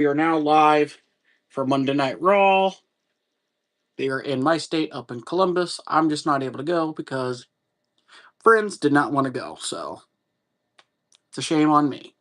We are now live for Monday Night Raw. They are in my state up in Columbus. I'm just not able to go because friends did not want to go. So it's a shame on me.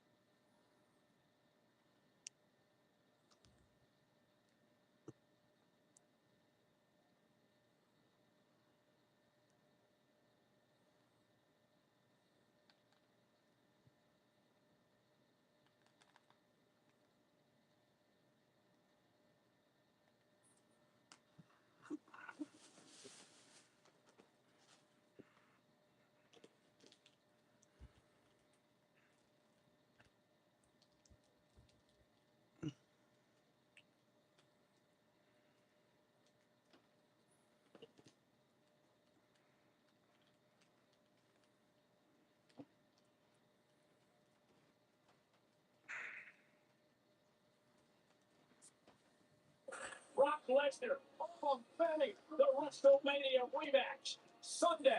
Brock Lesnar, Paul Benny, the WrestleMania rematch, Sunday.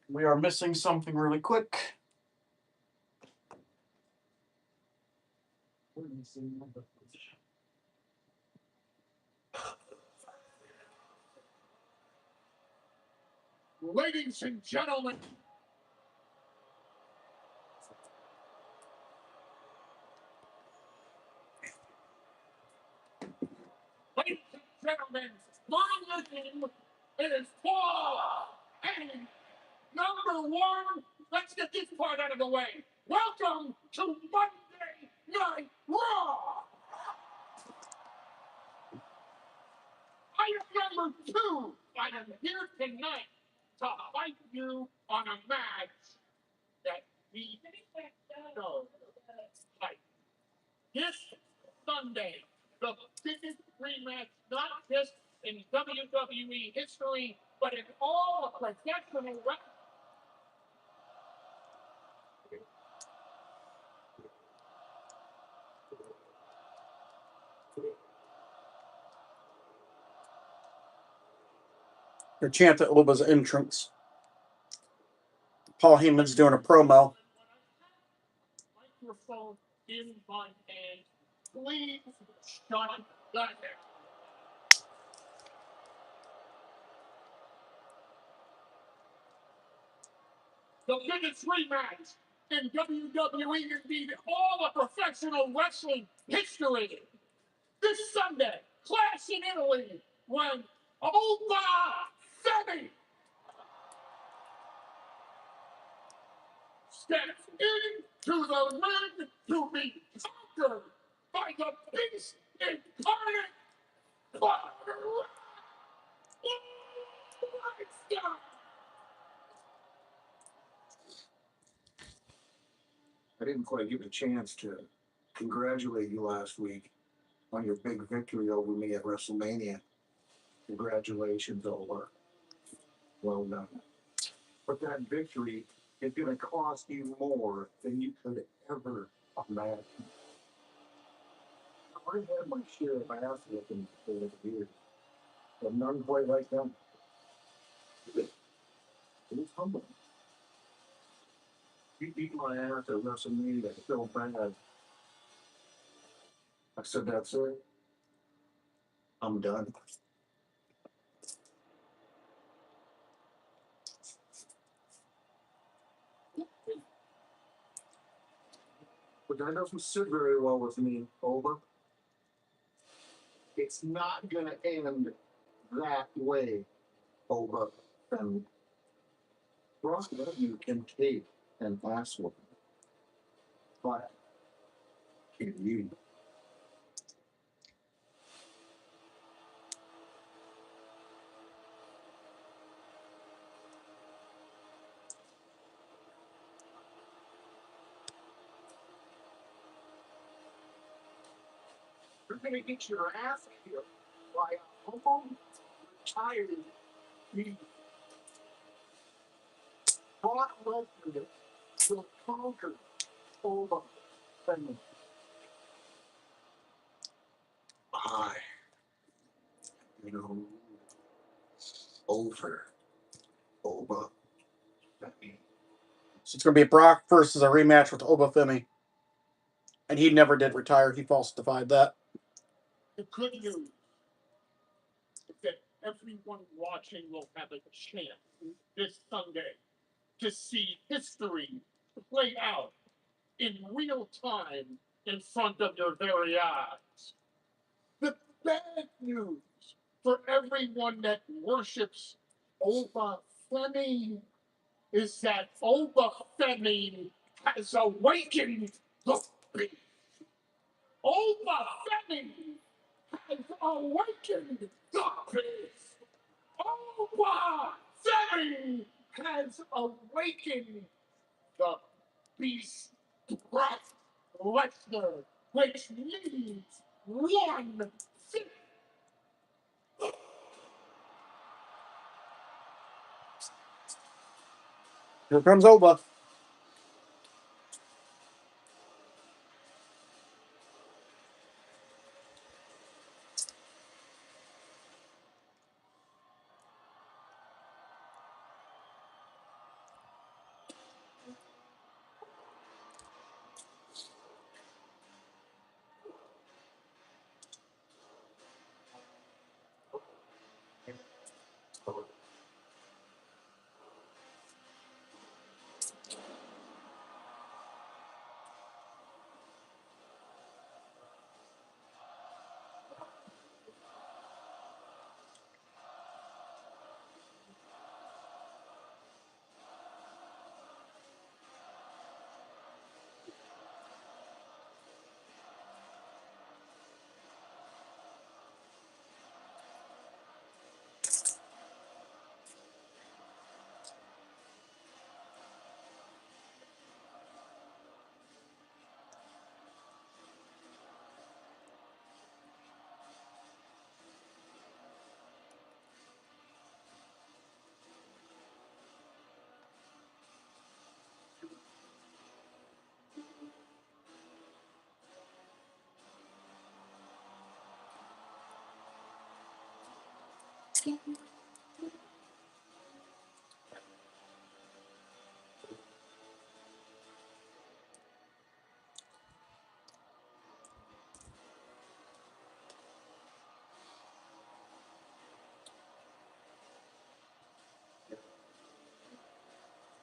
We are missing something really quick. Ladies and gentlemen. Ladies and gentlemen, my name is Paul. And number one, let's get this part out of the way. Welcome to Monday Night Raw. I am number two. I am here tonight to fight you on a match that we know. Like this Sunday, the biggest rematch, not just in WWE history, but in all of professional wrestling. The chant at Oba's entrance. Paul Heyman's doing a promo. Microphone in my hand. Please shut that. The biggest rematch in WWE, indeed all of professional wrestling history. This Sunday, Clash in Italy, when Oba Femi steps into the ring to be conquered by the beast incarnate, Brock Lesnar. I didn't quite get a chance to congratulate you last week on your big victory over me at WrestleMania. Congratulations, Ola. Well done. But that victory is going to cost you more than you could ever imagine. I've had my share of ass whipping over the years, but none quite like them. It was humbling. You beat my ass at WrestleMania so bad. I said, that's it. I'm done. But that doesn't sit very well with me, Oba. It's not going to end that way, Oba. And Brock Lesnar can take an ass whooping, but can you? You're going to get your ass kicked by a humble, retired me. Brock Lesnar will conquer Oba Femi. I, over Oba. So it's going to be Brock versus a rematch with Oba Femi. And he never did retire. He falsified that. The good news is that everyone watching will have a chance this Sunday to see history play out in real time in front of your very eyes. The bad news for everyone that worships Oba Femi is that Oba Femi has awakened the beast. Oba Femi has awakened the beast. Oba Femi has awakened the beast. Brock Lesnar, which means one thing. Here comes Oba.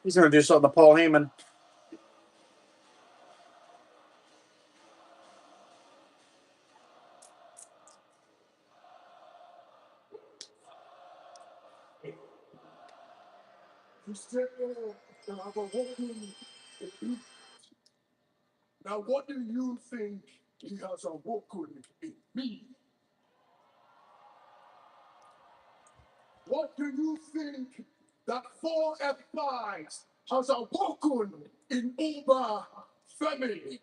He's going to do something to Paul Heyman. Now, what do you think he has awoken in me? What do you think that 4F5 has awoken in Oba Femi?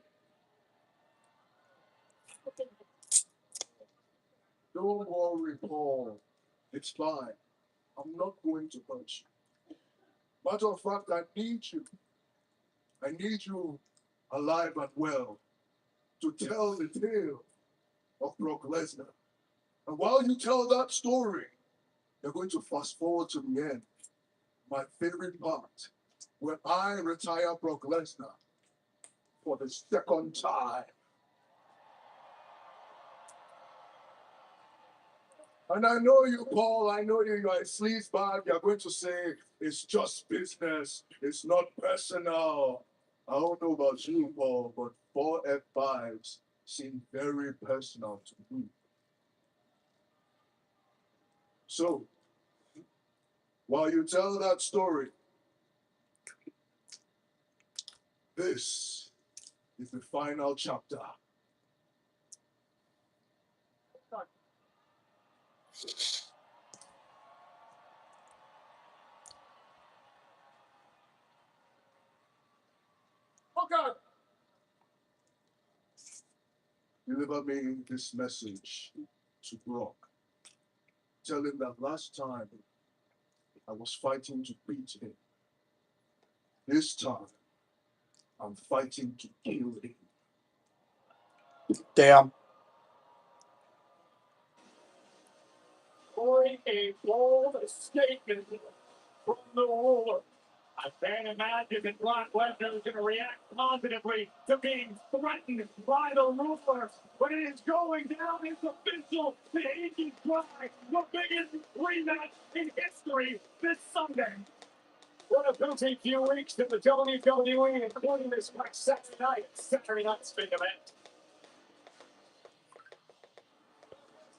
Don't worry, Paul. It's fine. I'm not going to hurt you. Matter of fact, I need you. I need you alive and well to tell the tale of Brock Lesnar. And while you tell that story, you're going to fast forward to the end. My favorite part, where I retire Brock Lesnar for the second time. And I know you, Paul, I know you're a sleazebag. You're going to say, it's just business. It's not personal. I don't know about you, Paul, but 4F5s seem very personal to me. So, while you tell that story, this is the final chapter. Okay. Deliver me this message to Brock. Tell him that last time I was fighting to beat him. This time, I'm fighting to kill him. Damn. Boy, a bold statement from the ruler. I can't imagine that Brock Lesnar is going to react positively to being threatened by the ruler. But it is going down. It's official. The Agent Pride, the biggest rematch in history this Sunday. What a busy few weeks in the WWE, including this next Saturday night's big event.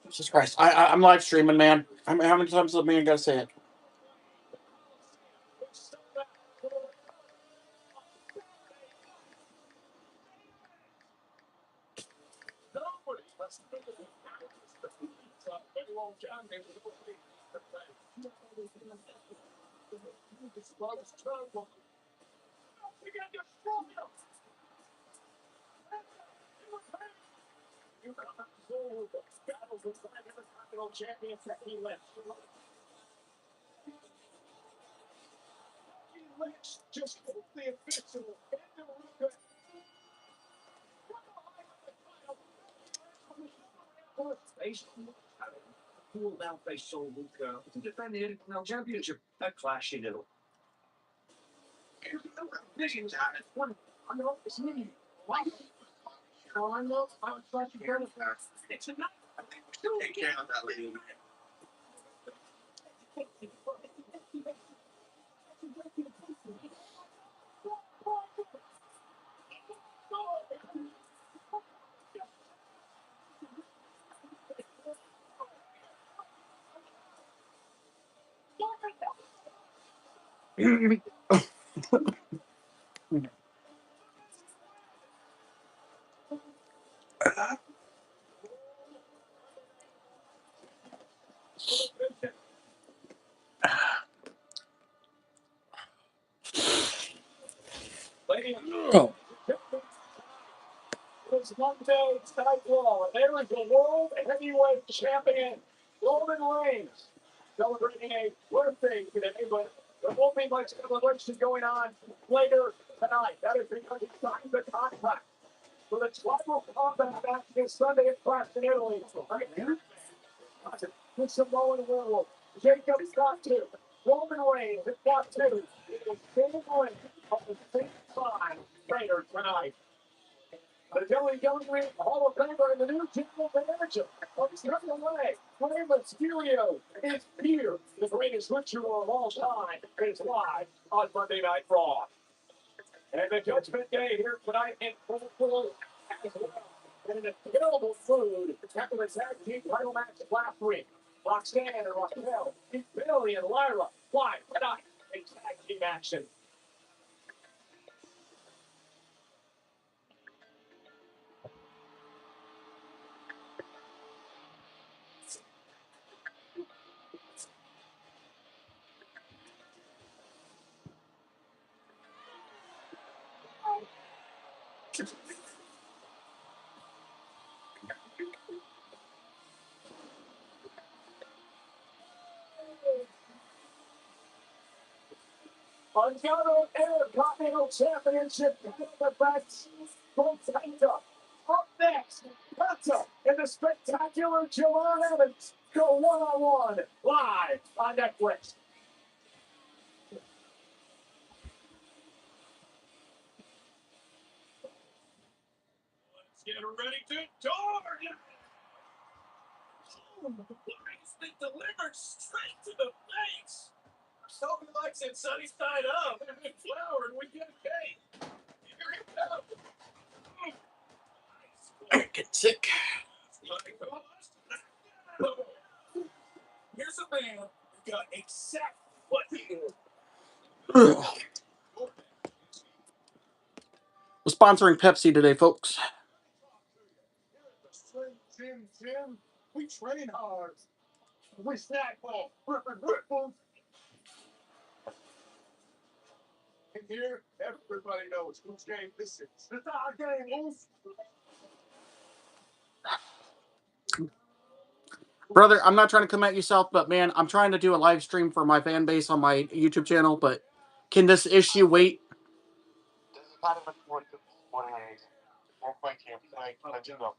Jesus Christ. I'm live streaming, man. How many times does the man gotta say it? Champions that he left. Just totally official. Cool down face soul Luca to defend the Intercontinental Championship. A clashing little. Visions out it. I know it's me. Why? I know I was trying to get it back. It's enough. I think we're still taking care of that lady. Oh. It's Monday Night Raw, and there is the World Heavyweight Champion, Roman Reigns, celebrating a birthday today, but there won't be much celebration going on later tonight. That is because he signed the contract for the Tribal Combat match this Sunday at Preston, Italy. Right here, with Samoan Werewolf, Jacob Fatu, Roman Reigns at Fatu. It is big win of the same time later tonight. The WWE Hall of Famer and the new general manager of WWE, Rey Mysterio, is here. The greatest ritual of all time is live on Monday Night Raw. And the Judgment Day here tonight in full as well. And an available food after the tag team title match last week. Roxanne and Raquel, Billy and Lyra, live tonight in tag team action. Another Intercontinental Championship defense from Penta. Up next, Penta and the spectacular Javon Evans go one-on-one live on Netflix. Let's get ready to door. It's been delivered straight to the face. Sophie likes it sunny side up. And we flower and we get a cake. Here it comes. I get sick. Here's a man who got exactly what he did. We're sponsoring Pepsi today, folks. Jim, we train hard. We snack ball. And here, everybody knows whose game this is. It's our game, Wolf. Brother, I'm not trying to come at you, South, but man, I'm trying to do a live stream for my fan base on my YouTube channel, but can this issue wait? This is kind of important to what it is. More quick here, let you know.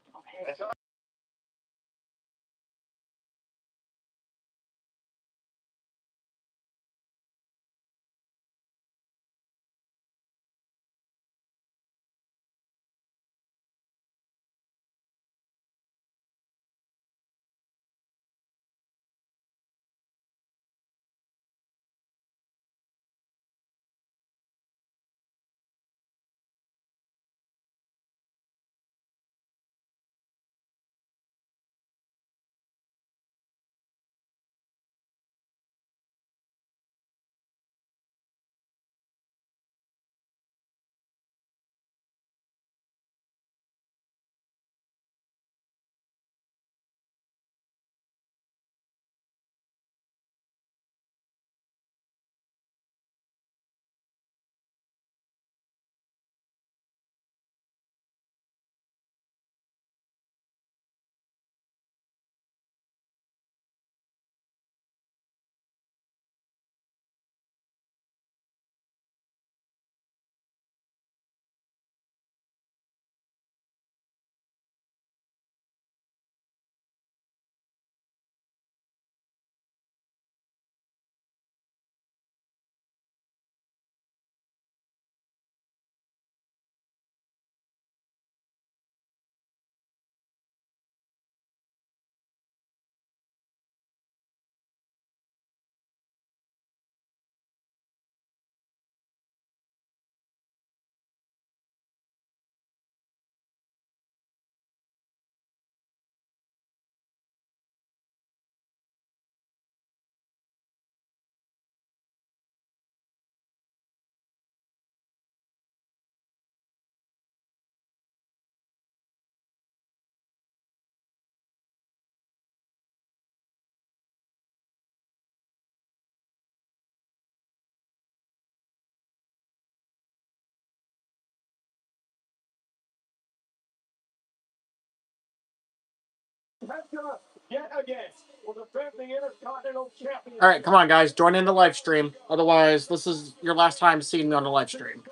Penta yet again will defend the Intercontinental Championship. All right, come on, guys, join in the live stream. Otherwise, this is your last time seeing me on the live stream.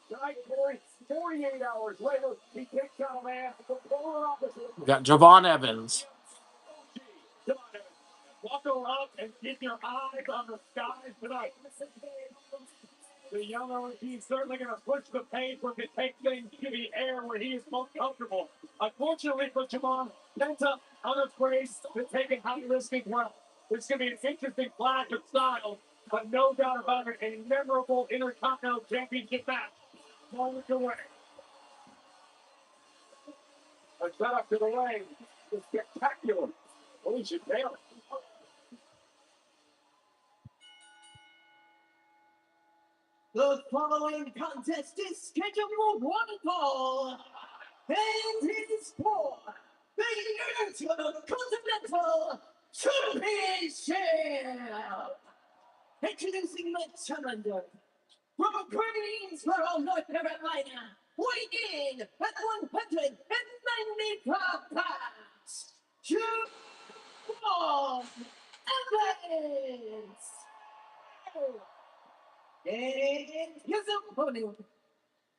Tonight, Corey, 48 hours later, he takes out a man from polar opposite. We got Javon Evans. Walk around and keep your eyes on the skies tonight. The young OG certainly going to push the pace for him to take things to the air where he is most comfortable. Unfortunately for Javon, Penta unafraid to take a high risk as well. It's going to be an interesting clash of styles, but no doubt about it, a memorable Intercontinental Championship match. Moments away. A setup to the lane is spectacular. Alicia Taylor. The following contest is scheduled for one fall, and it is for the Intercontinental Championship. Introducing the challenger from Greensboro, North Carolina, weighing in at 195 pounds, Javon Evans. And his opponent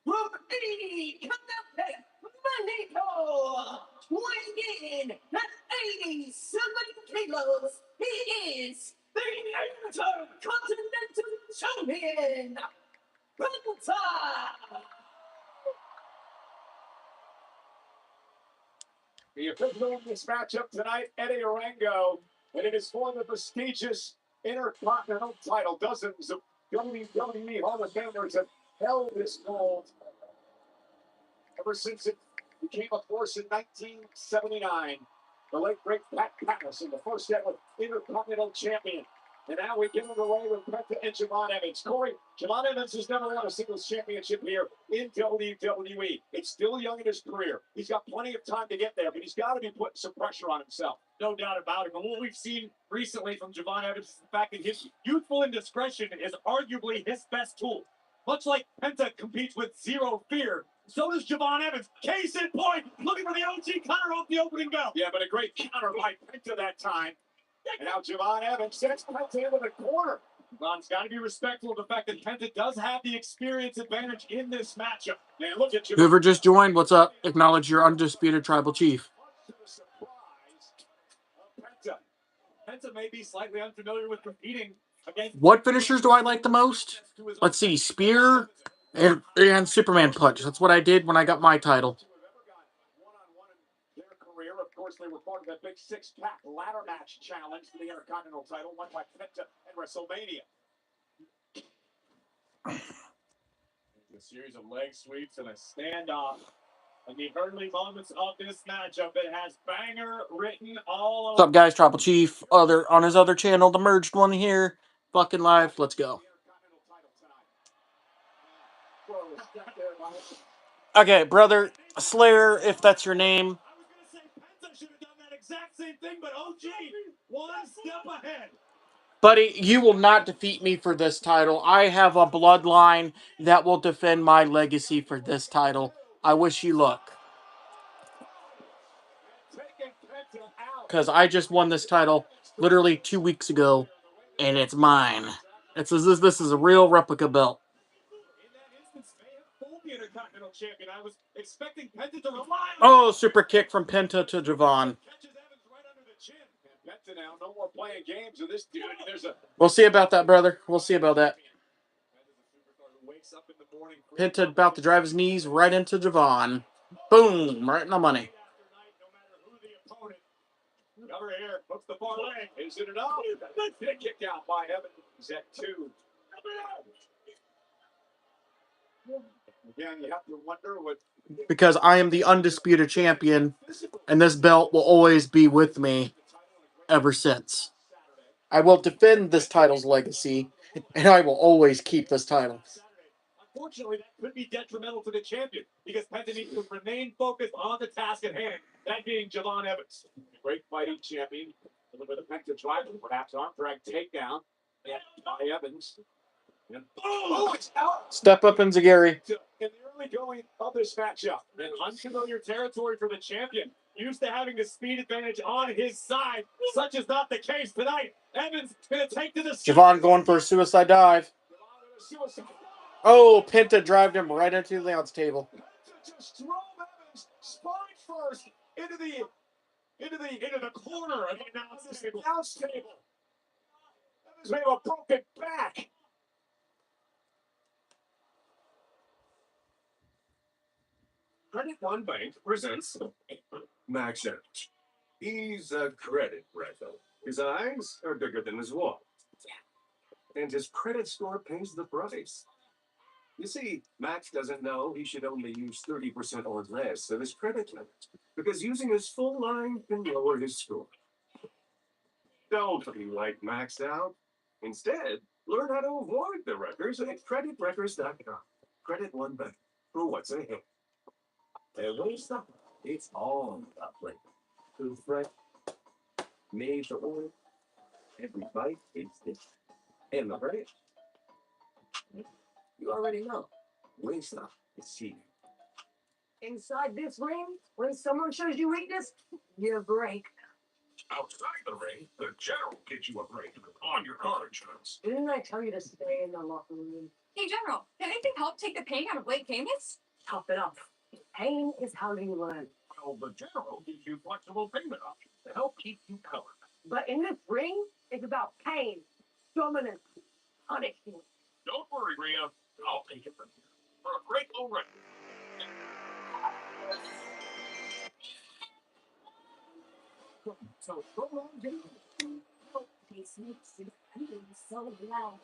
from Connecticut, Mexico, weighing in at 87 kilos, he is the Intercontinental Champion, Penta. The official in this matchup tonight, Eddie Orengo, and it is for the prestigious Intercontinental title. Dozens of WWE Hall of Famers have held this gold ever since it became a force in 1979. The late great Pat Patterson, the first ever Intercontinental Champion. And now we give it away with Penta and Javon Evans. Corey, Javon Evans has never won a singles championship here in WWE. It's still young in his career. He's got plenty of time to get there, but he's got to be putting some pressure on himself. No doubt about it. But what we've seen recently from Javon Evans is the fact that his youthful indiscretion is arguably his best tool. Much like Penta competes with zero fear, so does Javon Evans. Case in point, looking for the OG counter off the opening bell. Yeah, but a great counter by Penta that time. And now Javon Evans sets Penta into the corner. Ron's got to be respectful of the fact that Penta does have the experience advantage in this matchup. Man, look at Javon. Whoever just joined, what's up? Acknowledge your undisputed tribal chief. To the surprise of Penta. Penta may be slightly unfamiliar with competing against. What finishers do I like the most? Let's see, Spear and Superman Punch. That's what I did when I got my title. Who have ever got one-on-one in their career. Of course, they were part of that big six-pack ladder match challenge for the Intercontinental title, won by Penta at WrestleMania. A series of leg sweeps and a standoff. In the early moments of this matchup, it has banger written all What's up, guys? Tribal Chief. On his other channel, the merged one here. Fucking live. Let's go. Okay, brother Slayer, if that's your name. I was going to say Penta should have done that exact same thing, but OG, one step ahead. Buddy, you will not defeat me for this title. I have a bloodline that will defend my legacy for this title. I wish you luck. Because I just won this title literally 2 weeks ago, and it's mine. This is a real replica belt. In that instance, may have fooled the Intercontinental Champion. I was expecting Penta to rely on. Oh, super kick from Penta to Javon. Catches Evans right under the chin. And Penta now, no more playing games with this dude. There's a We'll see about that, brother. We'll see about that. Penta's a superstar who wakes up in the morning. Penta about to drive his knees right into Javon. Boom, right in the money. After night, no matter who the opponent. Over here, hooks the far leg. Is it enough? Get kicked out by Evans at 2. Again, you have to wonder what Because I am the undisputed champion, and this belt will always be with me ever since. I will defend this title's legacy, and I will always keep this title. Unfortunately, that could be detrimental to the champion because Penta needs to remain focused on the task at hand, that being Javon Evans. great fighting champion. A little bit of Penta driving, perhaps arm drag takedown. And by Evans. And oh, it's out. Step up, Enziguri. In the early going of this matchup. In unfamiliar territory for the champion. used to having the speed advantage on his side. Such is not the case tonight. Evans going to take to the Javon going for a suicide dive. suicide. Oh, Penta drived him right into the announce table. Just drove Evans spine first into the corner of the announce table. Evans may have a broken back. Credit One Bank presents Max Evans. He's a credit writer. His eyes are bigger than his wallet. And his credit score pays the price. You see, Max doesn't know he should only use 30% or less of his credit limit, because using his full line can lower his score. Don't be like maxed out. Instead, learn how to avoid the wreckers at creditwreckers.com. Credit One Bank for what's ahead. Every stop, it's all about flavor. Food fresh, made to order. Every bite is different. And the bread, you already know. Wingstop is cheating. Inside this ring, when someone shows you weakness, you break. Outside the ring, the general gets you a break on your car insurance. Didn't I tell you to stay in the locker room? Hey, General, can anything help take the pain out of late payments? Tough it up. Pain is how you learn. Well, the general gives you flexible payment options to help keep you covered. But in this ring, it's about pain, dominance, punishment. Don't worry, Rhea. I'll take it from here for a great low rate. So, go on, General. So loud.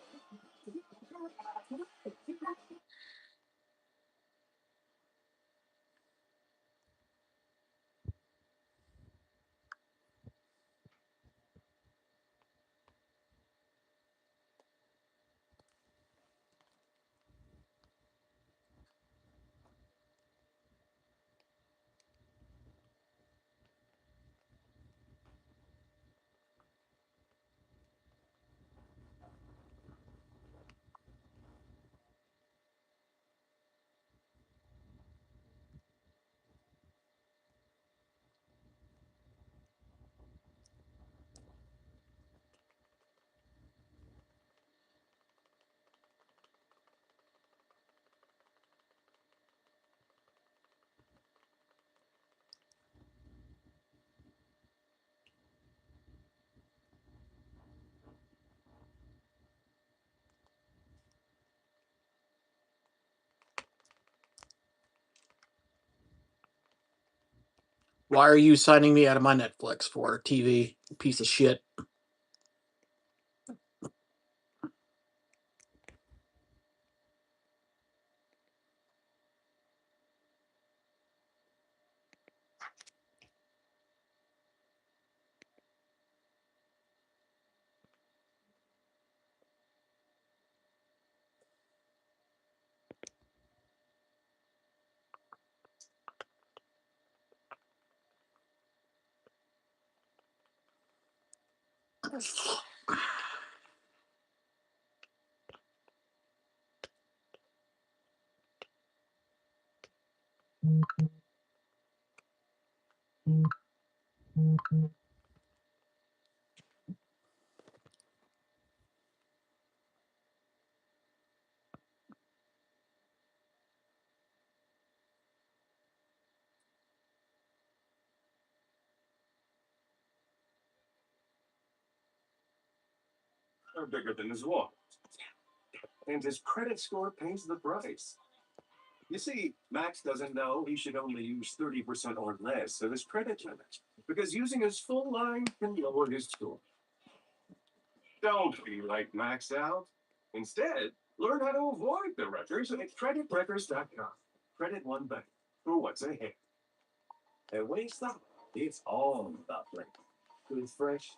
Why are you signing me out of my Netflix for TV? Piece of shit. Are bigger than his wallet. And his credit score pays the price. You see, Max doesn't know he should only use 30% or less of his credit limit, because using his full line can lower his score. Don't be like Max out. Instead, learn how to avoid the wreckers at creditwreckers.com. Credit One Bank for what's ahead. At Wingstop, it's all about flavor. Food fresh,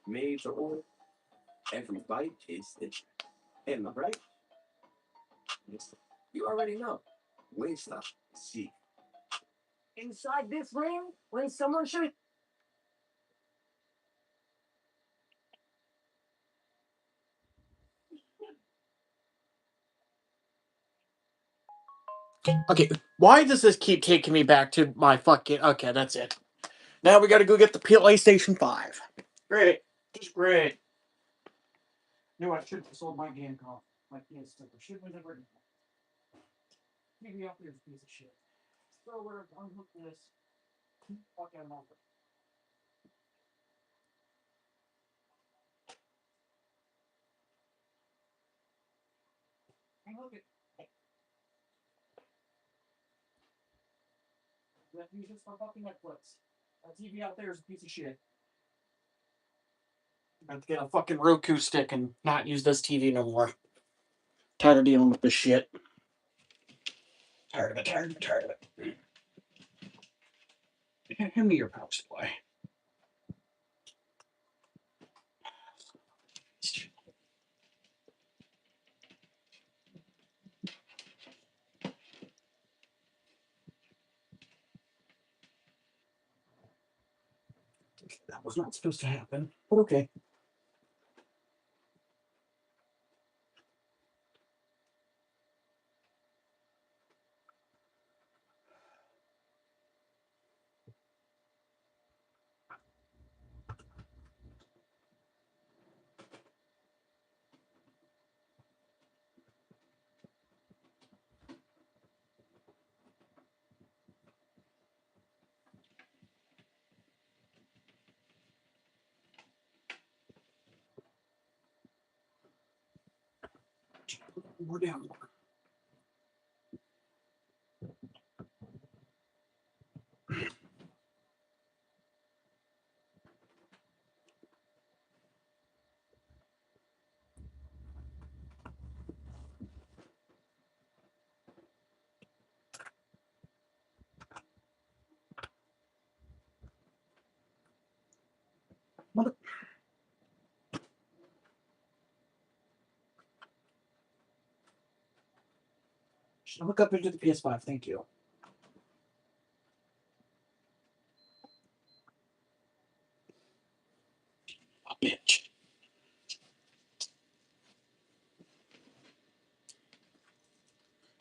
made to order. Every bite is different. And the break, you already know. Wingstop is cheap. Inside this ring, when someone shows Okay, why does this keep taking me back to my fucking... Okay, that's it. Now we gotta go get the PlayStation 5. Great. Just great. No, I should have sold my game call. My PS2. Should have never... TV out there is a piece of shit. So we're unhook this. Fuck out of my... Unhook it. You have to use this for fucking Netflix. That TV out there is a piece of shit. I have to get a fucking Roku stick and not use this TV no more. Tired of dealing with this shit. Tired of it, tired of it, tired of it. Hand me your power supply. That was not supposed to happen, but okay. We're down. Mother... Look up into the PS5, thank you. Oh, bitch.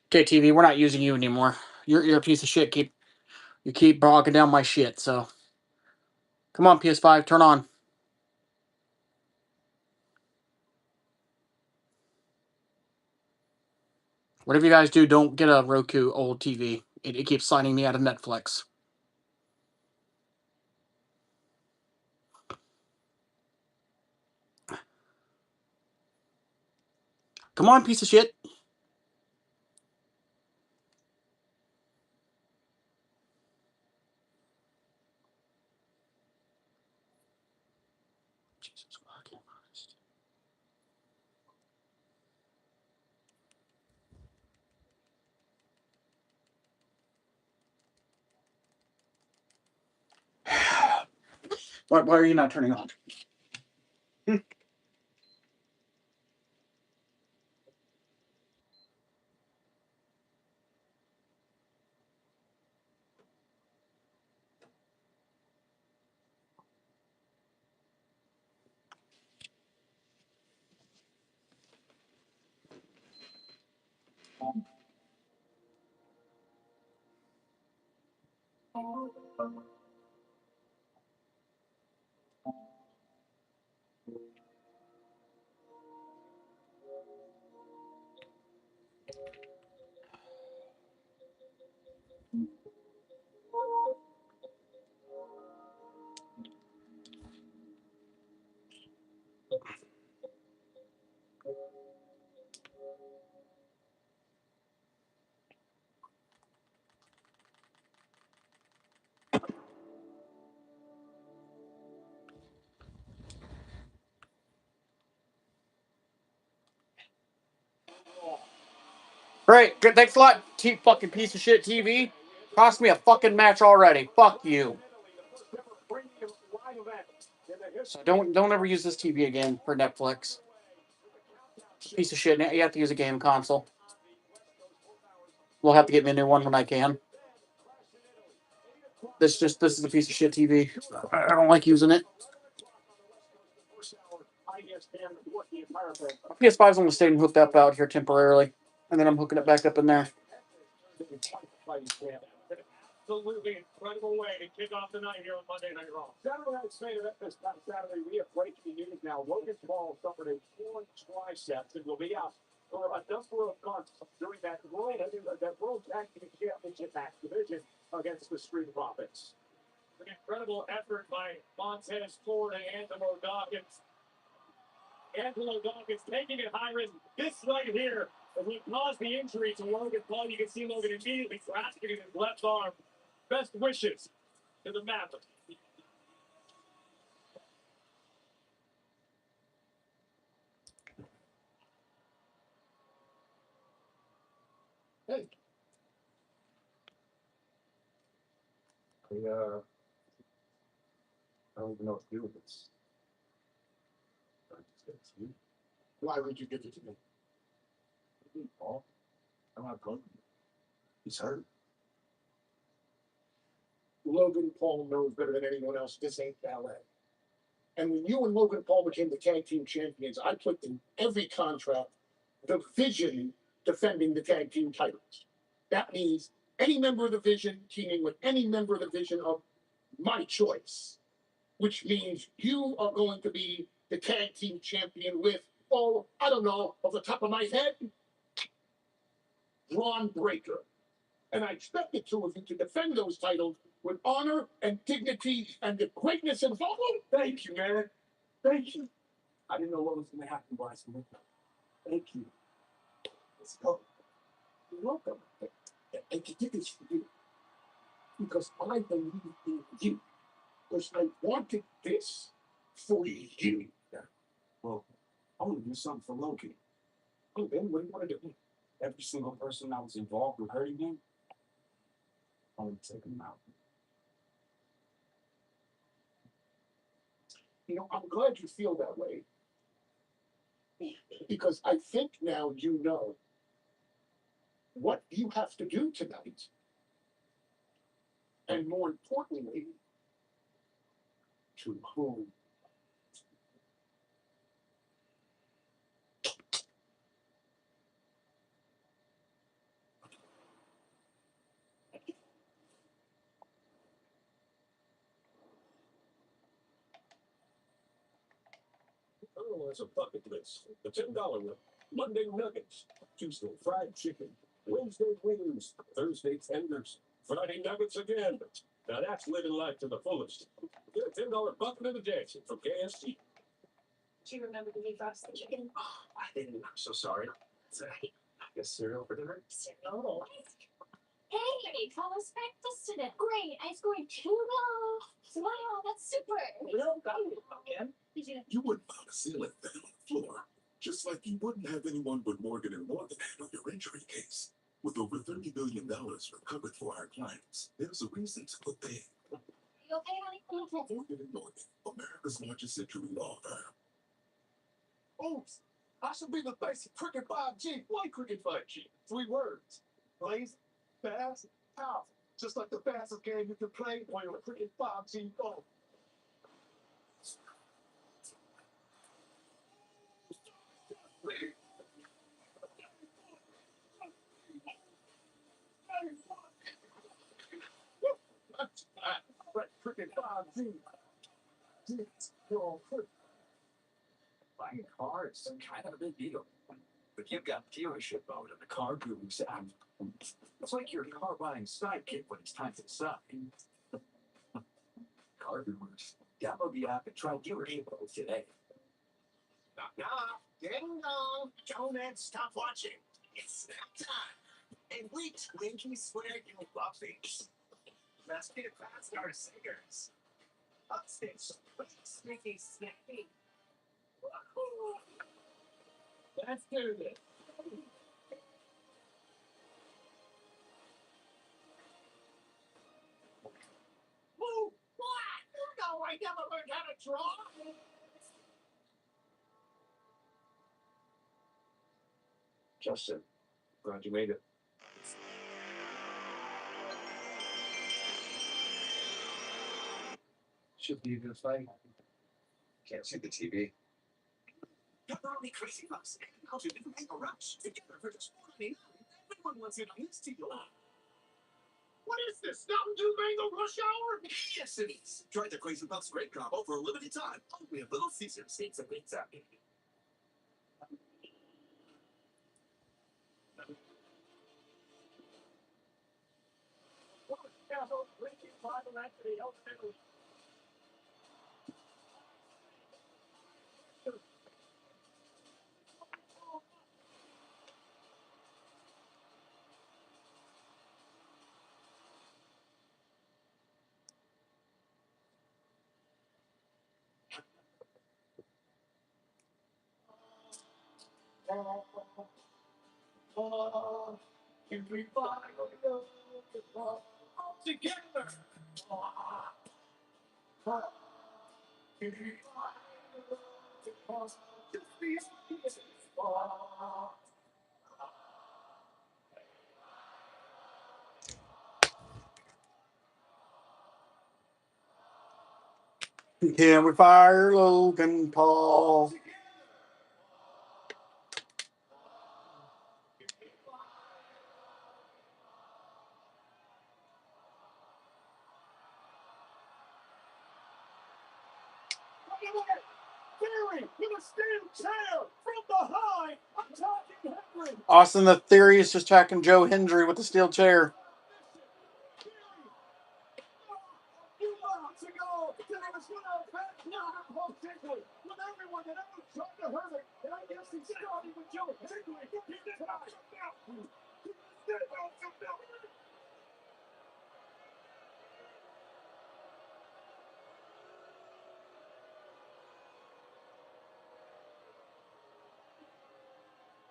Okay, TV, we're not using you anymore. You're a piece of shit. You keep bogging down my shit, so. Come on, PS5, turn on. Whatever you guys do, don't get a Roku old TV. It keeps signing me out of Netflix. Come on, piece of shit. Jesus fucking Christ. Why are you not turning on? Great, good. Thanks a lot, fucking piece of shit TV. Cost me a fucking match already. Fuck you. So don't ever use this TV again for Netflix. Piece of shit. You have to use a game console. We'll have to get me a new one when I can. This is a piece of shit TV. I don't like using it. PS5's only staying hooked up out here temporarily, and then I'm hooking it back up in there. Absolutely incredible way to kick off the night here on Monday Night Raw. Saturday Night's main event this past Saturday, we have breaking news now. Logan Paul suffered a torn triceps and will be out for a number of months during that World Tag Team Championship match division against the Street Profits. An incredible effort by Montez Ford and Angelo Dawkins. Angelo Dawkins taking it high risk. This right here is what caused the injury to Logan Paul. You can see Logan immediately grasping his left arm. Best wishes to the Maverick. Hey. I don't even know what to do with this. Why would you give it to me? Paul, I'm not going. He's hurt. Logan Paul knows better than anyone else this ain't ballet. And when you and Logan Paul became the tag team champions, I put in every contract the Vision defending the tag team titles. That means any member of the Vision teaming with any member of the Vision of my choice, which means you are going to be the tag team champion with, oh, I don't know, off the top of my head, Braun Breaker. And I expect the two of you to defend those titles with honor and dignity and the greatness involved. Thank you, man. Thank you. I didn't know what was going to happen, Bryson. Thank you. Let's go. You're welcome. And to do this for you. Because I believe in you. Because I wanted this for you. Well, I want to do something for Loki. Oh, Ben, what do you want to do? Every single person that was involved with hurting him, I want to take him out. You know, I'm glad you feel that way. Because I think now you know what you have to do tonight. And more importantly, to whom. Oh, that's a bucket list. The $10 one. Monday nuggets. Tuesday fried chicken. Wednesday wings. Thursday tenders. Friday nuggets again. Now that's living life to the fullest. Get a $10 bucket of the day from KFC. Do you remember to leave us the chicken? Oh, I didn't. I'm so sorry. I guess cereal for dinner. Cereal. Hey, how was practice today? Great. I scored 2 goals. Wow, that's super. Well, got it again. Did you? You wouldn't mount a ceiling fan on the floor, just like you wouldn't have anyone but Morgan & Morgan handle your injury case. With over $30 billion recovered for our clients, there's a reason to look big. You okay, honey? Morgan & Morgan, America's largest injury law firm. Oops, I should be the face of Cricket 5G. Why Cricket 5G? 3 words. Blaze, fast, powerful. Just like the fastest game you can play on your Cricket 5G phone. Cricket 5G. Buying a car is kind of a big deal. But you've got dealership mode and the car gurus app. It's like your car buying sidekick when it's time to decide. Car gurus. Download the app and try dealership mode today. Knock, knock. Ding dong. Don't stop watching. It's snack time. And wait, Winky swear you puppies. Let's get past our singers. Upstage. Sneaky, sneaky. Let's do this. Woo! What? No, I never learned how to draw. Justin, glad you made it. Should be a good fight. Can't see the TV. Pepperoni crazy bucks. How to make a rush together for just $4.99. Everyone wants it on this deal. What is this? Mountain Dew Mango Rush Hour? Yes, it is. Try the Crazy Puffs Great Combo for a limited time. Only at Little Caesars. Pizza Pizza. Can we fire Logan Paul? Theory with a steel chair from behind. I'm talking Henry. Austin the Theory is just attacking Joe Hendry with a steel chair. Few months ago, there was one of Paul Digley with everyone that ever tried to hurt him. And I guess he started with Joe Digley.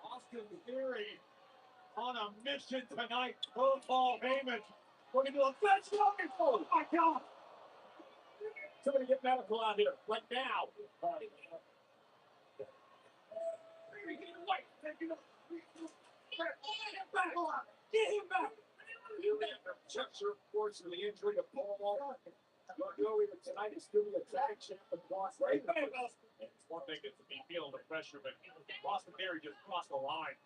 Austin Theory on a mission tonight. Paul Heyman. We're going to do a fetch Logan Paul. Oh my God. Somebody get medical out here, like now. Get him back. You never checks your reports of the injury to Paul. Go even tonight is still the tag champ of Boston. It's one thing to be feeling the pressure, but Boston Theory just crossed the line.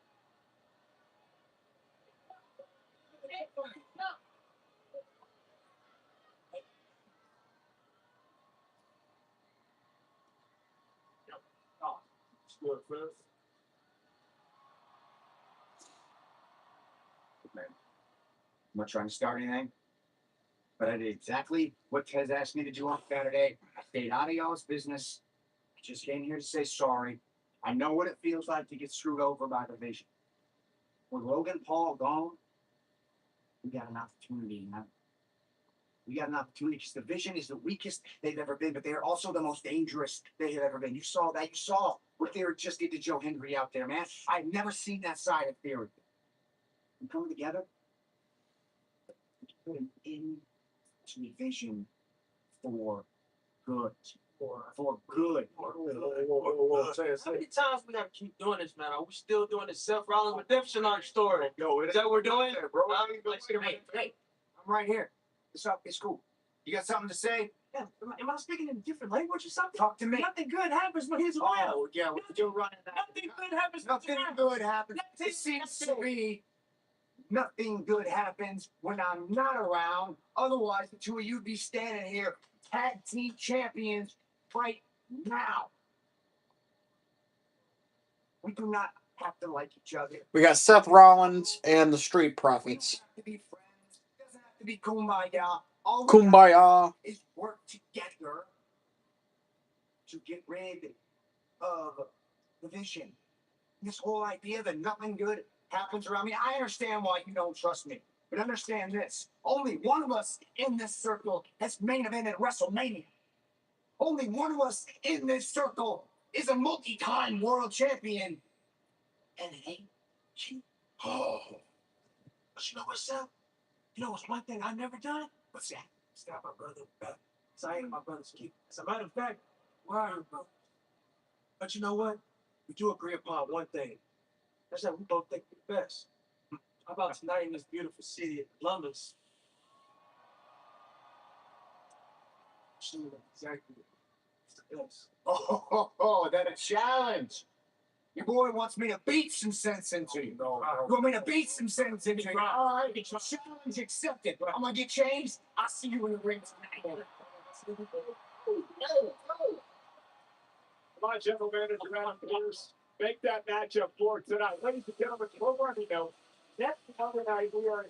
Score first. Man, I'm not trying to start anything, but I did exactly what Tez asked me to do on Saturday. I stayed out of y'all's business. I just came here to say sorry. I know what it feels like to get screwed over by the Vision. With Logan Paul gone, we got an opportunity, man. We got an opportunity because the Vision is the weakest they've ever been, but they're also the most dangerous they have ever been. You saw that. You saw what Theory just did to Joe Hendry out there, man. I've never seen that side of Theory. We come together, put an end to the Vision for good. For good. How many times we gotta keep doing this, man? Are we still doing the Seth Rollins redemption arc story? Is that what we're doing? Bro, hey, I'm right here. It's up. It's cool. You got something to say? Yeah, am I speaking in a different language or something? Talk to me. Nothing good happens when he's around. Oh, yeah, you're running that. Nothing good happens. Nothing good happens. It seems to be nothing good happens when I'm not around. Otherwise, the two of you'd be standing here, tag team champions, right now. We do not have to like each other. We got Seth Rollins and the Street Profits. We don't have to be friends. It doesn't have to be kumbaya. All we Kumbaya. is work together to get rid of the Vision. This whole idea that nothing good happens around me. I understand why you don't trust me, but understand this: only one of us in this circle has main evented WrestleMania. Only one of us in this circle is a multi-time world champion, and it ain't you. Oh, But you know what's up? You know what's one thing I've never done? What's that? Stop my brother back. So I ain't my brother's keeper. As a matter of fact, we're our brother. But you know what? We do agree upon one thing. That's that we both think we're the best. How about tonight in this beautiful city of Columbus? Shooting exactly what's the best. Oh, that a challenge. Your boy wants me to beat some sense into you. You want me to beat some sense into you? All right, challenge accepted. I'm gonna get changed. I'll see you in the ring tonight. My general manager, Adam Pierce, make that matchup for tonight. Ladies and gentlemen, we're running now. Next Monday night, we are in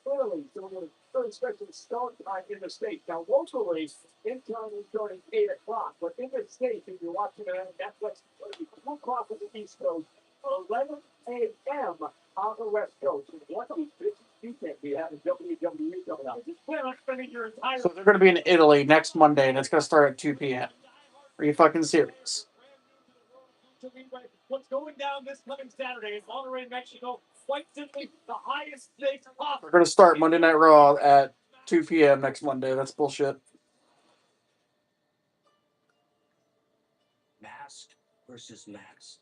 Italy, so we're very special start time in the state. Now, locally, in time, we're starting 8 o'clock, but in the state, if you're watching it on Netflix, it's going to be 2 o'clock on the East Coast, 11 a.m. on the West Coast. And what a busy weekend we have in WWE coming up. Just plan on spending your entire... So they're going to be in Italy next Monday, and it's going to start at 2 p.m. Are you fucking serious? What's going down this coming Saturday in Monterrey, Mexico? Quite simply, the highest stakes possible. We're going to start Monday Night Raw at 2 p.m. next Monday. That's bullshit. Mask versus mask.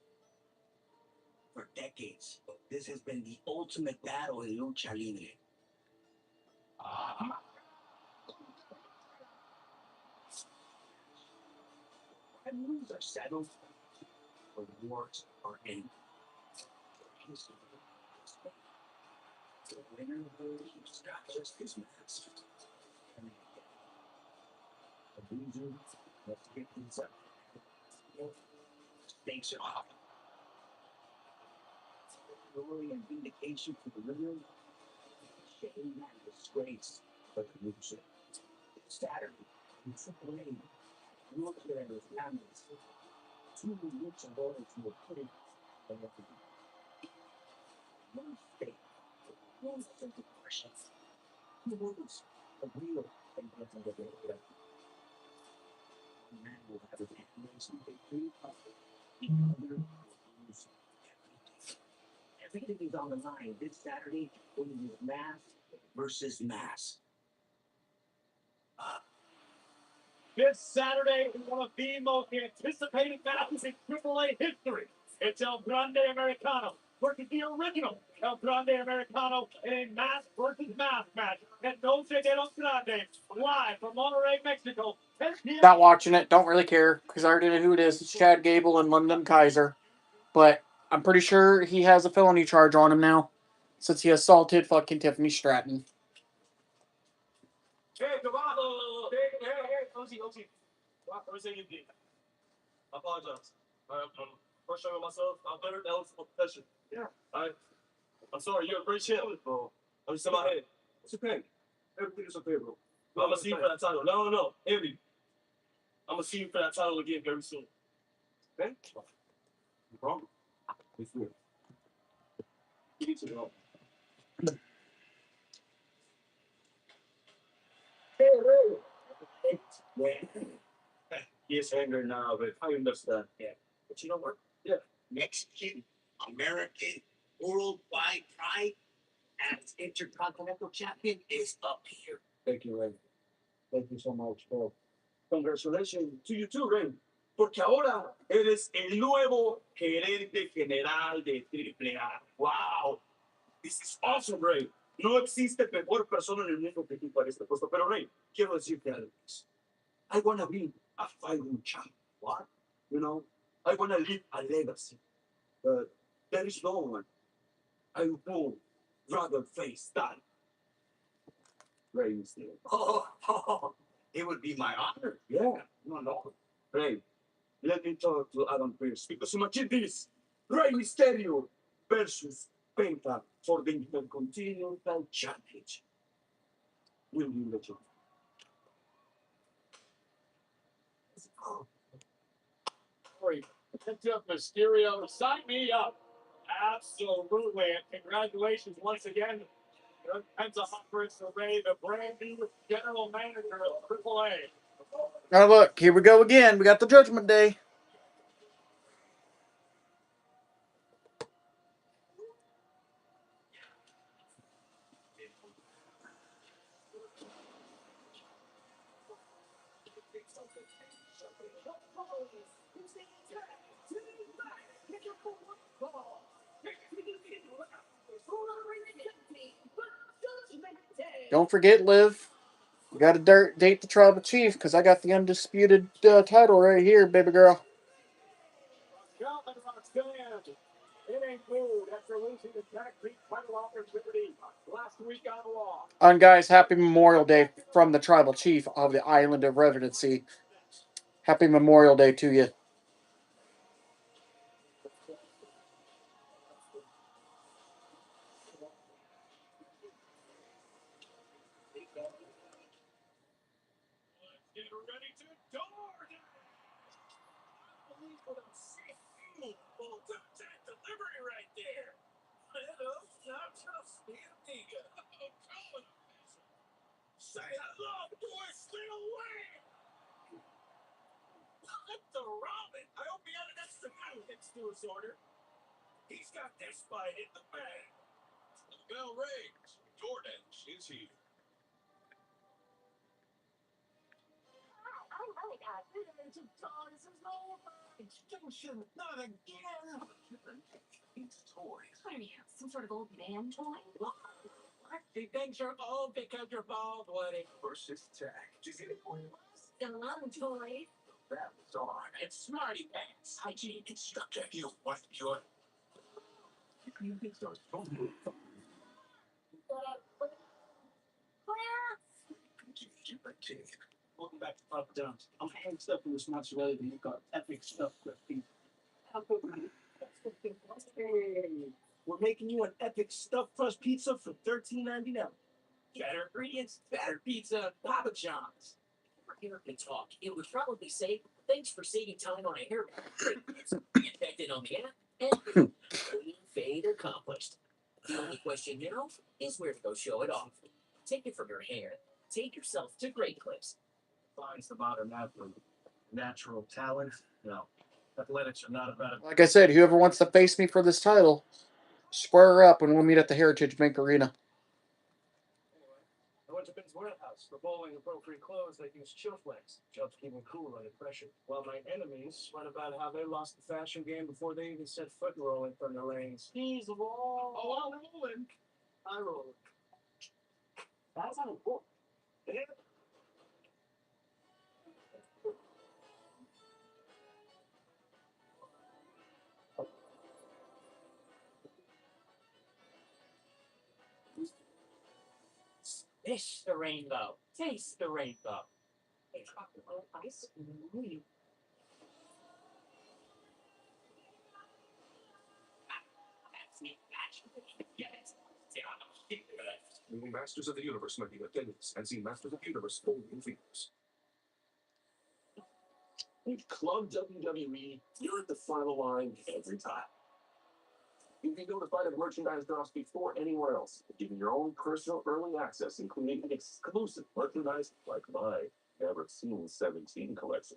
For decades, this has been the ultimate battle in lucha libre. Rivalries are settled, but wars are ended. The winner keeps not just his mask. The loser must get himself. Stakes are high. Glory and vindication for the winner. Shame and disgrace for the loser. Saturday, in Triple A, wheelchair and his families. 2 luchadores will put it on the field. One state, one sense of pressure. 2 moves, a real and legendary. One man will have his amazing victory. The other will lose everything. Everything is on the line this Saturday when it is mask versus mask. This Saturday is one of the most anticipated matches in AAA history. It's El Grande Americano versus the original El Grande Americano in a mask versus mask match at Noche de los Grandes, live from Monterrey, Mexico. Not watching it. Don't really care because I already know who it is. It's Chad Gable and London Kaiser. But I'm pretty sure he has a felony charge on him now since he assaulted fucking Tiffany Stratton. Hey, Cavalo! Hey, OC. Everything you did. I apologize. I'm first showing myself. I'm better. That was a profession. Yeah. I'm sorry. You're a great champ, bro. I'm just in my head. It's okay. Everything is okay, bro. I'm gonna see you for that title. No. Andy. I'm gonna see you for that title again very soon. Okay? No problem. It's good. You need to know. He's angry now, but I understand. Yeah. But you know what? Yeah. Mexican, American, worldwide pride as Intercontinental Champion is up here. Thank you, Ray. Thank you so much, bro. Congratulations to you too, Ray. Porque ahora eres el nuevo gerente general de AAA. Wow. This is awesome, Ray. No existe mejor persona en el mundo que tú para este puesto. Pero, Ray, quiero decirte algo. I want to be a fighting champ. What? You know, I want to leave a legacy. But there is no one I would rather face that. Ray Mysterio. Oh, it would be my honor. Yeah, no. Ray, let me talk to Adam Pierce because imagine this. Ray Mysterio versus Penta for the Intercontinental Championship. Will you let you? Corey, Penta Mysterio, sign me up. Absolutely, and congratulations once again. Penta Humphreys Ray, the brand new general manager of AAA. Now look, here we go again. We got the Judgment Day. Don't forget, Liv. You got to date the Tribal Chief because I got the undisputed title right here, baby girl. tag team title opportunity last week on Raw. And guys, happy Memorial Day from the tribal chief of the Island of Revenancy. Happy Memorial Day to you. Get ready to door delivery right there. Hello, not just the amiga. Say hello to a still away. What the Robin? I hope he had an extra two hits to his order. He's got this fight in the bag. The bell rings. DoorDash is here. I like that. Extinction, not again. It's toys. What are you, some sort of old man toy? What? He thinks you're old because you're bald, Woody. Versus tech. Did you get it? Still love toys. That was on. It's Smarty Pants. Hygiene instructor. You what? You're. You think so? Welcome back to Pop Dumps. I'm having stuff in this mozzarella that you've got epic stuff with people. We're making you an epic stuffed crust pizza for $13.99. Better ingredients, better pizza, Papa John's. For haircut talk, it would probably say, thanks for saving time on a haircut. Infected on the app, and clean fade accomplished. The only question now is where to go show it off. Take it from your hair. Take yourself to Great Clips. Finds the modern athlete. Natural talent? No. Athletics are not about it. Like I said, whoever wants to face me for this title, square up and we'll meet at the Heritage Bank Arena. I went to Ben's warehouse for bowling appropriate clothes that use chill flex. Helps keep them cool under pressure. While my enemies went about how they lost the fashion game before they even set foot rolling from the lanes. He's the wall. Oh, I'm rolling. I roll. That's not important. Yeah. Fish the rainbow. Taste the rainbow. Hey, chocolate ice cream. New Masters of the Universe might be attendance and see Masters of the Universe full in theaters. With Club WWE, you're at the final line every time. You can notify the merchandise drops before anyone else, giving your own personal early access, including exclusive merchandise like my Never Seen 17 collection.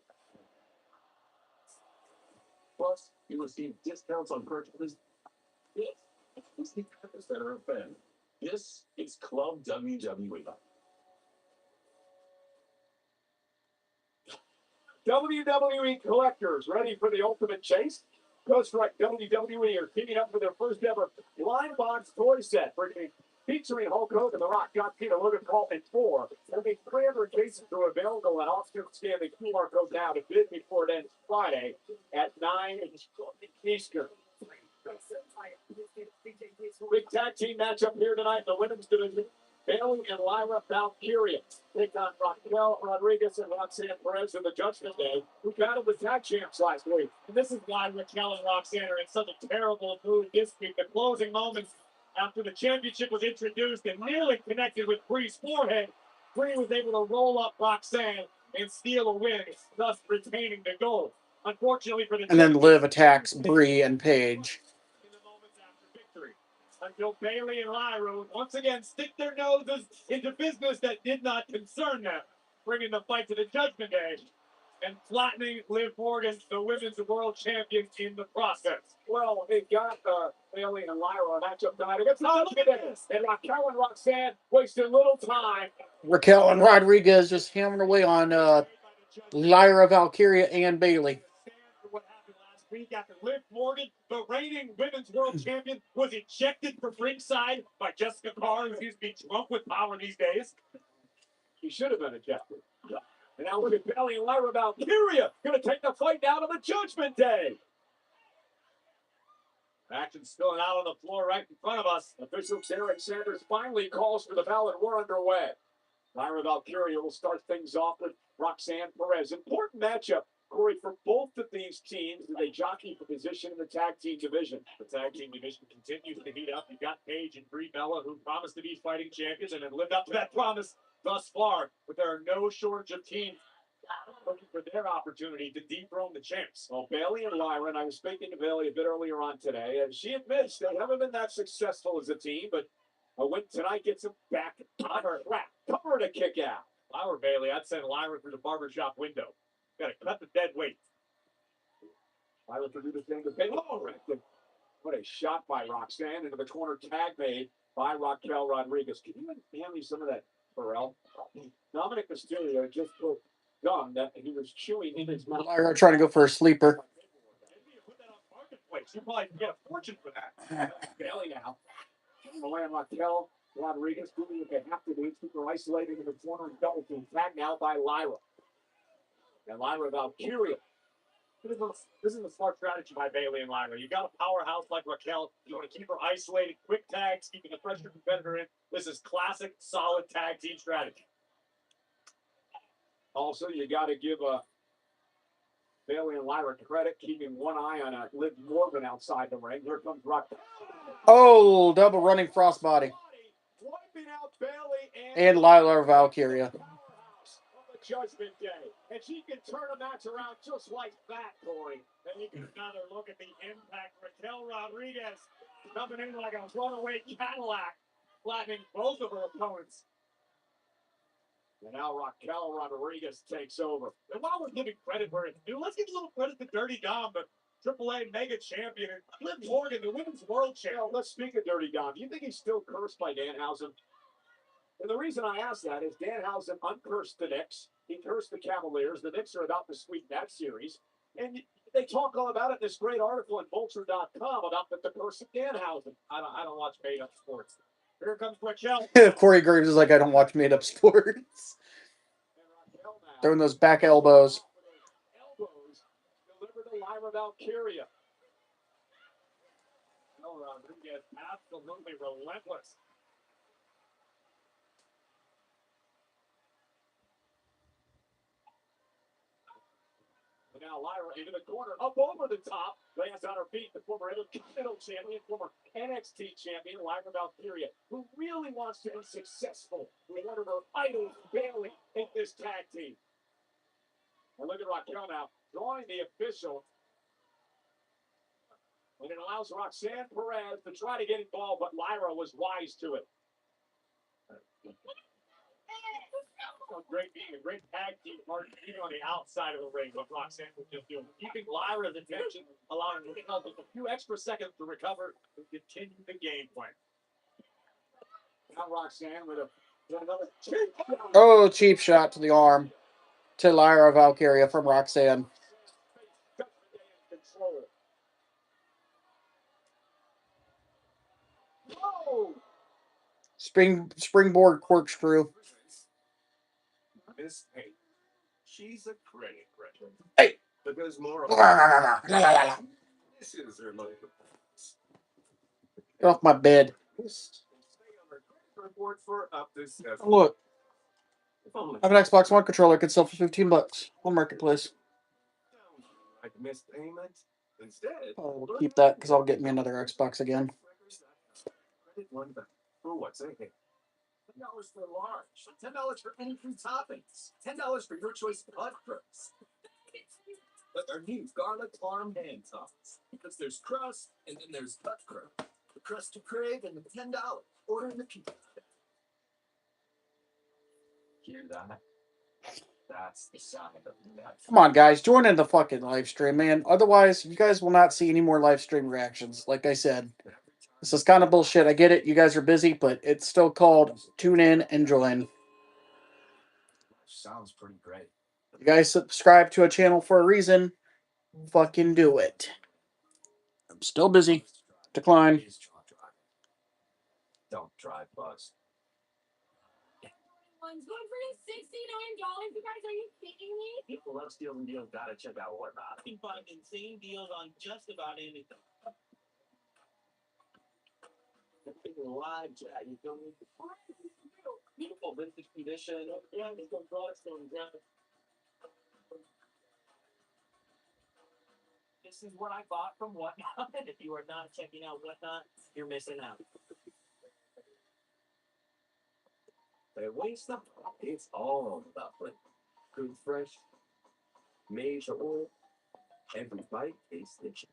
Plus, you receive discounts on purchases. This is the center of fan. This is Club WWE. WWE collectors ready for the ultimate chase? Ghost Strike WWE are teaming up for their first ever blind box toy set, featuring Hulk Hogan, The Rock, John Cena, Logan Paul, and 4. There'll be 300 cases are available, and also scan the QR code now to bid before it ends Friday at 9 Eastern. Big tag team matchup here tonight in the women's division. Bailey and Lyra Valkyria take on Raquel Rodriguez and Roxanne Perez in the Judgment Day, who battled the tag champs last week. And this is why Raquel and Roxanne are in such a terrible mood this week. The closing moments after the championship was introduced and nearly connected with Bree's forehead, Bree was able to roll up Roxanne and steal a win, thus retaining the gold. Unfortunately for the And then Liv attacks Bree and Paige. in the moments after victory, until Bailey and Lyra would once again stick their noses into business that did not concern them, bringing the fight to the Judgment Day and flattening Liv Morgan, the women's world champion, in the process. Well, they got Bailey and Lyra matchup tonight against the Judgment Day. And Raquel and Roxanne wasted little time. Raquel and Rodriguez just hammering away on Lyra Valkyria and Bailey. For what happened last week after Liv Morgan, the reigning women's world champion, was ejected from ringside by Jessica Carr, who seems to be drunk with power these days. She should have been ejected. And now look at Bailey and Lyra Valkyria going to take the fight down to the Judgment Day. Action spilling out on the floor right in front of us. Official Derek Sanders finally calls for the bell, and we're underway. Lyra Valkyria will start things off with Roxanne Perez. Important matchup, Corey, for both of these teams as they jockey for position in the tag team division. The tag team division continues to heat up. You've got Paige and Brie Bella, who promised to be fighting champions and have lived up to that promise thus far, but there are no shortage of teams looking for their opportunity to dethrone the champs. Well, Bailey and Lyra, and I was speaking to Bailey a bit earlier on today, and she admits they haven't been that successful as a team, but a win tonight gets them back on her track. Cover to kick out. Lyra Bailey, I'd send Lyra through the barbershop window. Got to cut the dead weight. Lyra to do the thing to pay. Oh, right. What a shot by Roxanne into the corner tag made by Raquel Rodriguez. Can you hand me some of that, Pharrell? Dominic Mysterio just put gum that he was chewing in his mouth. Lyra trying to go for a sleeper. Put that on Marketplace. You probably get a fortune for that. Bailey now. Away on Raquel Rodriguez doing what they have to do. Keep her isolated in the corner and double team. Tag now by Lyra. And Lyra Valkyria. This is a smart strategy by Bailey and Lyra. You got a powerhouse like Raquel. You want to keep her isolated, quick tags, keeping the pressure competitor in. This is classic, solid tag team strategy. Also, you got to give Bailey and Lyra credit, keeping one eye on Liv Morgan outside the ring. Here comes Raquel. Oh, double running crossbody. Wiping out Bailey And Lyra Valkyria. Judgment Day, and she can turn a match around just like that, Corey. And you get another look at the impact. Raquel Rodriguez coming in like a runaway Cadillac, flattening both of her opponents. And now Raquel Rodriguez takes over. And while we're giving credit where it's due, let's give a little credit to Dirty Dom, the AAA mega champion, and Liv Morgan, the women's world champion. Let's speak of Dirty Dom. Do you think he's still cursed by Danhausen? And the reason I ask that is Danhausen uncursed the Knicks. He cursed the Cavaliers. The Knicks are about to sweep that series. And they talk all about it in this great article on Vulture.com about the curse of Danhausen. I don't watch made-up sports. Here comes Raquel. Corey Graves is like, I don't watch made-up sports. Throwing those back elbows. Elbows delivered to Lyra Valkyria. No, Rodriguez absolutely relentless. And now Lyra into the corner, up over the top, lands on her feet. The former Intercontinental champion, former NXT champion, Lyra Valkyria, who really wants to be successful with one of her idols, Bailey, in this tag team. And look at Raquel now, drawing the official. And it allows Roxanne Perez to try to get involved, but Lyra was wise to it. Great being a great tag team partner, even on the outside of the ring, what Roxanne was just doing. Keeping Lyra's attention, allowing Raquel just a few extra seconds to recover and continue the game plan. Now Roxanne with another cheap. Oh, cheap shot to the arm to Lyra Valkyria from Roxanne. Springboard corkscrew. Miss Payne. She's a credit cruncher. Hey! But there's more. This is her look. Get off my bed. Stay on her credit report for up to 7. Look, If only I have an Xbox One controller. Could sell for $15 on Marketplace. I'd miss payment. Instead, I'll keep that because I'll get me another Xbox again. Credit one back for what's ahead. $10 for large, $10 for any free toppings, $10 for your choice of hot crust. But our new garlic parm hand toppings, because there's crust and then there's cut crust. The crust to crave and the $10. Order in the pizza. Hear that? That's the sound of that. Come on, guys. Join in the fucking live stream, man. Otherwise, you guys will not see any more live stream reactions. Like I said, this is kind of bullshit. I get it. You guys are busy, but it's still called tune in and join. Sounds pretty great. You guys subscribe to a channel for a reason. Fucking do it. I'm still busy. Decline. Don't drive, Buzz. One's going for $69. You guys, are you kidding me? People love stealing deals. Gotta check out Whatnot. You can find insane deals on just about anything. Live chat, you feel me? Beautiful vintage condition. Yeah, it's going down. This is what I bought from Whatnot. If you are not checking out Whatnot, you're missing out. Hey, waste stuff. It's all about flavor. Good, fresh, made to order. Every bite tastes different.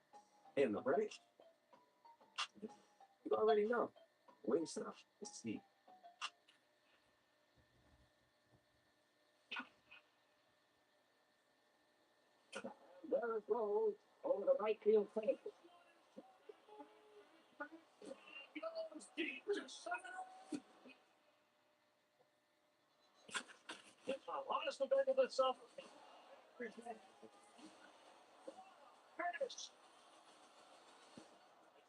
And the price, you already know. Wingstop is the there it goes over the right field fence. It's the hottest event of the summer. It's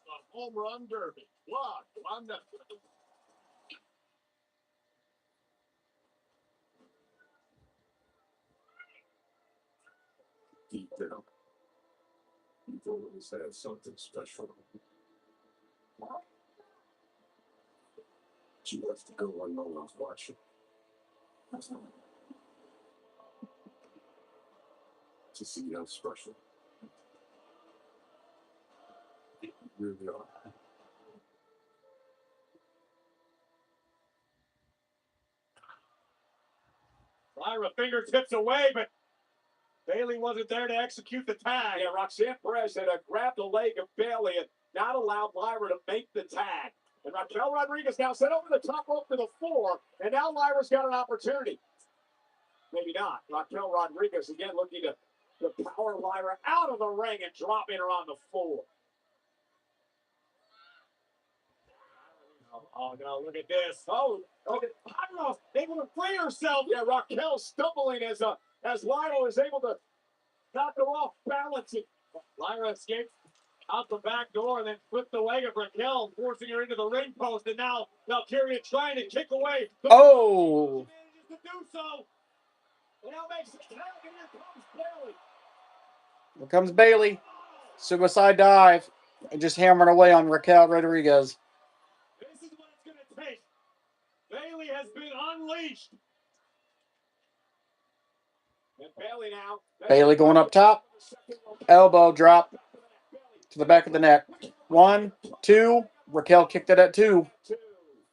a home run derby. What? I'm the deep down. You've always had something special. She lets to go when no one's watching. To see how special. You really are. Lyra fingertips away, but Bailey wasn't there to execute the tag. Yeah, Roxanne Perez had grabbed the leg of Bailey and not allowed Lyra to make the tag. And Raquel Rodriguez now sent over the top rope to the floor, and now Lyra's got an opportunity. Maybe not. Raquel Rodriguez again looking to power Lyra out of the ring and dropping her on the floor. Oh, no, look at this. Oh, Lyra able to free herself. Yeah, Raquel stumbling as Lyra was able to knock her off balancing. Lyra escaped out the back door and then flipped the leg of Raquel, forcing her into the ring post. And now Valkyria trying to kick away. Oh! Manages to do so. And now makes the tag, and here comes Bailey. Here comes Bailey. Suicide dive. And just hammering away on Raquel Rodriguez. This is what it's going to take. Bailey has been unleashed. And Bailey now. Bailey going up top. Elbow drop to the back of the neck. 1, 2. Raquel kicked it at 2. You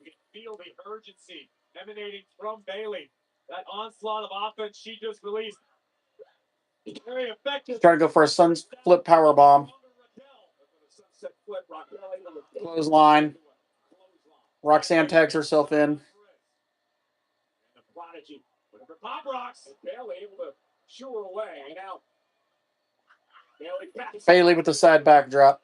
can feel the urgency emanating from Bailey. That onslaught of offense she just released. Very effective. She's trying to go for a sun flip power bomb. Clothesline. Roxanne tags herself in. The Prodigy with the pop rocks. Bailey able to shoo her away. And now Bailey with the side backdrop.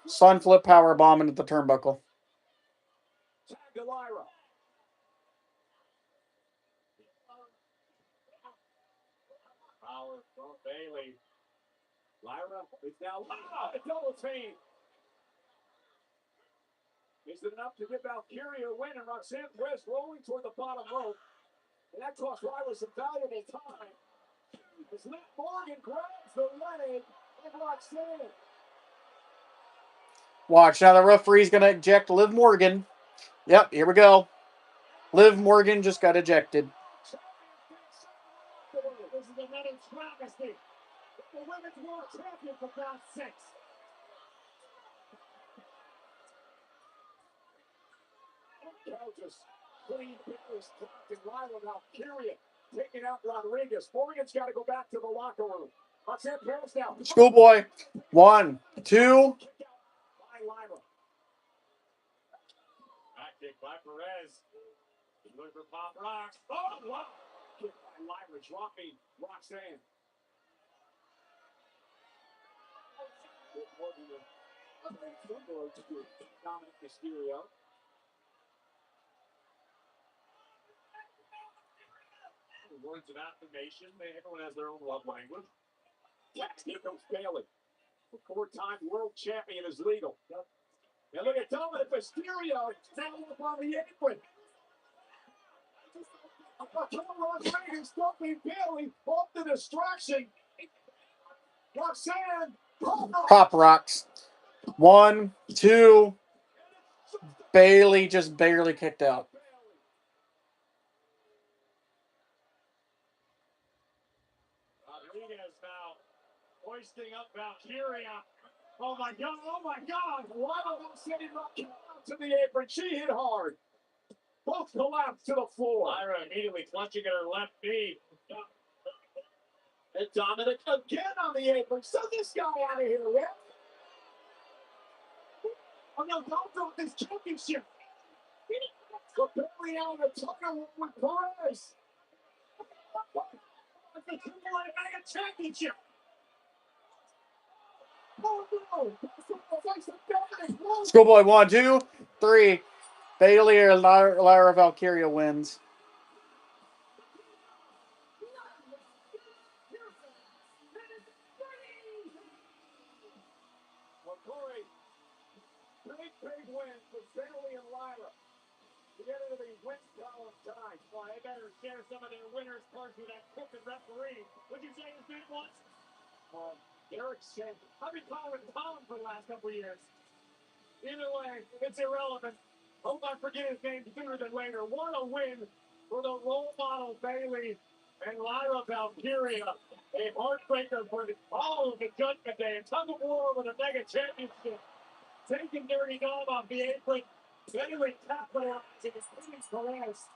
Sun flip power bomb into the turnbuckle. Tag to Lyra. Power from Bailey. Lyra is now a double team. Is it enough to give Valkyria a win and Roxanne Perez rolling toward the bottom rope? And that cost Lyra some valuable time. As Liv Morgan grabs the leg of Roxanne. Watch, now the referee's going to eject Liv Morgan. Yep, here we go. Liv Morgan just got ejected. This is another travesty. The women's world champion for God's sakes. Just clean fingers and Lyra Valkyria taking out Rodriguez. Morgan's got to go back to the locker room. Roxanne Perez now. Schoolboy. 1, 2. By Lyra. Back kick by Perez. He's looking for pop rocks. Oh, wow. Kick by Lyra, dropping Roxanne. Dominic Mysterio. Words of affirmation. Everyone has their own love language. Yes, here comes Bailey. The 4-time world champion is legal. And look at Dominic Mysterio down up on the apron. Rodriguez stopping Bailey off the distraction. Roxanne. Pop rocks. 1, 2. Bailey just barely kicked out. Rodriguez now hoisting up Valkyria. Oh my God! Oh my God! Lila sending Raquel out to the apron. She hit hard. Both collapsed to the floor. Lyra immediately clutching at her left knee. And Dominic again on the apron. So this guy out of here, Rick. Oh no, don't drop this championship. Put Bailey out of the title with Perez. The Triple A Mega Championship. Oh no! Schoolboy 1, 2, 3. Bailey or Lyra Valkyria wins. Well, Corey, big win for Bailey and Lyra. To get into the win column tonight. Well, they better share some of their winners' cards with that crooked referee. What'd you say his name was? Derek said, I've been calling him Tom for the last couple of years. Either way, it's irrelevant. Hope I forget his name sooner than later. What a win for the role model Bailey and Lyra Valkyria. A heartbreaker for all of the Judgment Day. A tug of war with a mega championship. Taking Dirty Dom off the apron. Bailey capitalizing his please Perez.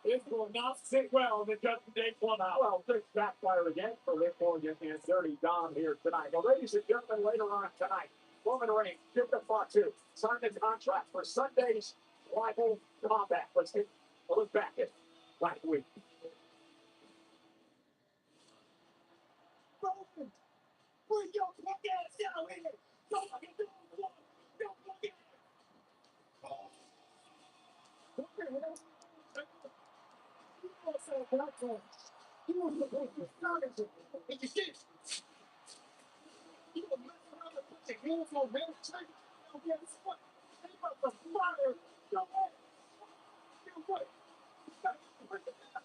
It will not sit well in the Judgment Day clubhouse. well, things backfire again for Rick Morgan and Dirty Dom here tonight. Well, ladies and gentlemen, later on tonight, Roman Reigns, Jim Fatu, signed a contract for Sunday's Rival Combat. Let's take a look back at last week. Roman, bring your black ass down here. Don't fucking do it. Don't fucking you want to make your furniture. And you did. You were messing around and put your hands on management. Now guess what? They about to fire your ass. You know what? You got to bring it down.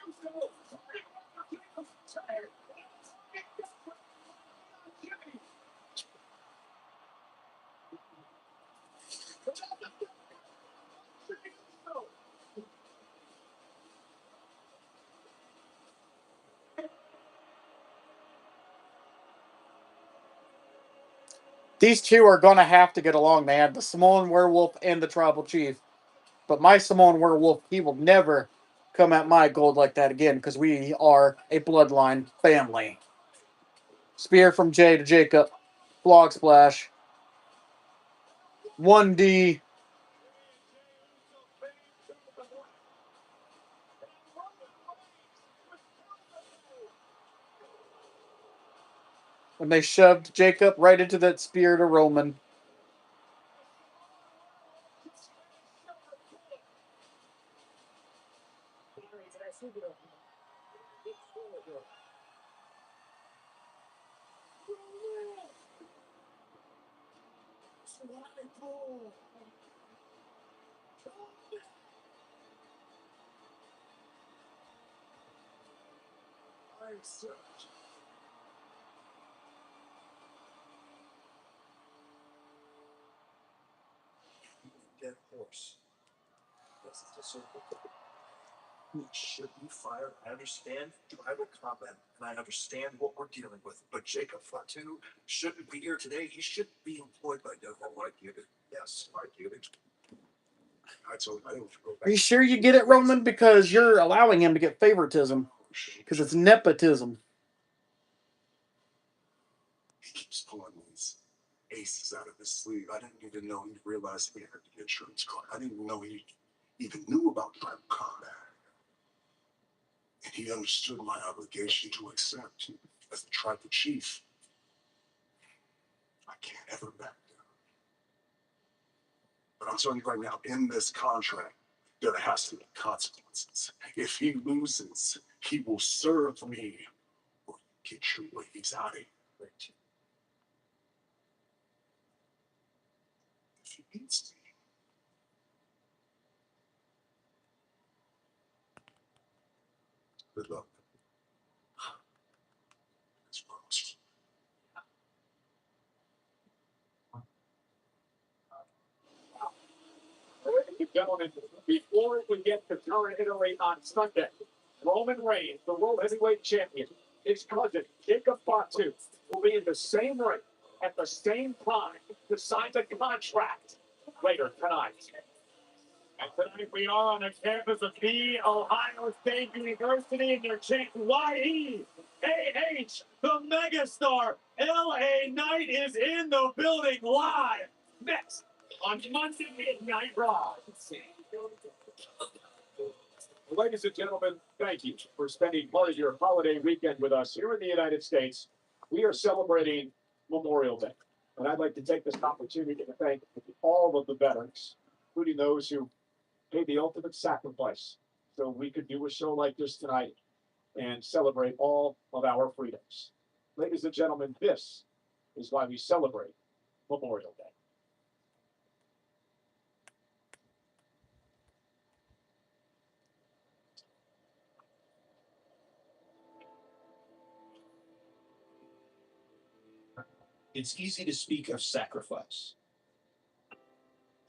You said, well, I'm tired. Jimmy. These two are going to have to get along, man. The Samoan Werewolf and the Tribal Chief. But my Samoan Werewolf, he will never come at my gold like that again because we are a bloodline family. Spear from Jay to Jacob. Flog splash. 1D. And they shoved Jacob right into that spear to Roman. Dead horse. This is the circle. He should be fired. I understand tribal combat, and I understand what we're dealing with. But Jacob Fatu shouldn't be here today. He should be employed by Devil. I get it. Yes, I get it. I told you I don't go back. Are you sure you get it, Roman? Because you're allowing him to get favoritism. Because it's nepotism. He keeps pulling these aces out of his sleeve. I didn't even know he realized he had the insurance card. I didn't even know he even knew about tribal combat. And he understood my obligation to accept as the tribal chief. I can't ever back down. But I'm telling you right now, in this contract, there has to be consequences. If he loses, he will serve me or get your ways out of here. If he beats me, good luck. Gentlemen, before we get to Turin, Italy on Sunday, Roman Reigns, the World Heavyweight Champion, his cousin, Jacob Fatu, will be in the same ring at the same time to sign the contract later tonight. And tonight we are on the campus of the Ohio State University, and they're chanting Y-E-A-H, the megastar. L.A. Knight is in the building live next on Monday Midnight Raw. Ladies and gentlemen, thank you for spending part of your holiday weekend with us here in the United States. We are celebrating Memorial Day, and I'd like to take this opportunity to thank all of the veterans, including those who paid the ultimate sacrifice so we could do a show like this tonight and celebrate all of our freedoms. Ladies and gentlemen, this is why we celebrate Memorial Day. It's easy to speak of sacrifice,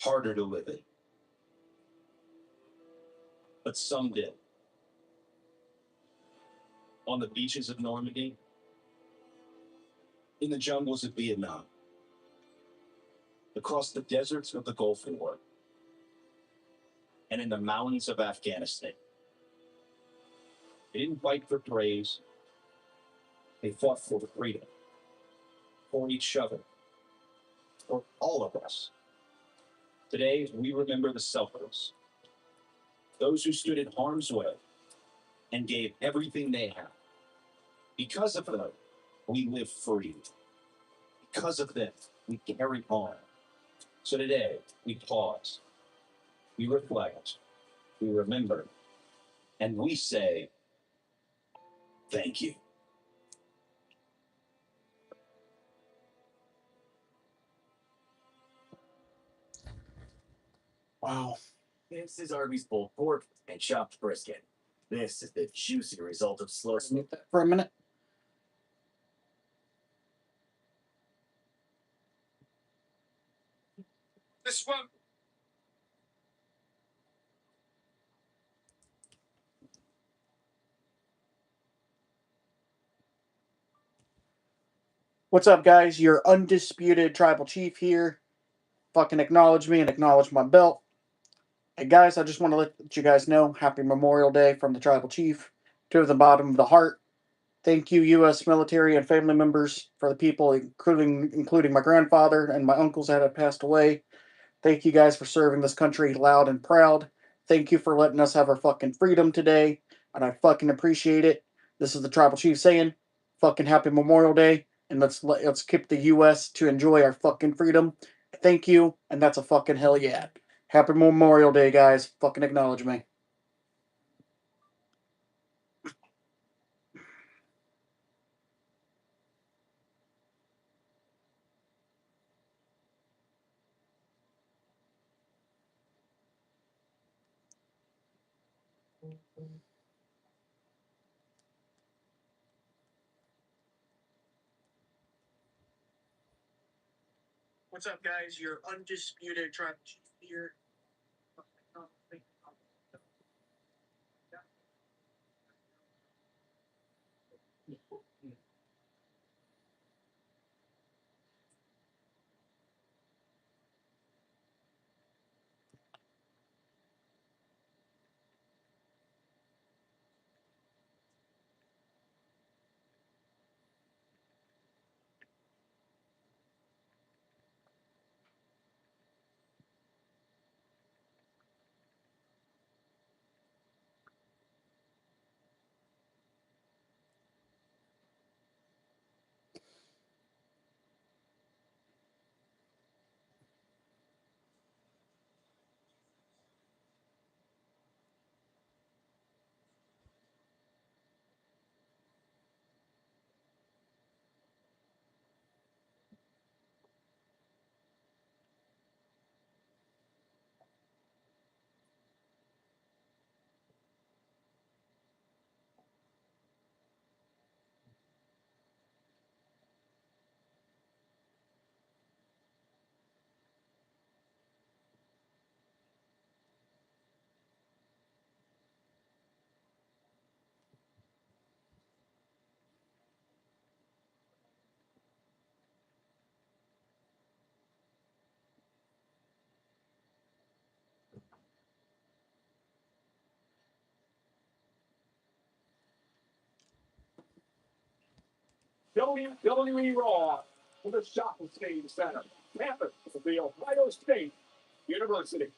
harder to live it. But some did. On the beaches of Normandy, in the jungles of Vietnam, across the deserts of the Gulf War, and in the mountains of Afghanistan. They didn't fight for praise. They fought for freedom, for each other, for all of us. Today, we remember the sufferers, those who stood in harm's way and gave everything they had. Because of them, we live free. Because of them, we carry on. So today, we pause, we reflect, we remember, and we say, thank you. Wow. This is Arby's pulled pork and chopped brisket. This is the juicy result of slow Mute that for a minute. This one. What's up, guys? Your undisputed tribal chief here. Fucking acknowledge me and acknowledge my belt. Hey, guys, I just want to let you guys know, happy Memorial Day from the tribal chief to the bottom of the heart. Thank you, U.S. military and family members, for the people, including my grandfather and my uncles that have passed away. Thank you guys for serving this country loud and proud. Thank you for letting us have our fucking freedom today, and I fucking appreciate it. This is the tribal chief saying, fucking happy Memorial Day, and let's keep the U.S. to enjoy our fucking freedom. Thank you, and that's a fucking hell yeah. Happy Memorial Day, guys. Fucking acknowledge me. What's up, guys? Your undisputed tribal chief here. WWE Raw from the Schottenstein Center, campus of the Ohio State University.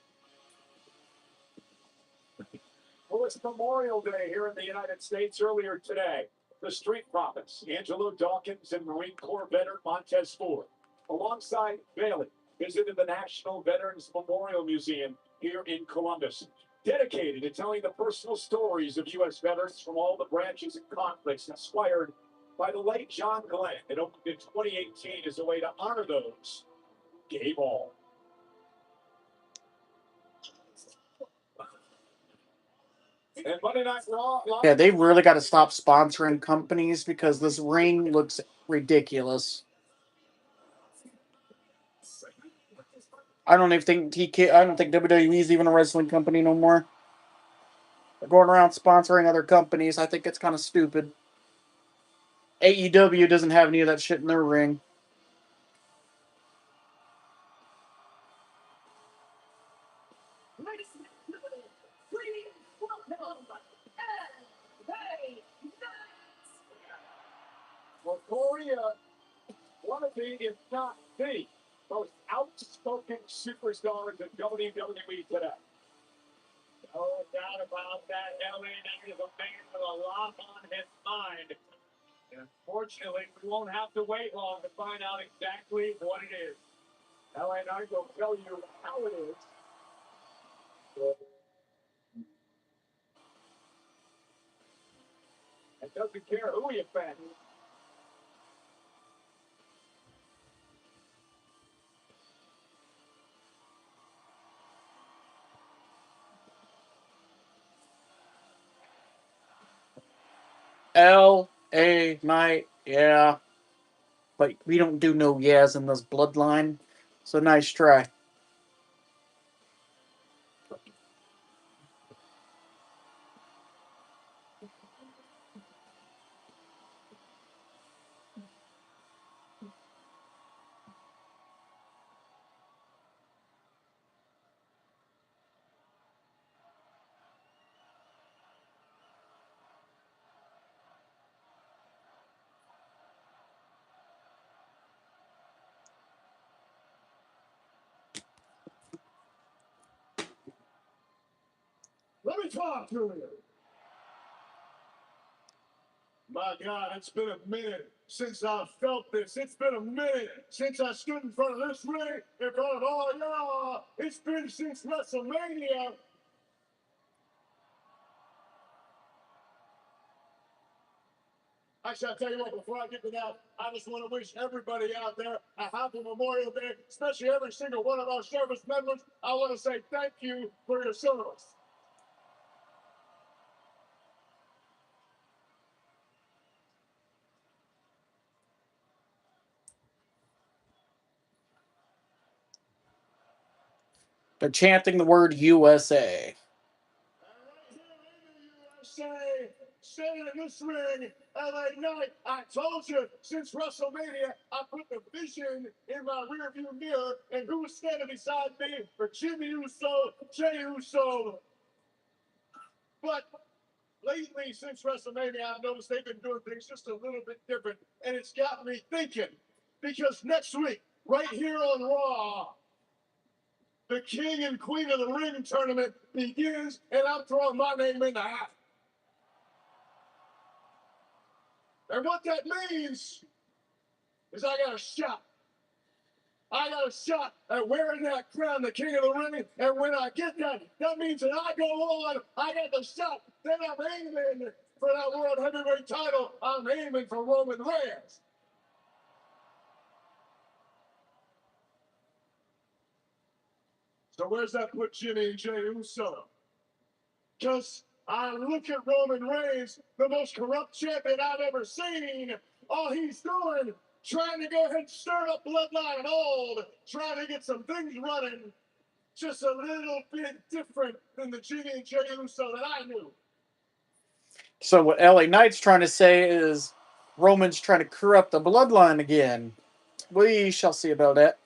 Well, it's Memorial Day here in the United States earlier today. The Street Profits, Angelo Dawkins and Marine Corps veteran Montez Ford, alongside Bailey, visited the National Veterans Memorial Museum here in Columbus, dedicated to telling the personal stories of U.S. veterans from all the branches and conflicts inspired by the late John Glenn. It opened in 2018 as a way to honor those who gave all. And Monday Night Raw. Yeah, they really got to stop sponsoring companies because this ring looks ridiculous. I don't even think I don't think WWE is even a wrestling company no more. They're going around sponsoring other companies. I think it's kind of stupid. AEW doesn't have any of that shit in their ring. Well, Corey, one of the, if not the, most outspoken superstars in WWE today. No doubt about that. LA Knight is a man with a lot on his mind. And unfortunately, we won't have to wait long to find out exactly what it is. LA Knight will tell you how it is. And doesn't care who you offend. LA Knight, yeah. But we don't do no yes in this bloodline. So nice try. Let me talk to you. My God, it's been a minute since I felt this. It's been a minute since I stood in front of this ring, in front of all y'all. It's been since WrestleMania. Actually, I'll tell you what, before I get to that, I just want to wish everybody out there a happy Memorial Day, especially every single one of our service members. I want to say thank you for your service. They're chanting the word USA. USA, standing in this ring, LA Knight. I told you since WrestleMania, I put the vision in my rearview mirror, and who's standing beside me? For Jimmy Uso, Jey Uso. But lately, since WrestleMania, I've noticed they've been doing things just a little bit different, and it's got me thinking. Because next week, right here on Raw, the King and Queen of the Ring tournament begins, and I'm throwing my name in the hat. And what that means is I got a shot. I got a shot at wearing that crown, the King of the Ring. And when I get that, that means that I go on. I got the shot. Then I'm aiming for that World Heavyweight title. I'm aiming for Roman Reigns. So where's that put Jimmy and Jey Uso? Because I look at Roman Reigns, the most corrupt champion I've ever seen. All he's doing, trying to go ahead and stir up bloodline and old, trying to get some things running, just a little bit different than the Jimmy and Jey Uso that I knew. So what LA Knight's trying to say is Roman's trying to corrupt the bloodline again. We shall see about that.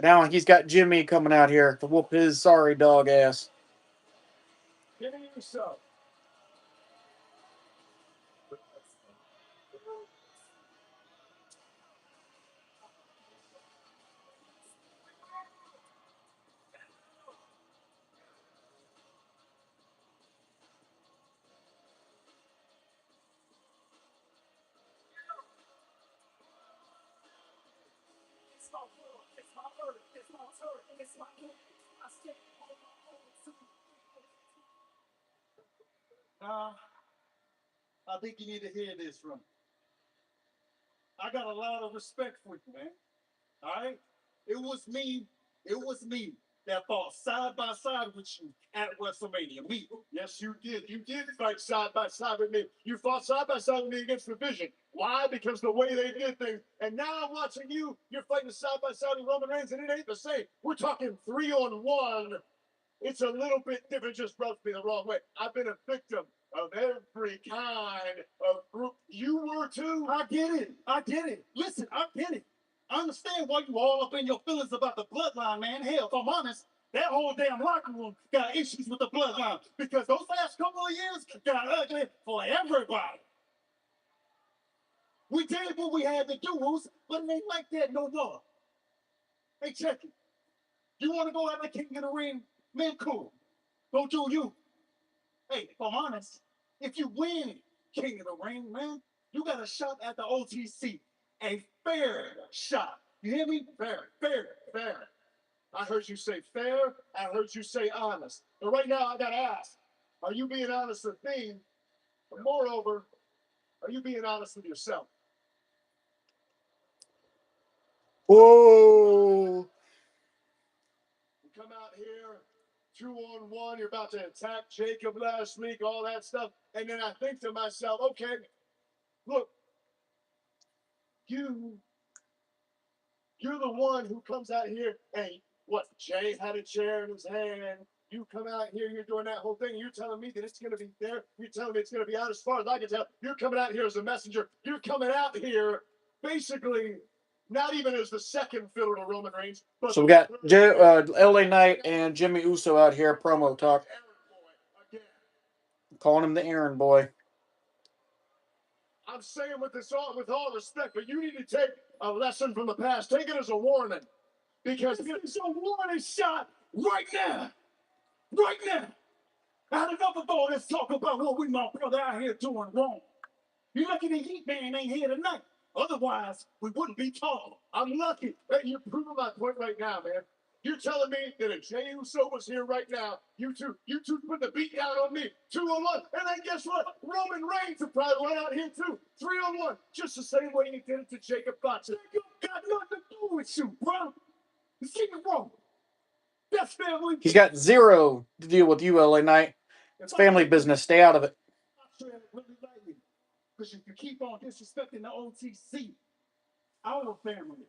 Now he's got Jimmy coming out here to whoop his sorry dog ass. Jimmy Uso. I think you need to hear this from me. I got a lot of respect for you, man. All right? It was me that fought side by side with you at WrestleMania. Me. Yes, you did. You did fight side by side with me. You fought side by side with me against the Vision. Why? Because the way they did things. And now I'm watching you. You're fighting side by side with Roman Reigns, and it ain't the same. We're talking 3-on-1. It's a little bit different. Just rubs me the wrong way. I've been a victim of every kind of group. You were too. I get it. I get it. Listen, I get it. I understand why you all up in your feelings about the bloodline, man. Hell, if I'm honest, that whole damn locker room got issues with the bloodline because those last couple of years got ugly for everybody. We did what we had to do, but it ain't like that no more. Hey, check it. You want to go have a king in the ring? Man, cool. Go do you. Hey, if I'm honest, if you win King of the Ring, man, you got a shot at the OTC. A fair shot. You hear me? Fair, fair, fair. I heard you say fair. I heard you say honest. But right now, I got to ask, are you being honest with me? But moreover, are you being honest with yourself? Whoa. You come out here, 2-on-1, you're about to attack Jacob last week, all that stuff. And then I think to myself, okay, look, you're the one who comes out here and what, Jay had a chair in his hand. You come out here, you're doing that whole thing. You're telling me that it's going to be there. You're telling me it's going to be out as far as I can tell. You're coming out here as a messenger. You're coming out here basically not even as the second fiddle to Roman Reigns. But So we got LA Knight and Jimmy Uso out here, promo talk. Calling him the errand boy. I'm saying with all respect, but you need to take a lesson from the past. Take it as a warning. Because it's a warning shot right now. Right now. I had enough of all this talk about what we my brother out here doing wrong. You're lucky the Heat Man ain't here tonight. Otherwise, we wouldn't be talking. I'm lucky. Hey, you're proving my point right now, man. You're telling me that if Jey Uso was here right now, you two put the beat down on me, 2-on-1, and then guess what? Roman Reigns would probably run out here too, 3-on-1, just the same way he did it to Jacob Fletcher. Jacob got nothing to do with you, bro. You see me wrong. That's family. He's got zero to deal with you, LA Knight. It's family business. Stay out of it. Because if you keep on disrespecting the OTC, our family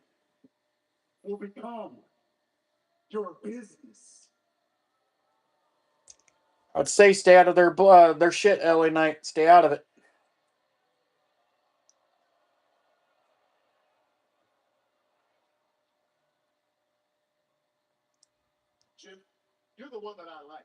will become your business. I'd say stay out of their shit, LA Knight. Stay out of it. Jim, you're the one that I like.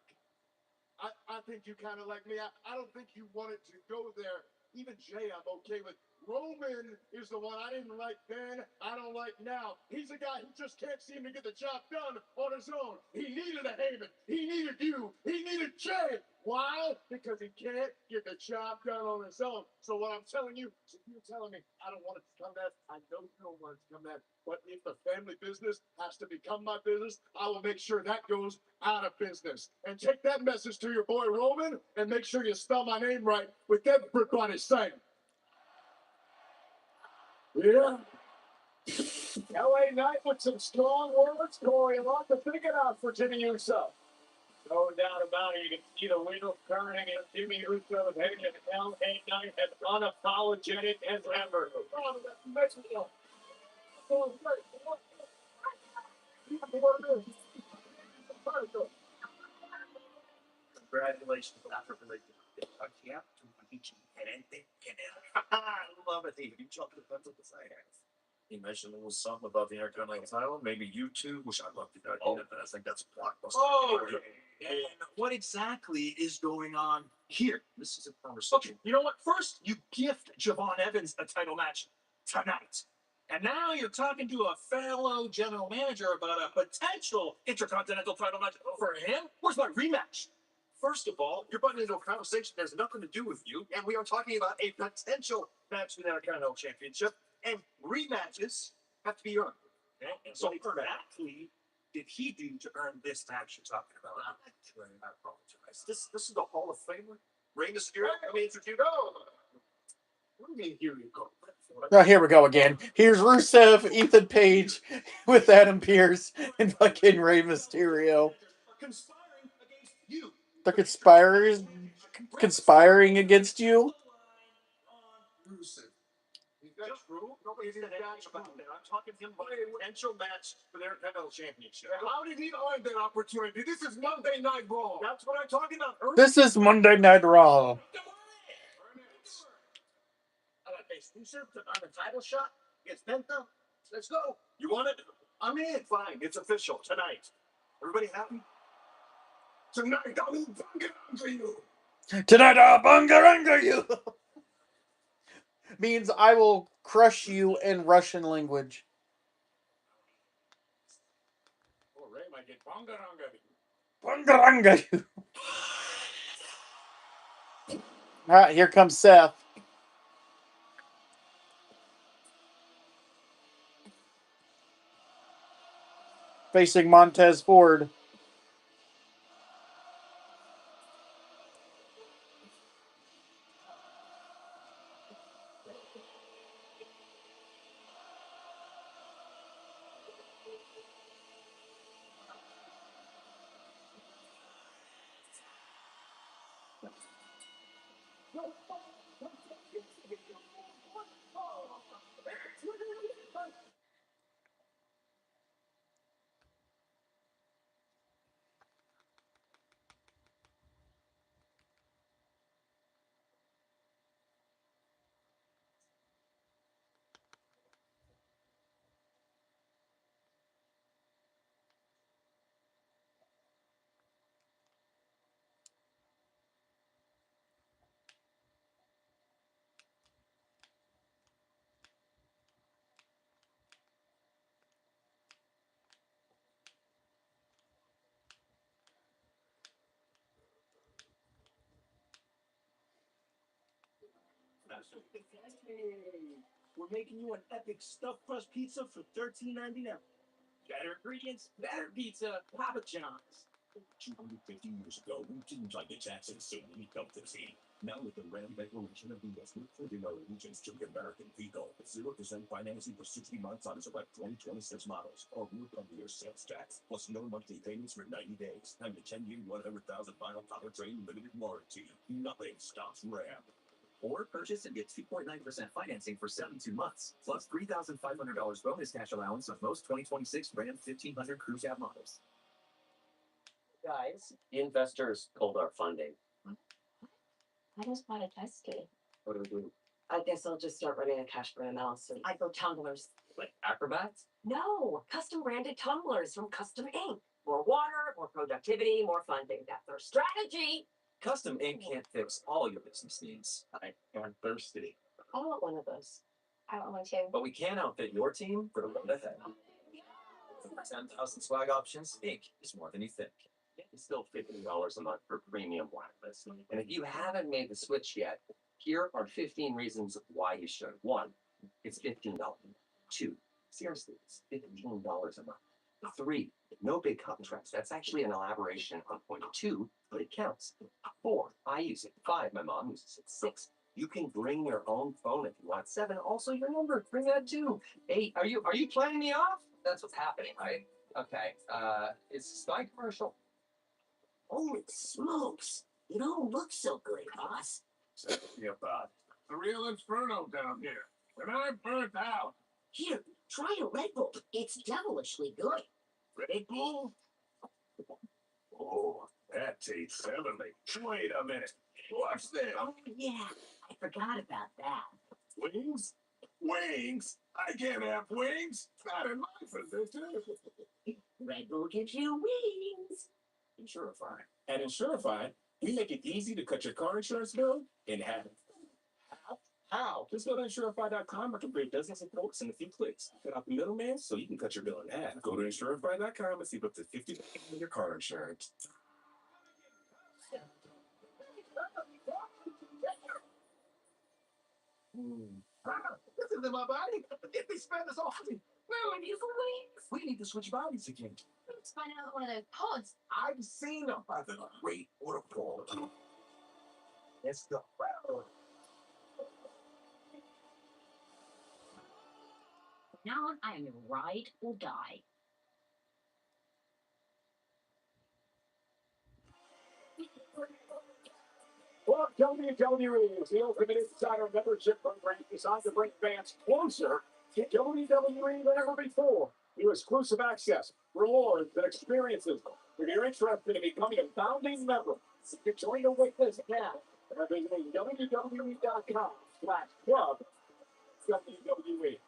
I think you kind of like me. I don't think you wanted to go there. Even Jay, I'm okay with. Roman is the one I didn't like then. I don't like now. He's a guy who just can't seem to get the job done on his own. He needed a Heyman. He needed you. He needed Jay. Why? Because he can't get the job done on his own. So what I'm telling you, so you're telling me I don't want it to come that. I know you don't want it to come that. But if the family business has to become my business, I will make sure that goes out of business. And take that message to your boy Roman and make sure you spell my name right with everybody saying. Yeah. LA Knight with some strong words, Corey. A lot to think about for Jimmy Uso. No doubt about it. You can see the wheels turning and Jimmy Uso is heading to LA Knight as unapologetic as ever. Congratulations, Dr. Blake. I love it. You jumped the fence with the side hands. He mentioned a little something about the Intercontinental title. Maybe you two, which I'd love to do, but I think that's a blockbuster. Oh, okay. And what exactly is going on here? This is a conversation. Okay, you know what? First, you gift Javon Evans a title match tonight. And now you're talking to a fellow general manager about a potential Intercontinental title match for him? Where's my rematch? First of all, you're butting into a conversation that has nothing to do with you, and we are talking about a potential match for the Intercontinental Championship, and rematches have to be earned. And so exactly did he do to earn this match you're talking about? I apologize. This is the Hall of Famer? Rey Mysterio? I mean, you go. What do you mean, here you go? Oh, here we go again. Here's Rusev, Ethan Page with Adam Pearce and fucking Rey Mysterio. Conspiring against you. They're conspiring against you? Rusev. That's true. Nobody's in a match about that. I'm talking to him about a potential match for their Intercontinental Championship. How did he earn that opportunity? This is Monday Night Raw. That's what I'm talking about. This is Monday Night Raw. I got face Rusev on the title shot against Penta. Let's go. You want it? I'm in. Fine. It's official tonight. Everybody happy? Tonight I will bungaranga you. Tonight I'll bungaranga you. Means I will crush you in Russian language. Oh, Ray might get bungaranga. Bungaranga you. Alright, here comes Seth. Facing Montez Ford. We're making you an epic stuffed crust pizza for $13.99. Better ingredients, better pizza, Papa John's. 250 years ago, we didn't like the Jacksons, so we built the team. Now with the grand declaration of investment, 40 Norwegians to the American people. 0% financing for 60 months on select 2026 models. Or we'll come to your sales tax, plus no monthly payments for 90 days. And the 10-year, 100,000 mile powertrain limited warranty. Nothing stops Ram. Or purchase and get 2.9% financing for 72 months, plus $3,500 bonus cash allowance on most 2026 Ram 1500 Crew Cab models. Guys, the investors pulled our funding. I just bought a test kit. What do we do? I guess I'll just start running a cash burn analysis. I go tumblers. Like acrobats? No, custom branded tumblers from Custom Ink. More water, more productivity, more funding. That's our strategy. Custom Ink can't fix all your business needs, I am thirsty. I want one of those. I want one too. but we can outfit your team for the road ahead. For 10,000 swag options, Ink is more than you think. It's still $50 a month for premium blacklist. And if you haven't made the switch yet, here are 15 reasons why you should. 1, it's $15. 2, seriously, it's $15 a month. 3, no big contracts. That's actually an elaboration on point 2, but it counts. 4, I use it. 5, my mom uses it. 6, you can bring your own phone if you want. 7, also your number. Bring that too. 8, are you playing me off? That's what's happening, right? Okay. It's my commercial. Holy smokes. You don't look so good, boss. Say about the real inferno down here. And I'm burnt out. Here, try a Red Bull. It's devilishly good. Red Bull? Oh, that tastes heavenly. Wait a minute. What's this? Oh, yeah. I forgot about that. Wings? Wings? I can't have wings. Not in my position. Red Bull gives you wings. Insurify. At Insurify, we make it easy to cut your car insurance bill in half. How? Just go to Insurify.com or complete business and quotes in a few clicks. Cut out the middleman so you can cut your bill in half. Go to Insurify.com and save up to 50% on your car insurance. This isn't my body. Get me spend this off me. Where are these wings? We need to switch bodies again. Let's find out one of those pods. I've seen them by the great waterfall. It's the well. Now on, I am your ride or die. Well, WWE is the Ultimate Insider membership program designed to bring fans closer to WWE than ever before. New exclusive access, rewards, and experiences. If you're interested in becoming a founding member, you can join the waitlist now by visiting www.com/club WWE.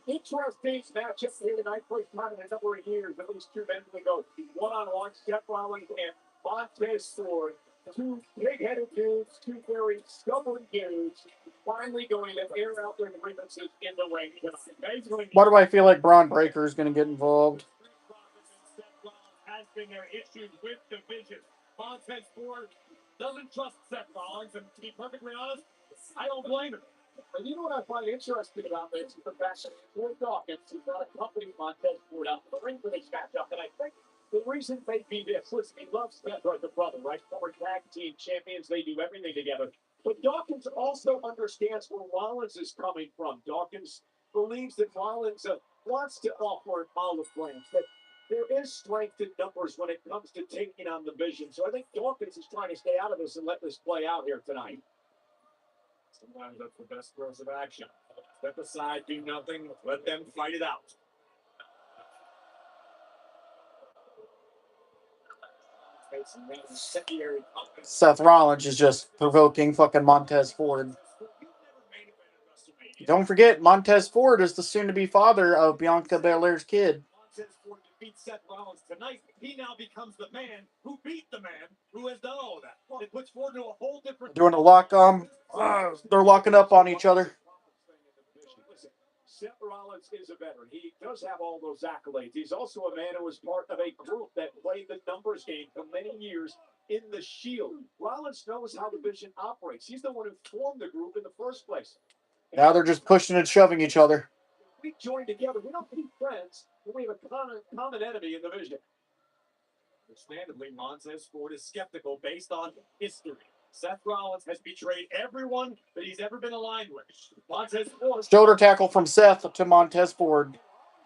Interesting matchup here tonight. First time in a number of years, at least 2 minutes ago. One-on-one, Seth Rollins and Montez Ford. Two big-headed dudes, two very stubborn dudes, finally going to air out their grievances in the ring tonight. Why do I feel like Braun Breaker is going to get involved? Has been their issues with division. Montez Ford doesn't trust Seth Rollins, and to be perfectly honest, I don't blame him. And you know what I find interesting about this is the fact that Ford Dawkins is not accompanying Montez Ford out to the ring for this matchup, and I think the reason may be this. Listen, he loves Seth like a brother, right? Former tag team champions, they do everything together. But Dawkins also understands where Rollins is coming from. Dawkins believes that Rollins wants to offer an olive branch, that there is strength in numbers when it comes to taking on the vision. So I think Dawkins is trying to stay out of this and let this play out here tonight. Sometimes that's the best course of action. Step aside, do nothing, let them fight it out. Seth Rollins is just provoking fucking Montez Ford. Don't forget, Montez Ford is the soon-to-be father of Bianca Belair's kid. Montez Ford defeats Seth Rollins tonight. He now becomes the man who beat the man who has done all of that. It puts Ford into a whole different. Doing a lock, they're locking up on each other. Listen, Seth Rollins is a veteran. He does have all those accolades. He's also a man who was part of a group that played the numbers game for many years in the Shield. Rollins knows how the vision operates. He's the one who formed the group in the first place. Now they're just pushing and shoving each other. We join together. We don't need friends. We have a common enemy in the vision. Understandably, Montez Ford is skeptical based on history. Seth Rollins has betrayed everyone that he's ever been aligned with. Montez Ford. Shoulder tackle from Seth to Montez Ford.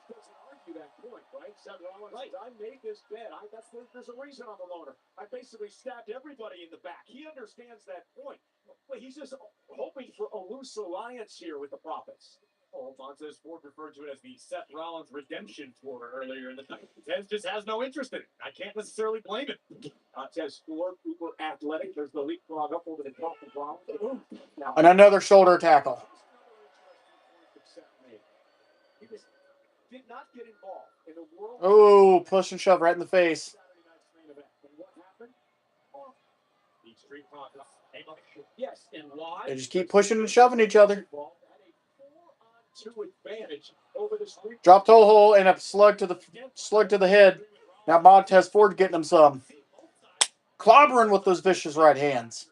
Doesn't argue that point, right? Seth Rollins says, I made this bet. There's a reason I'm a loner. I basically stabbed everybody in the back. He understands that point. But he's just hoping for a loose alliance here with the Prophets. Oh, Montez Ford referred to it as the Seth Rollins redemption tour earlier in the night. Montez just has no interest in it. I can't necessarily blame him. Montez Ford, uber athletic. There's the leapfrog up over the top of Rollins. Now, And another shoulder tackle. he just did not get involved in the world. Oh, push and shove right in the face. And what happened? The Street Profits came up. Yes, and why? They just keep pushing and shoving each other. Drop toe hole and a slug to the head. Now Montez Ford getting him some. Clobbering with those vicious right hands.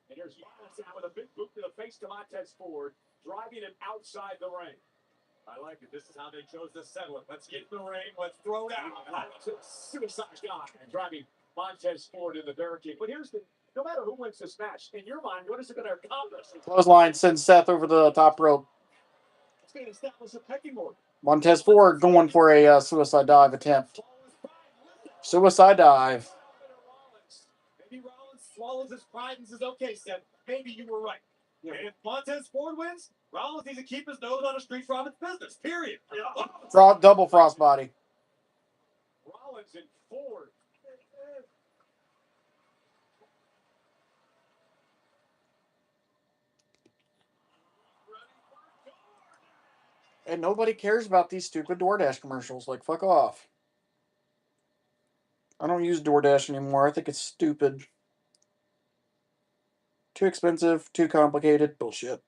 And here's Rollins out with a big boot to the face to Montez Ford, driving him outside the ring. I like it. This is how they chose to settle it. Let's get in the ring. Let's throw down. Suicide shot and driving Montez Ford in the barricade. But here's the. No matter who wins this match, in your mind, what is it going to accomplish? Clothesline sends Seth over the top rope. It's going to establish a pecking order. Montez Ford going for a suicide dive attempt. Suicide dive. Maybe Rollins swallows his pride and says, okay, Seth, maybe you were right. And if Montez Ford wins, Rollins needs to keep his nose out of Street Profits business, period. Double crossbody. Rollins and Ford. And nobody cares about these stupid DoorDash commercials. Like, fuck off. I don't use DoorDash anymore. I think it's stupid. Too expensive, too complicated. Bullshit.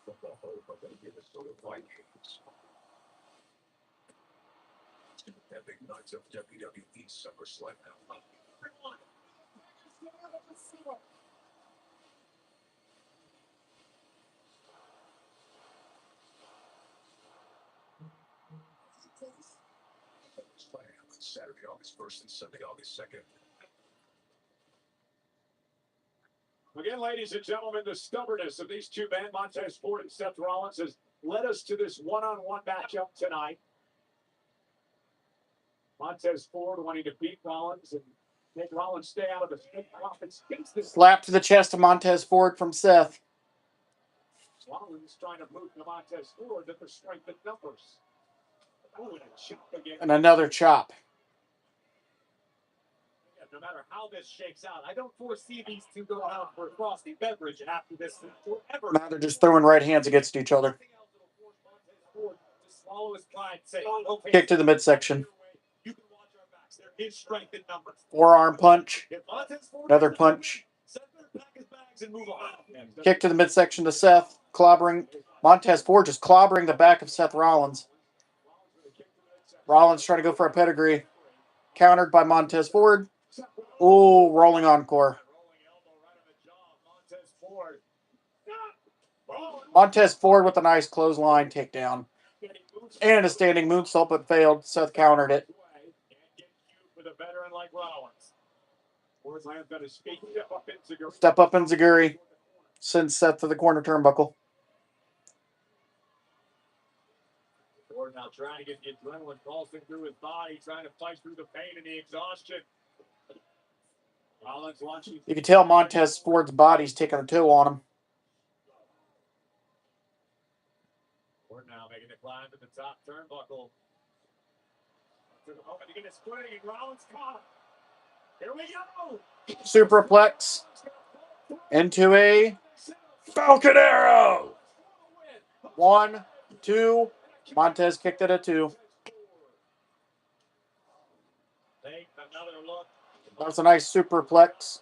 from the home of the Minnesota Vikings. Epic nights of WWE SummerSlam. Saturday, August 1st and Sunday, August 2nd. Again, ladies and gentlemen, the stubbornness of these two men, Montez Ford and Seth Rollins, has led us to this one-on-one matchup tonight. Montez Ford wanting to beat Rollins and make Rollins stay out of the profits. Slap to the chest of Montez Ford from Seth. Rollins trying to move to Montez Ford at the strength of numbers. Oh, and a chop again. And another chop. Yeah, no matter how this shakes out, I don't foresee these two going out for a frosty beverage after this forever. Now they're just throwing right hands against each other. Kick to the midsection. Forearm punch. Another punch. Kick to the midsection to Seth. Clobbering. Montez Ford just clobbering the back of Seth Rollins. Rollins trying to go for a pedigree. Countered by Montez Ford. Ooh, rolling encore. Montez Ford with a nice clothesline takedown. And a standing moonsault, but failed. Seth countered it. Step up Enziguri. Sends Seth to the corner turnbuckle. Ford now trying to get the adrenaline pulsing through his body, trying to fight through the pain and the exhaustion. Rollins launching. You can tell Montez Ford's body's taking a toll on him. Ford now making the climb to the top turnbuckle. To the moment to get his footing, Rollins caught. Here we go. Superplex into a Falcon Arrow. 1, 2. Montez kicked it at 2. That was a nice superplex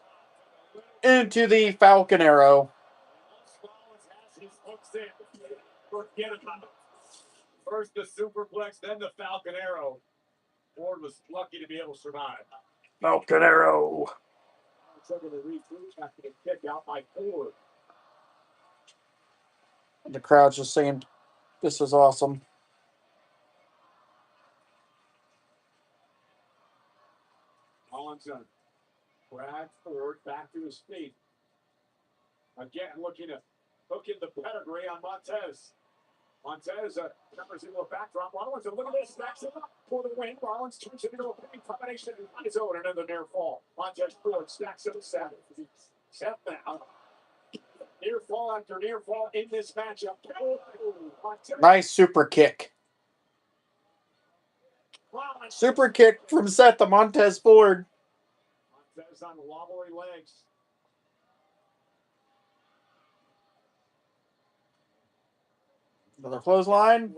into the Falcon Arrow. First the superplex, then the Falcon Arrow. Ford was lucky to be able to survive. Falcon Arrow. Kick out by Ford. The crowd's just saying, this is awesome. Rollins Brad Ford back to his feet. Again, looking to hook in the pedigree on Montez. Montez numbers into a backdrop. Rollins, and look at this, backs it up for the win. Rollins turns it into a big combination on his own, another near fall. Montez Ford stacks up a Seth. Seth now. Near fall after near fall in this matchup. Nice super kick. Super kick from Seth to Montez Ford. Montez on wobbly legs. Another clothesline.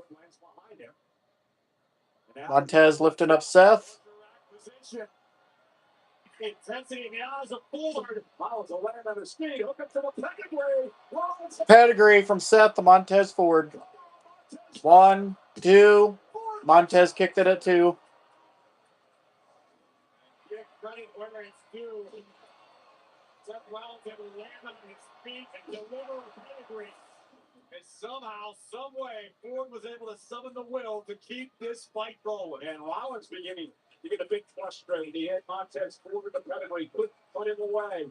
Montez lifting up Seth. Intensity in the eyes of Ford. Rollins will land on his feet. Hook up to the pedigree. Pedigree from Seth to Montez Ford. 1, 2. Montez kicked it at 2. Give credit where it's due. Seth Rollins had to land on his feet and deliver a pedigree. And somehow, some way, Ford was able to summon the will to keep this fight going. And Rollins beginning to get a bit frustrated. He hit Montez Ford with the pedigree, put him away.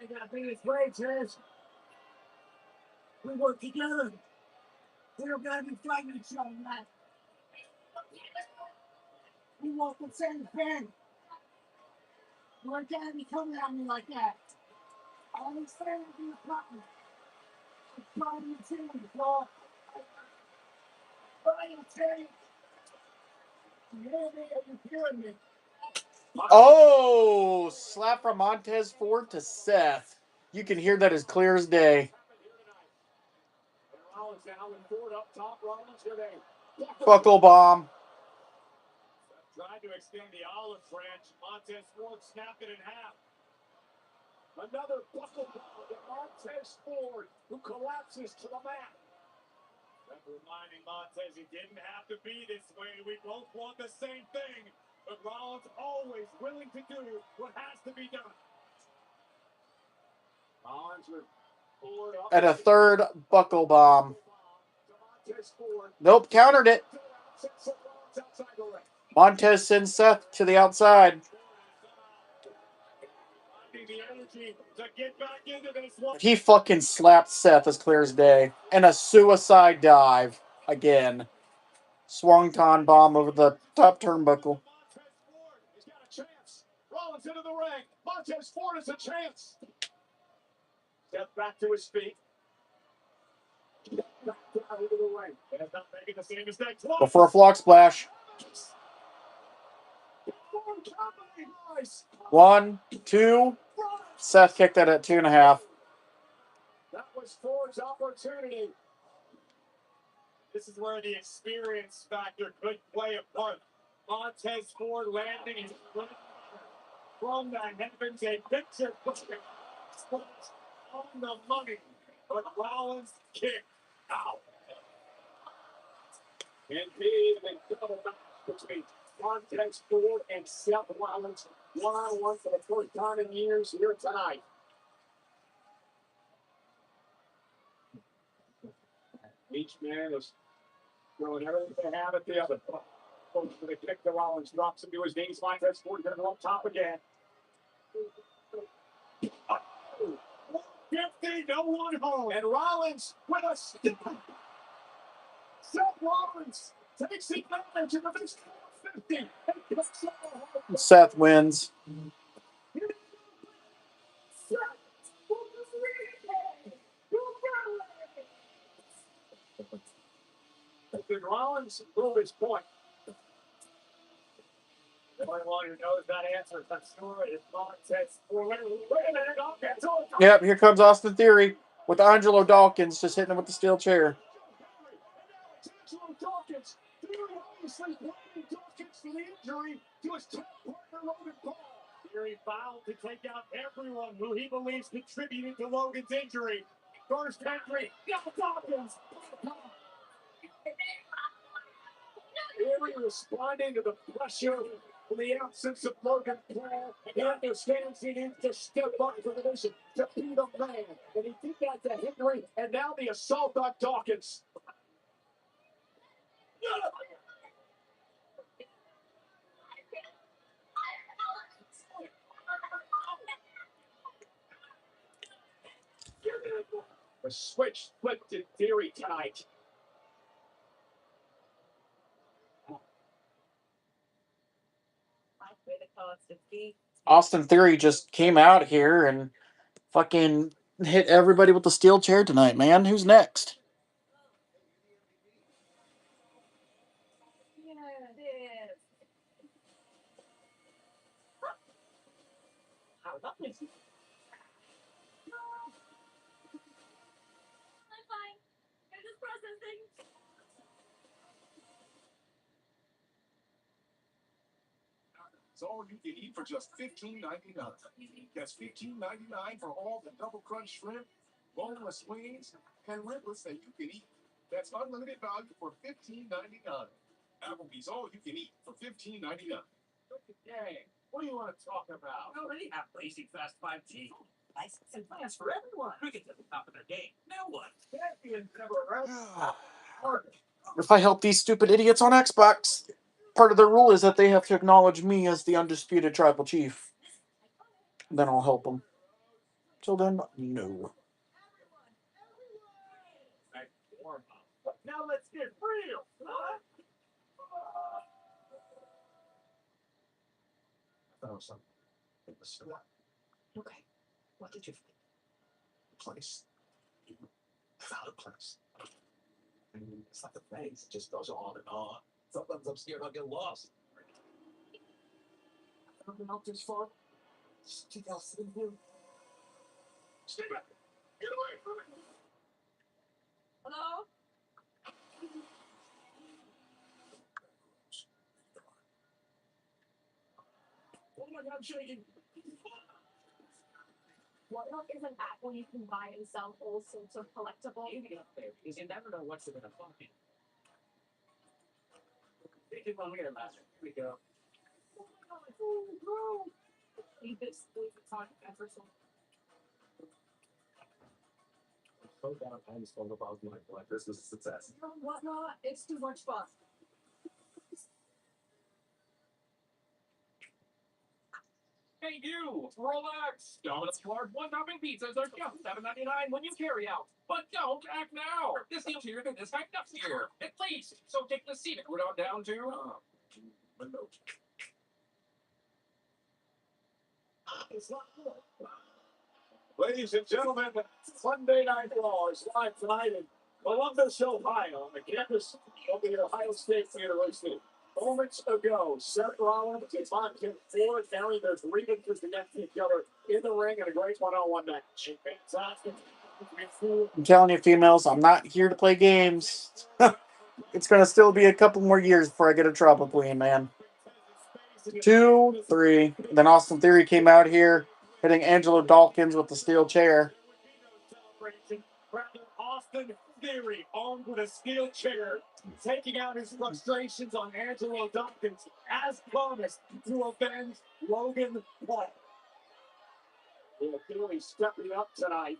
You gotta be this way, Tez. We work together. We don't gotta be fighting each other, man. We want the same thing. You ain't gotta be coming at me like that. I understand to be a partner. I'm trying to team, bro. Trying to take. You hear me or you hearing me? Oh, slap from Montez Ford to Seth. You can hear that as clear as day. Rollins now and Ford up top. Rollins with a Buckle bomb. tried to extend the olive branch. Montez Ford snapped it in half. Another buckle bomb to Montez Ford, who collapses to the mat. That's reminding Montez he didn't have to be this way. We both want the same thing, but Rollins always willing to do what has to be done. Rollins with Ford up And a third buckle bomb. Montez Ford. Nope, countered it. Montez sends Seth to the outside. He fucking slapped Seth as clear as day. And a suicide dive. Again. Swanton bomb over the top turnbuckle. He's got a chance. Rollins into the ring. Montez Ford has a chance. Step back to his feet. Back down into the ring. And it's not making the same mistake twice. Before a flock splash. 1, 2. Seth kicked that at 2.5. That was Ford's opportunity. This is where the experience factor could play a part. Montez Ford landing his foot from the heavens, a picture on the money, but Rollins kicked out. Indeed, a double match between Montez Ford and Seth Rollins, one-on-one for the first time in years here tonight. Each man is throwing everything they have at the other. Goes for the kick to Rollins, drops him to his knees. Montez Ford going to go up top again. 50, no one home. And Rollins with a step. Seth Rollins takes advantage of the 50. Seth wins. Did Rollins prove his point? The only one who knows that answer, that story is Montez Ford. Wait a minute, Yep, here comes Austin Theory with Angelo Dawkins just hitting him with the steel chair. Angelo Dawkins. Theory obviously blaming Dawkins for the injury to his top partner, Logan Paul. Theory fouled to take out everyone who he believes contributed to Logan's injury. First entry, Dawkins. Theory responding to the pressure in the absence of Logan Paul. He understands he needs to step up for the mission to be the man. And he did that to Henry, and now the assault on Dawkins. The switch flipped in Theory tonight. Austin Theory just came out here and fucking hit everybody with the steel chair tonight, man. Who's next? I'm fine. I'm just processing. It's all you can eat for just $15.99. That's $15.99 for all the double crunch shrimp, boneless wings, and riblets that you can eat. That's unlimited value for $15.99. Applebee's all you can eat for $15.99. Hey, what do you want to talk about? We already have Blazing Fast 5G. License and plans for everyone. Who gets at the top of their game? Now what? Champions never If I help these stupid idiots on Xbox, part of the rule is that they have to acknowledge me as the undisputed tribal chief. Then I'll help them. Till then, no. Now let's get real. I found something in the store. Okay. What did you find? Place. I found a place. I mean, it's like a face. It just goes on and on. Sometimes I'm scared I'll get lost. I've been out this far. Stick out sitting here. Stay back. Get away from me. Hello? Whatnot is an app where you can buy and sell all sorts of collectibles. You get up there because you never know what you're gonna find. They did one here last week. Here we go. Need this Louis Vuitton Everson. So down, I just spoke about my life. This is a success. Whatnot, it's too much fun. Hey you, relax. Domino's large one-topping pizzas are just $7.99 when you carry out. But don't act now. This deal's here to this time next year, at least. So take the scenic route on down to window. Ladies and gentlemen, Sunday Night Raw is live tonight in Columbus, Ohio, on the campus of the Ohio State University. Moments ago, Seth Rollins and Monken Ford carrying their grievances against each other in the ring in a great one-on-one match. Fantastic. I'm telling you, females, I'm not here to play games. It's gonna still be a couple more years before I get a Trouble Queen, man. 2, 3. Then Austin Theory came out here hitting Angelo Dawkins with the steel chair. Austin Theory, armed with a steel chair, taking out his frustrations on Angelo Dawkins, as promised, to avenge Logan Paul. Theory stepping up tonight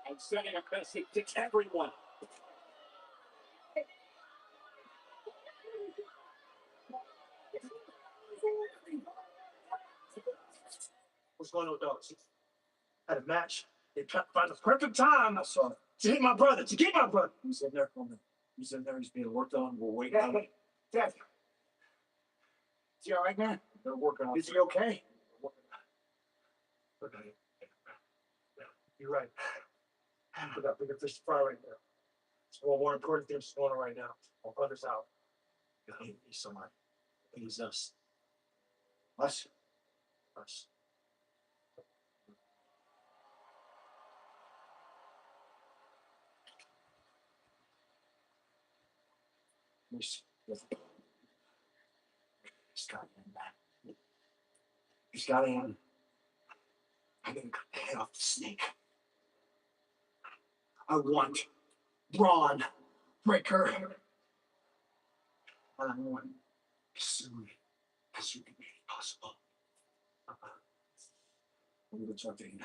and sending a message to everyone. What's going on with those? Had a match. They tried to find the perfect time. I saw it. To hit my brother. To get my brother. He's in there. He's in there. He's being worked on. We're waiting on him. Dad. Is he all right, man? They're working on. Is he okay? Okay. You're right. We got bigger fish to fry right now. It's more important things going on right now. My brother's out. He's somebody. He's us. Us? Us. He's got in, man. He's got in. I'm gonna cut the head off the snake. I want Braun Breaker. And I want as soon as you can make it possible. I'm gonna jump in.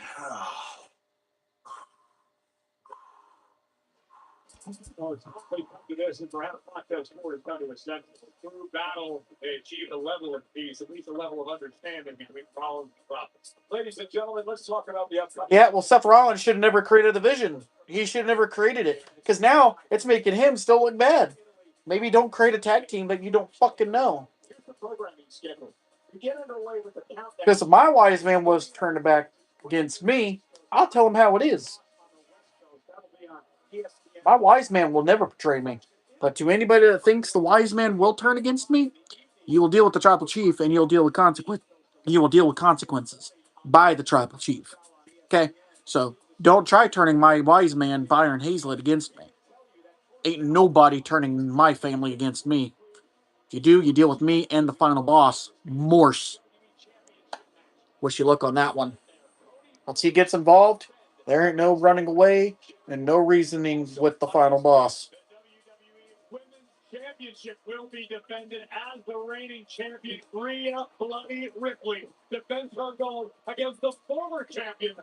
Oh, it's pretty this and perhaps contest four is done to a sense. Through battle, they achieved a level of peace, at least a level of understanding between Rollins and Rollins. Ladies and gentlemen, let's talk about the upcoming. Yeah, well, Seth Rollins should have never created the division. He should have never created it. Because now it's making him still look bad. Maybe don't create a tag team, but you don't fucking know. Here's the programming schedule. We get underway with the countdown. Because if my wise man was turned back against me, I'll tell him how it is. My wise man will never betray me. But to anybody that thinks the wise man will turn against me, you will deal with the tribal chief and you'll deal with consequences. You will deal with consequences by the tribal chief. Okay? So don't try turning my wise man, Byron Hazlett, against me. Ain't nobody turning my family against me. If you do, you deal with me and the final boss, Morse. Wish you luck on that one. Once he gets involved, there ain't no running away and no reasoning with the final boss. Women's Championship will be defended as the reigning champion, Rhea Bloody Ripley, defends her gold against the former champion,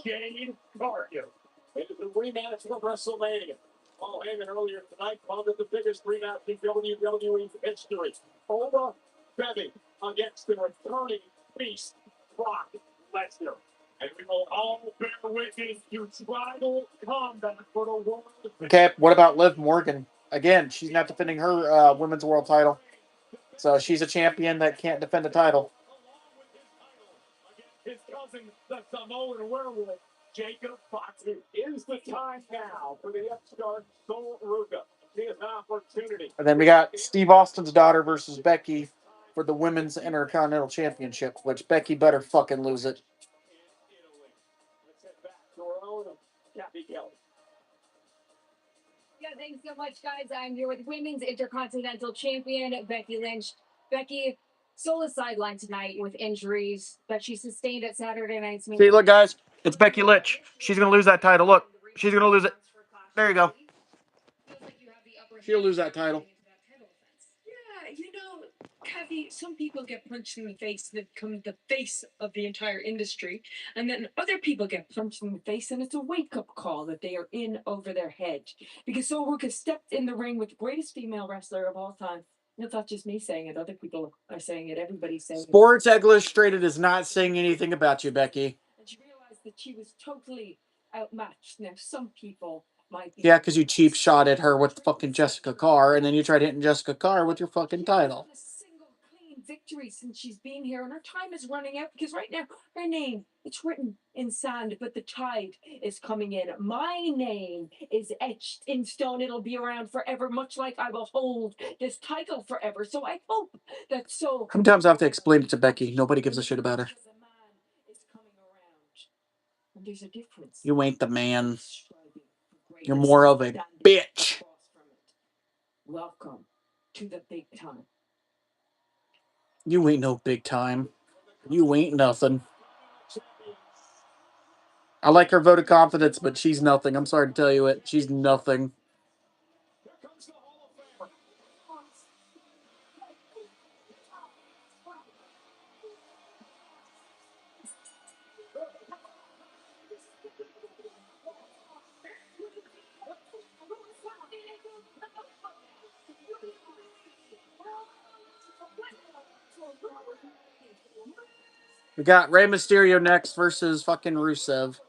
Jade Cargill. It is a rematch from WrestleMania. Paul Heyman earlier tonight called it the biggest rematch in WWE history. Oba Bevy against the returning beast, Brock Lesnar. And we will all bear witness to tribal combat for the world. Okay, what about Liv Morgan? Again, she's not defending her women's world title. So she's a champion that can't defend a title. His cousin, the Samoan werewolf, Jacob Fatu. Is the time now for the upstart Sol Ruka. He has an opportunity. And then we got Steve Austin's daughter versus Becky for the Women's Intercontinental Championship, which Becky better fucking lose it. Let's head back to our own Kathy Kelly. Yeah, thanks so much, guys. I'm here with Women's Intercontinental Champion Becky Lynch. Becky, Sola sidelined tonight with injuries that she sustained at Saturday night's meeting. See, look, guys, it's Becky Lynch. She's gonna lose that title. Look, she's gonna lose it. There you go. She'll lose that title. Yeah, you know, Kathy, some people get punched in the face and become the face of the entire industry. And then other people get punched in the face and it's a wake-up call that they are in over their head. Because Soruka stepped in the ring with the greatest female wrestler of all time. And it's not just me saying it, other people are saying it, everybody's saying Sports Illustrated is not saying anything about you, Becky. it. And she realized that she was totally outmatched. Now, some people might be... Yeah, because you cheap shot at her with fucking Jessica Carr, and then you tried hitting Jessica Carr with your fucking title. A single clean victory since she's been here, and her time is running out because right now her name it's written in sand, but the tide is coming in. My name is etched in stone. It'll be around forever, much like I will hold this title forever. So I hope that so. Sometimes I have to explain it to Becky. Nobody gives a shit about her. Because a man is coming around. And there's a difference. You ain't the man. Striving for You're greatness, more of a standing bitch. across from it. Welcome to the big time. You ain't no big time. You ain't nothing. I like her vote of confidence, but she's nothing. I'm sorry to tell you it. She's nothing. We got Rey Mysterio next versus fucking Rusev.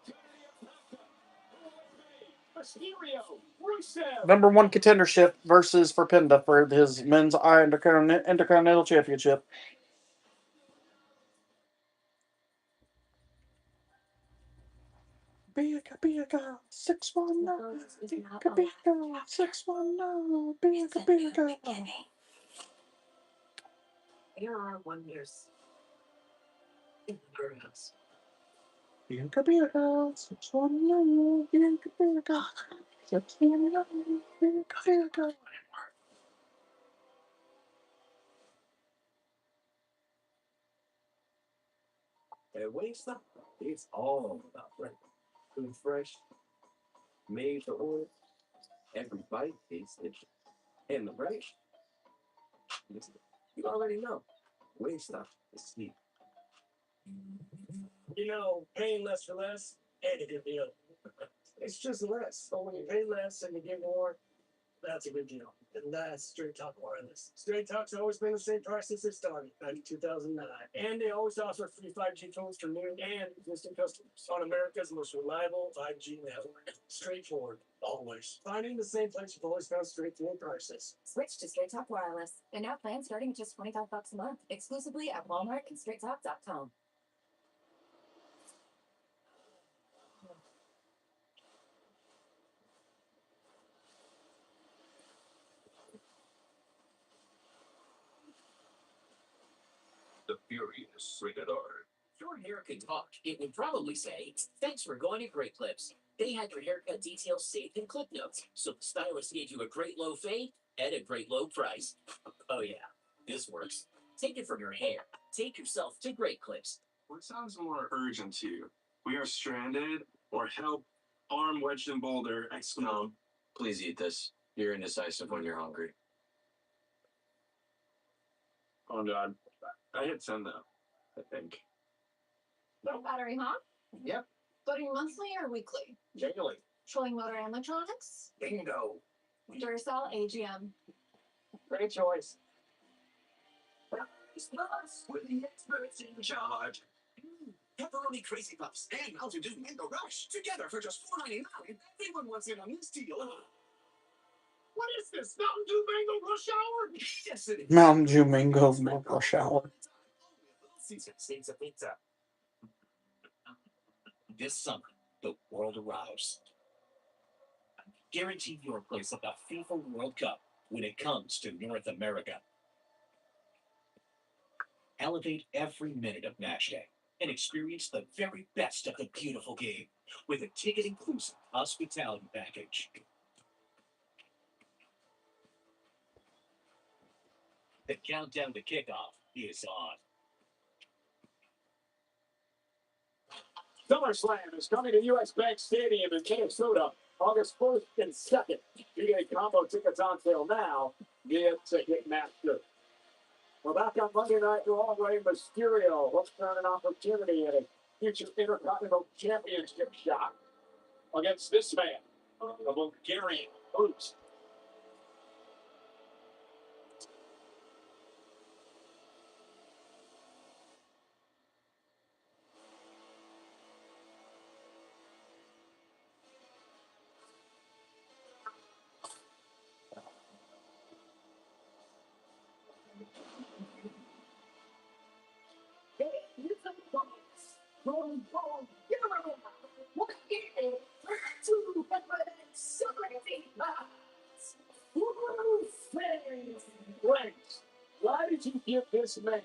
Number one contendership versus for Penta for his men's Intercontinental Championship. Bigga, 619. Bigga, 619. Bigga. There are wonders in the grass. Bigga, 619. Bigga, 619. Bigga. And Wingstop, it's all about flavor. Food fresh, made to order. Every bite tastes different. And the price, listen, you already know. Wingstop is sweet. You know, paying less for less ain't a good deal. It's just less. But when you pay less and you get more, that's a good deal. And that's Straight Talk Wireless. Straight Talk's always been the same price since it started, back in 2009. And they always offer free 5G phones for new and existing customers on America's most reliable 5G network. Straightforward, always. Finding the same place you've always found straightforward prices. Switch to Straight Talk Wireless. And now plans starting at just $25 a month, exclusively at Walmart and StraightTalk.com. The Furious Rated R. If your hair could talk, it would probably say, "Thanks for going to Great Clips." They had your haircut details saved in clip notes, so the stylist gave you a great low fade at a great low price. Oh yeah, this works. Take it from your hair. Take yourself to Great Clips. What sounds more urgent to you? We are stranded, or help, arm wedged in boulder, exclamation. Please eat this. You're indecisive when you're hungry. Oh God. I hit send though, I think. Low battery, huh? Yep. Voting monthly or weekly? Daily. Trolling Motor Animatronics? Bingo. Duracell AGM. Great choice. With the experts in charge. Pepperoni Crazy Puffs and Mountain Dew Mango Rush together for just $4.99. Everyone wants in on this deal. What is this? Mountain Dew Mango Rush Hour? Yes, it is. Mountain Dew Mango Rush Hour. States of pizza. This summer, the world arrives. Guarantee your place at the FIFA World Cup when it comes to North America. Elevate every minute of match day and experience the very best of the beautiful game with a ticket-inclusive hospitality package. The countdown to kickoff is on. SummerSlam is coming to US Bank Stadium in Minnesota August 1st and 2nd. You get combo tickets on sale now via Ticketmaster. We're back on Monday Night Raw. Rey Mysterio looks for an opportunity at a future Intercontinental Championship shot against this man, the Bulgarian Brute. Why did you give this man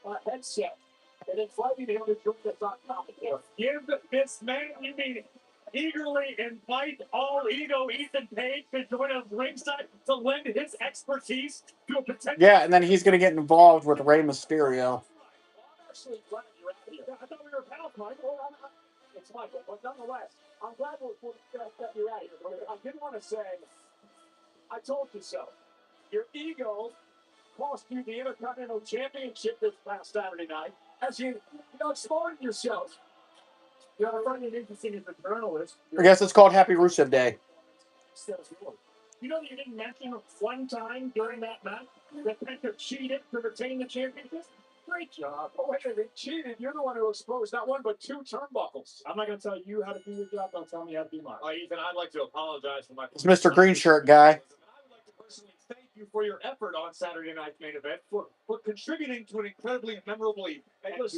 a headset and invited him to join us on commentary? Give this man, you mean eagerly invite all ego Ethan Page to join us ringside to lend his expertise to a potential. Yeah, and then he's going to get involved with Rey Mysterio. I'm actually glad you're out here. I thought we were pals, Michael. It's Michael, but nonetheless, I'm glad that you're out here. I did want to say, I told you so. Your ego cost you the Intercontinental Championship this past Saturday night as you explored yourself. You know, I find it interesting as a journalist. I guess it's called Happy Rusev Day. You know that you didn't mention one time during that match that Penta cheated to retain the championship? Great job. Oh, wait, they cheated. You're the one who exposed not one but two turnbuckles. I'm not going to tell you how to do your job. Don't tell me how to do mine. Ethan, I'd like to apologize for my. It's Mr. Green Shirt guy. I would like to personally thank you for your effort on Saturday night's main event, for contributing to an incredibly memorable event. There's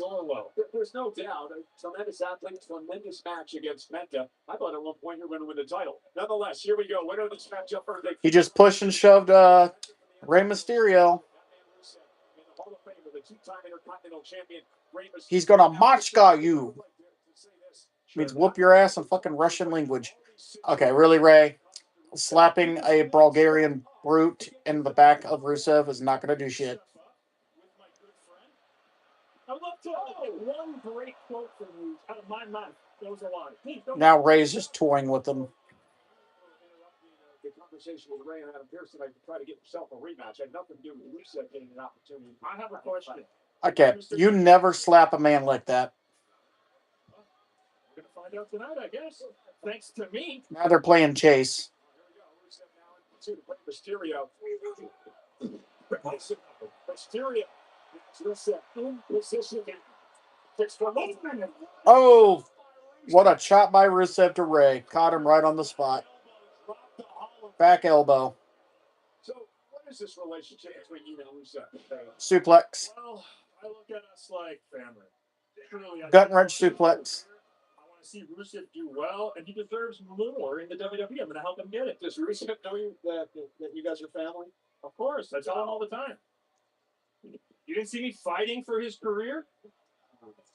no doubt. A tremendous athlete, tremendous match against Penta. I thought at one point you were going to win the title. Nonetheless, here we go. Winner of this matchup. He just pushed and shoved Rey Mysterio. He's going to machka you. Means whoop your ass in fucking Russian language. Okay, really, Rey? Slapping a Bulgarian brute in the back of Rusev is not going to do shit. I love to one great quote from you out of my mouth. Goes a lot. Now Rey's just toying with them. The conversation with Rey and Adam Pearce tonight to try to get yourself a rematch had nothing to do with Rusev getting an opportunity. I have a question. Okay, you never slap a man like that. We're going to find out tonight, I guess. Thanks to me. Now they're playing chase. Mysterio. Mysterio. Oh, what a chop by Rusev to Rey. Caught him right on the spot. Back elbow. So, what is this relationship between you and Rusev? Suplex. Well, I look at us like family. Truly, Gut wrench suplex. I want to see Rusev do well, and he deserves more in the WWE. I'm going to help him get it. Does Rusev know that you guys are family? Of course. I tell him all the time. You didn't see me fighting for his career?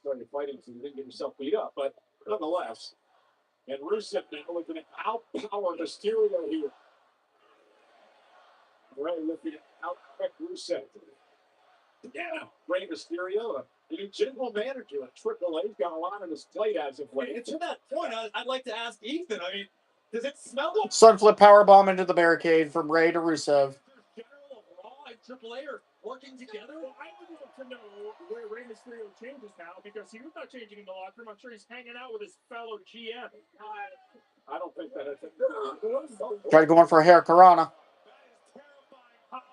Started fighting so you didn't get yourself beat up, but nonetheless. And Rusev now looking to outpower Mysterio here. Rey looking to out-quick Rusev. Yeah, Rey Mysterio, a new general manager at Triple H, got a lot on his plate as of late. And to that point, I'd like to ask Ethan. I mean, does it smell like Sunflip powerbomb into the barricade from Rey to Rusev. General of Raw and Triple A are working together? Well, I would like to know where Rey Mysterio changes now, because he was not changing in the locker room. I'm sure he's hanging out with his fellow GM. I don't think that is. Tried going for a hair Karana.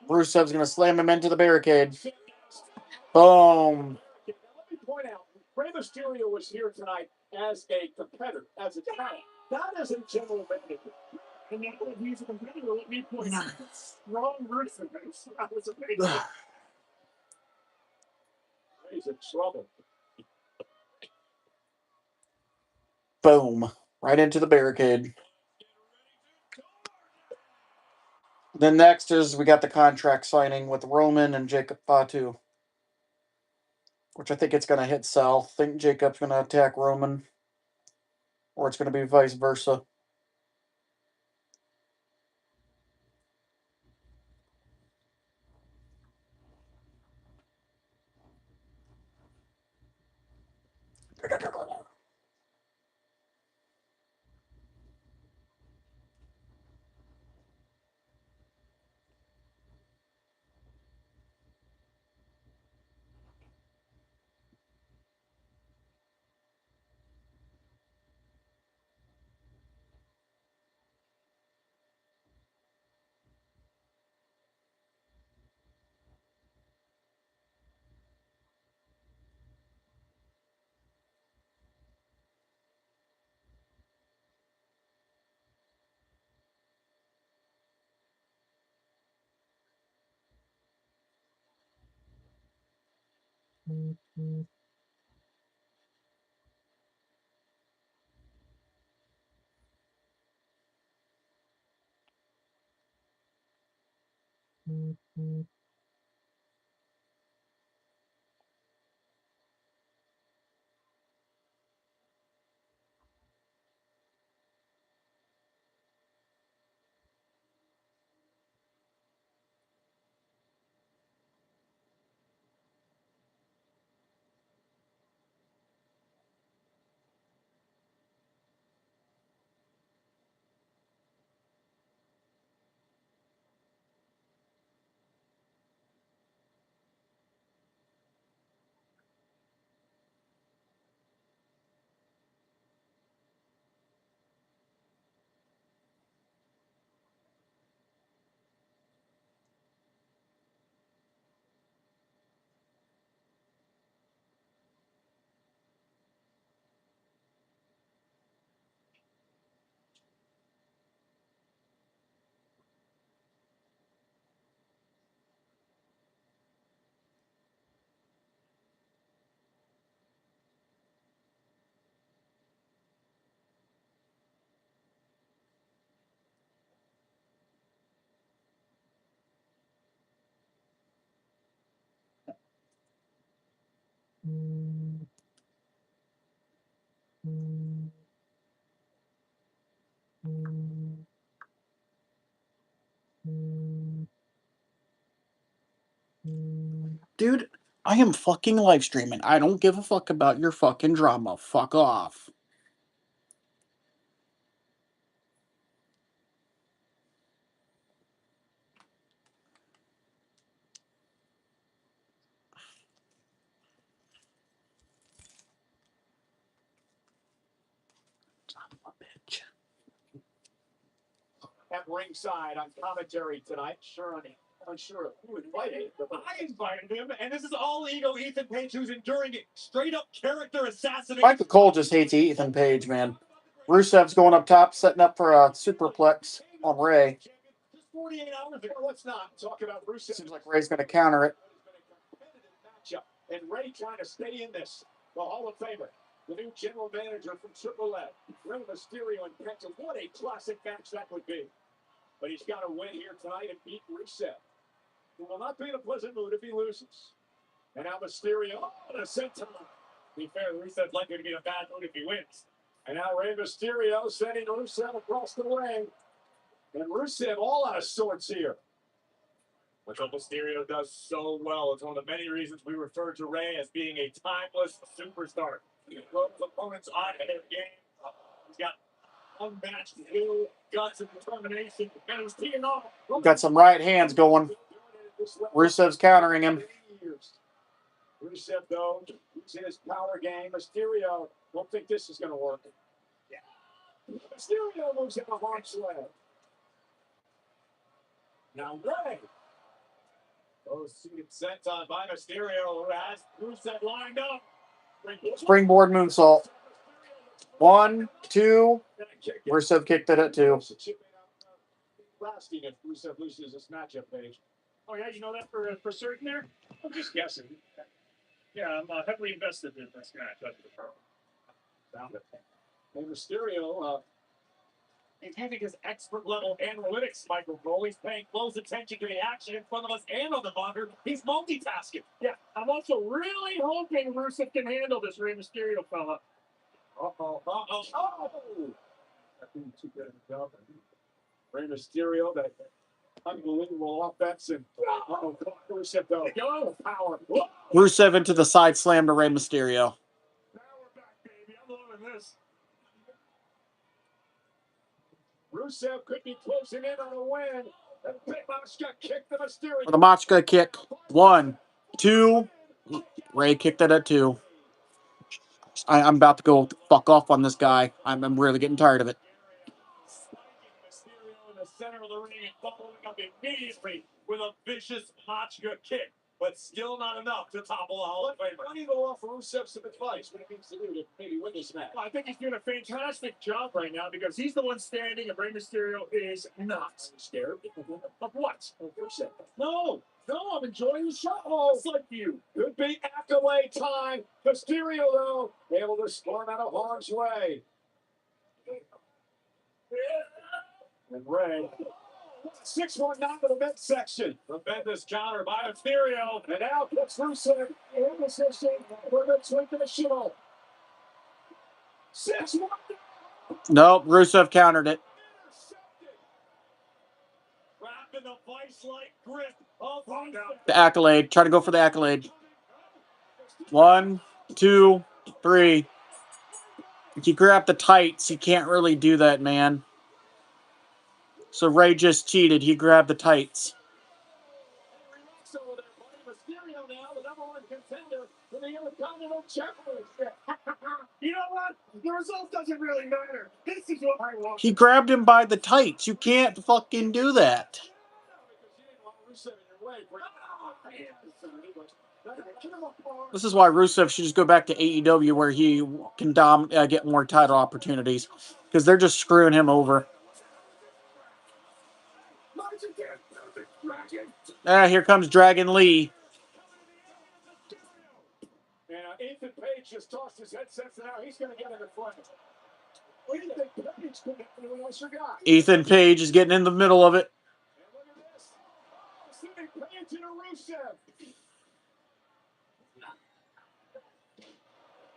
Rusev's going to slam him into the barricade. Boom. Let me point out, Rey Mysterio was here tonight as a competitor, as a talent, not as a general manager. And now that he's a competitor, let me point out strong Rusev. That was amazing. He's in trouble. Boom. Right into the barricade. Then next is we got the contract signing with Roman and Jacob Fatu. Which I think it's going to hit Sal. I think Jacob's going to attack Roman. Or it's going to be vice versa. Dude, I am fucking live streaming. I don't give a fuck about your fucking drama. Fuck off. Son of a bitch. At ringside on commentary tonight, unsure who invited him, but I invited him, and this is all ego Ethan Page, who's enduring straight up character assassination. Michael Cole just hates Ethan Page, man. Rusev's going up top, setting up for a superplex on Ray. Just 48 hours ago, let's not talk about Rusev. Seems like Ray's going to counter it. Matchup, and Ray trying to stay in this. The Hall of Famer, the new general manager from Triple A, Rey Mysterio and Penta. What a classic match that would be. But he's got to win here tonight and beat Rusev, who will not be in a pleasant mood if he loses. And now Mysterio, the senton. To be fair, Rusev's likely to be in a bad mood if he wins. And now Rey Mysterio sending Rusev across the ring. And Rusev all out of sorts here. Which what Mysterio does so well. It's one of the many reasons we refer to Rey as being a timeless superstar. He throws opponents out of their game. He's got unmatched skill, guts, and determination. And he's teeing off. Got some right hands going. Rusev's countering him. Rusev, though, using his power game. Mysterio, don't think this is going to work. Yeah. Mysterio moves in a hard sled. Now Ray goes sent on by Mysterio, who has Rusev lined up. Springboard moonsault. 1, 2. Rusev kicked it at 2. Lasting if Rusev loses this matchup, Page. Oh yeah, you know that for certain there? I'm just guessing. Yeah, I'm heavily invested in this match. Found it. And Mysterio, he's having his expert level analytics, Michael Cole. He's paying close attention to the action in front of us and on the monitor. He's multitasking. Yeah, I'm also really hoping Rusev can handle this Rey Mysterio fella. That didn't too good a job. Rey Mysterio, that unbelievable offense, and Rusev though. Go power. Rusev into the side slam to Rey Mysterio. Now we're back, baby. I'm loving this. Rusev could be closing in on a win. And Big Machka kicked the Mysterio. For the Machka kick. 1, 2. Ray kicked it at 2. I'm about to go fuck off on this guy. I'm really getting tired of it. Mysterio in the center of the ring and following up immediately with a vicious Machka kick. but still not enough to topple a Hall of Famer. Why do you go off Rusev some advice? What it means to do to maybe win this match? I think he's doing a fantastic job right now because he's the one standing and Rey Mysterio is not. Scared? Of what? Of Rusev. No, I'm enjoying the show. It's like you. Could be accolade time. Mysterio, though, able to storm out of harm's way. And Rey. 619 to the midsection. Tremendous counter by Mysterio. And now puts Rusev in position for the traditional 6-1. Nope, Rusev countered it. Wrapped in the vice-like grip of The accolade. Try to go for the accolade. 1, 2, 3. If you grab the tights, you can't really do that, man. So Rey just cheated. He grabbed the tights. Mysterio now, the #1 contender for the Intercontinental Championship. You know what? The result doesn't really matter. This is what I want. He grabbed him by the tights. You can't fucking do that. This is why Rusev should just go back to AEW where he can get more title opportunities. Because they're just screwing him over. Here comes Dragon Lee. And Ethan Page just tossed his headsets now. He's going to get in the front. What do you think Page could have anyone else you got? Ethan Page is getting in the middle of it. And look at this. Sending Page into Rusev.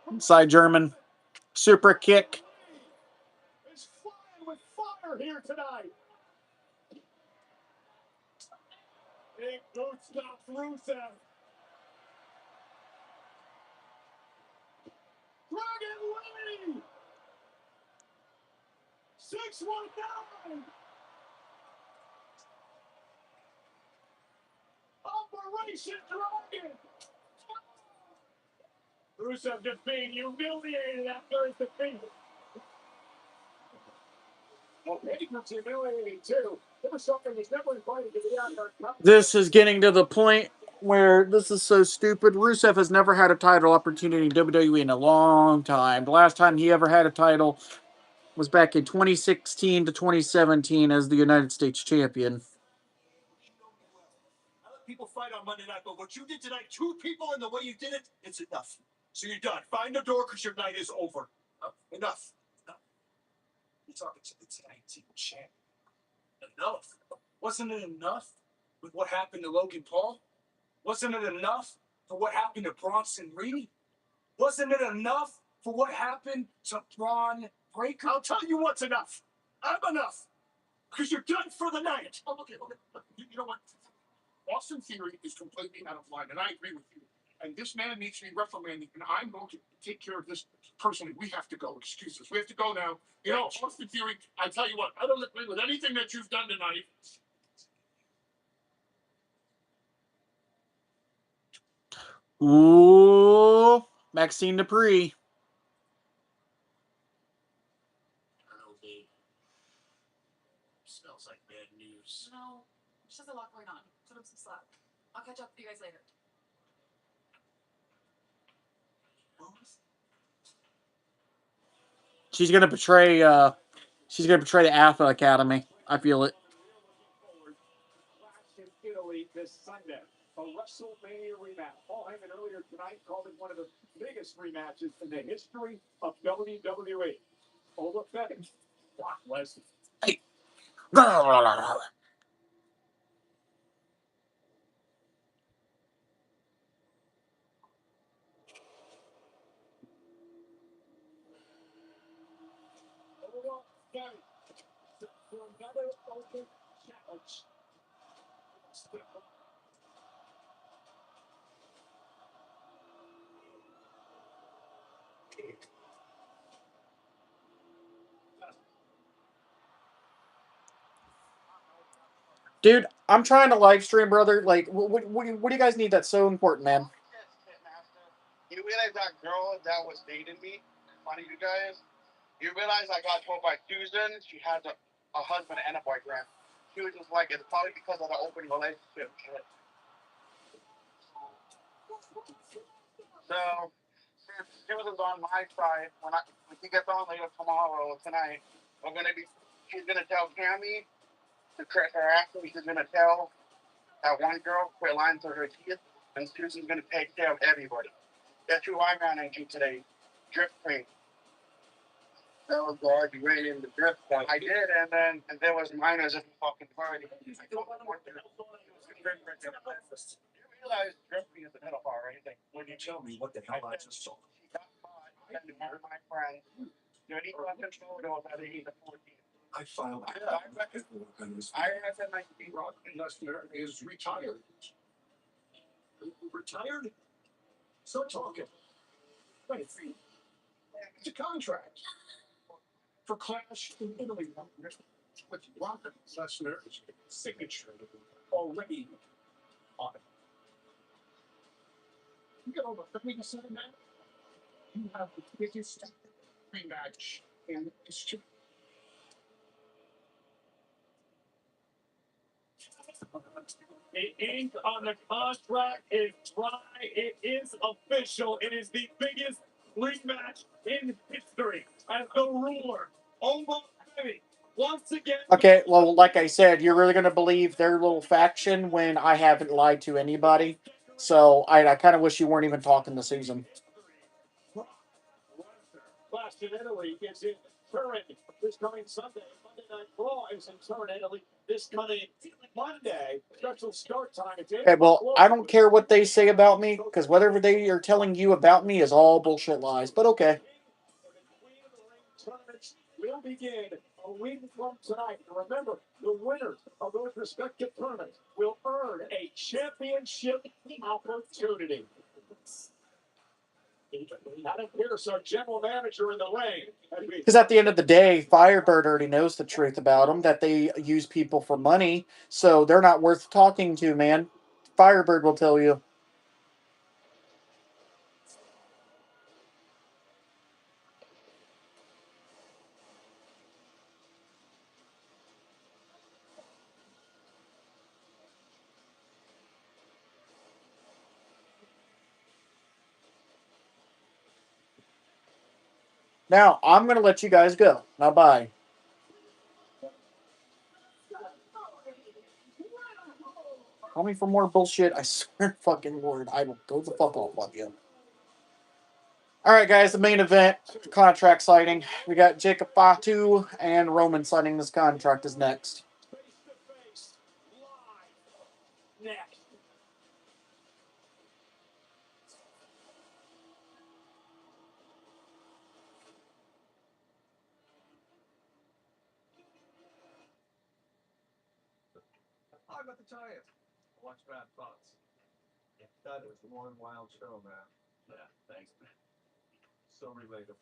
Inside German. Super kick. Is flying with fire here tonight. Big boot stops Rusev. Dragon Lee. 619. Operation Dragon. Rusev just being humiliated after his defeat. Well, Page was humiliating too. There was something he's never invited to the Outback Cup. This is getting to the point where this is so stupid. Rusev has never had a title opportunity in WWE in a long time. The last time he ever had a title was back in 2016 to 2017 as the United States champion. I let people fight on Monday night, but what you did tonight, 2 people and the way you did it, it's enough. So you're done. Find the door because your night is over. Enough. You're talking to the tag team champ. Enough. Wasn't it enough with what happened to Logan Paul? Wasn't it enough for what happened to Bronson Reed? Wasn't it enough for what happened to Braun Breaker? I'll tell you what's enough. I'm enough. Because you're done for the night. Oh, okay. You know what? Austin Theory is completely out of line, and I agree with you. And this man needs to be WrestleMania, and I'm going to take care of this personally. We have to go. Excuse us. We have to go now. You know, Austin Theory, I tell you what, I don't agree with anything that you've done tonight. Ooh, Maxine Dupree. Smells like bad news. No, she has a lot going on. Put up some slack. I'll catch up with you guys later. She's gonna betray the Alpha Academy. I feel it. Clash in Italy this Sunday. A WrestleMania rematch. Paul Heyman earlier tonight called it one of the biggest rematches in the history of WWE. Ola Fett, Brock Lesnar. Hey. Ola Fett for another open challenge. Dude, I'm trying to live stream, brother. Like, what do you guys need that's so important, man? You realize that girl that was dating me, one of you guys? You realize I got told by Susan she has a husband and a boyfriend. She was just like, it's probably because of the open relationship. So since Susan's on my side, when he gets on later tomorrow or tonight, she's gonna tell Cammy to correct her acting. She's gonna tell that one girl quit lying to her teeth, and Susan's gonna take care of everybody. That's who I ran into today. Drip Queen. That was hard. You ran into Drip Queen. I did, and then there was minors at the fucking party. You realize Drip Queen is the middle part, right? Like, when you tell me what the hell I just saw. She got caught sending one of my friends 30-something photos at the age of 14. I filed. I said my Brock Lesnar is retired. Retired? Start talking. Wait, it's a contract for Clash in Italy with Brock Lesnar's signature already on it. You get over 50% of that. You have the biggest rematch in history. The ink on the contract is dry. It is official. It is the biggest rematch in history. As the ruler, almost ready. Once again. Okay, well, like I said, you're really going to believe their little faction when I haven't lied to anybody. So I kind of wish you weren't even talking to Susan. Clash in Italy is in Turin this coming Sunday. Monday Night Raw is in Turin, Italy this coming Monday. Special start time. Okay, well, I don't care what they say about me, because whatever they are telling you about me is all bullshit lies, but okay. Tournaments will begin a week from tonight. And remember, the winners of those respective tournaments will earn a championship opportunity. Adam Pierce, our general manager in the ring. Because at the end of the day, Firebird already knows the truth about them, that they use people for money, so they're not worth talking to, man. Firebird will tell you. Now, I'm going to let you guys go. Now, bye. Call me for more bullshit. I swear fucking Lord, I will go the fuck off on you. Alright, guys, the main event, contract signing. We got Jacob Fatu and Roman signing this contract is next. Face-to-face, live, next. I'm at the Giants. Watch Bad Thoughts. That is one wild show, man. Yeah, thanks, man. So relatable.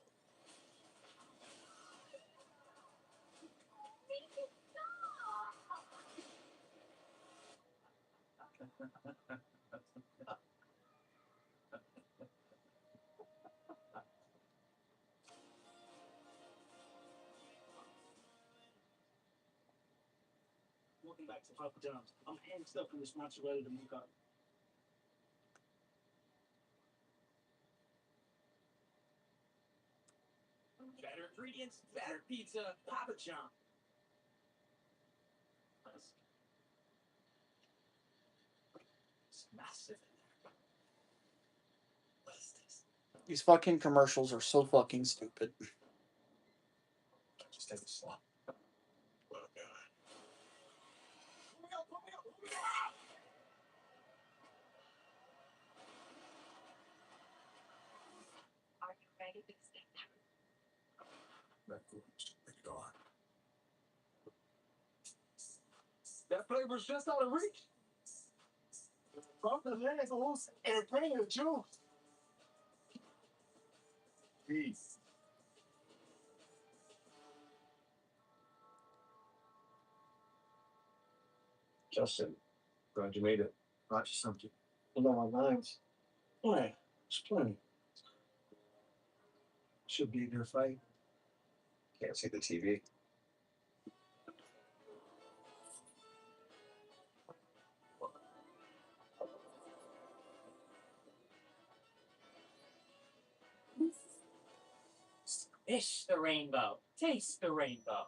Welcome back to Papa John's. I'm amped up and this match ready to move up. Better ingredients, better pizza, Papa John. It's massive in there. What is this? These fucking commercials are so fucking stupid. Just take a slot. Oh, God. Are you ready to step out? That food's make it on. That flavor's just out of reach. From the labels and bring the juice. Peace. Justin, glad you made it. Brought you something. You know my lines. Why? It's plenty. Should be a good fight. Can't see the TV. Fish the rainbow. Taste the rainbow.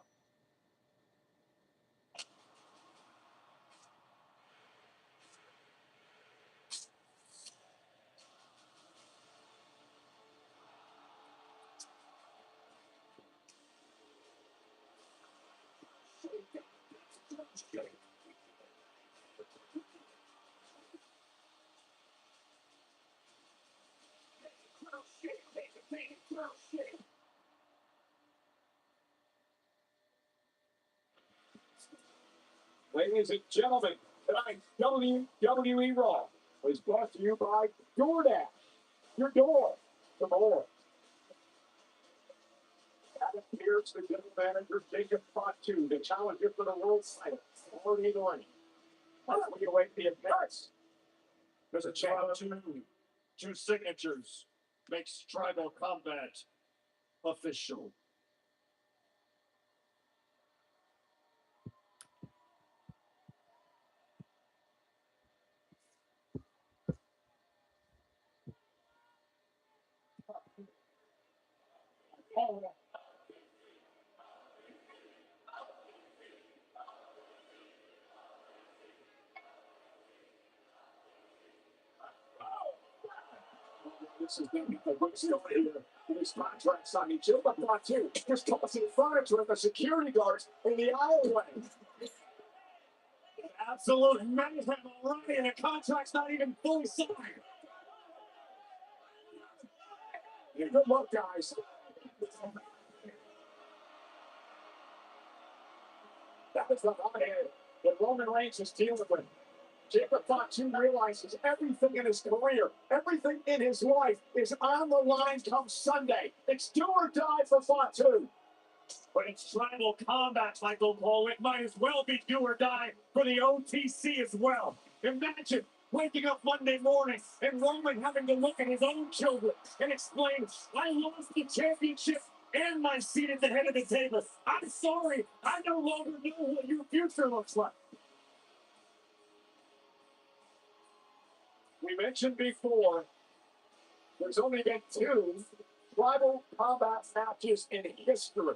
Ladies and gentlemen, tonight's WWE Raw was brought to you by DoorDash. Your door to more. Adam Pearce, the general manager, Jacob Fatu, the challenger for the world title. Already in the ring. Let's we await the appearance. There's a challenge. Two signatures makes tribal combat official. This is going to be the worst over here. These contracts on each other, but too. Just tossing furniture at the security guards in the alleyway. Absolute mayhem already, and the contract's not even fully signed. Yeah, good luck, guys. That was the hothead that Roman Reigns is dealing with. Jacob Fatu realizes everything in his career, everything in his life is on the line come Sunday. It's do or die for Fatu. But it's tribal combat, Michael Cole. It might as well be do or die for the OTC as well. Imagine waking up Monday morning and Roman having to look at his own children and explain, I lost the championship and my seat at the head of the table. I'm sorry, I no longer know what your future looks like. We mentioned before, there's only been 2 tribal combat matches in history.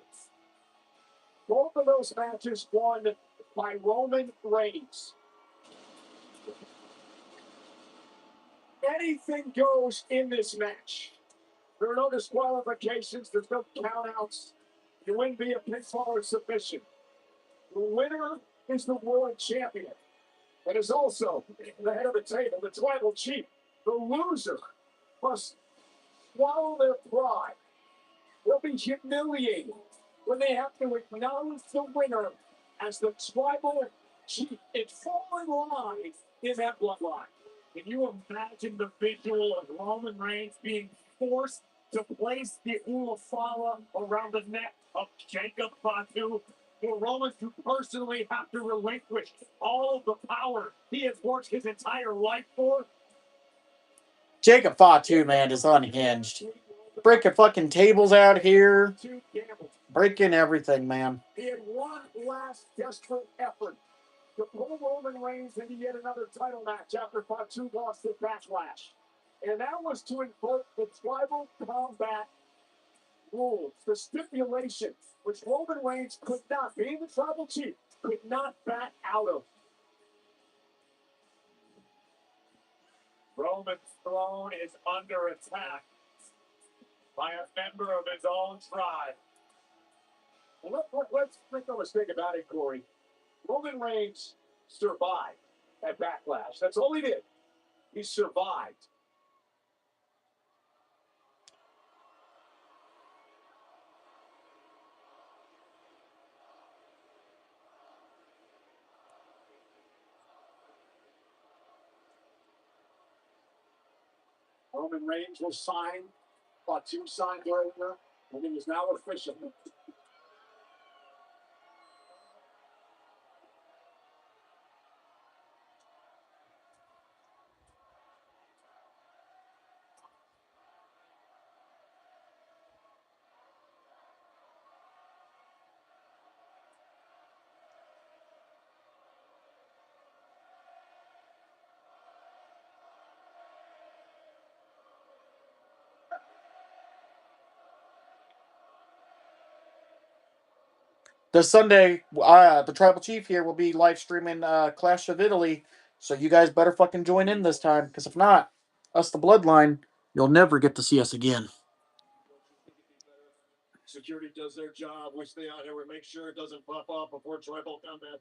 Both of those matches won by Roman Reigns. Anything goes in this match. There are no disqualifications. There's no countouts. You win via pinfall or submission. The winner is the world champion and is also the head of the table, the tribal chief. The loser must swallow their pride. They'll be humiliated when they have to acknowledge the winner as the tribal chief. It's fall in line in that bloodline. Can you imagine the visual of Roman Reigns being forced to place the Ulafala around the neck of Jacob Fatu? For Roman to personally have to relinquish all of the power he has worked his entire life for? Jacob Fatu, man, is unhinged. Breaking fucking tables out here. Breaking everything, man. He had one last desperate effort to pull Roman Reigns into yet another title match after Fatu lost the Backlash. And that was to invoke the tribal combat rules, the stipulations, which Roman Reigns could not, being the tribal chief, could not back out of. Roman's throne is under attack by a member of his own tribe. Well, let's make no mistake about it, Corey. Roman Reigns survived at Backlash. That's all he did. He survived. Roman Reigns will sign. Fatu signed earlier, and it is now official. This Sunday, the Tribal Chief here will be live streaming Clash of Italy, so you guys better fucking join in this time, because if not, us the Bloodline, you'll never get to see us again. Security does their job. We stay out here. We make sure it doesn't pop up before tribal combat.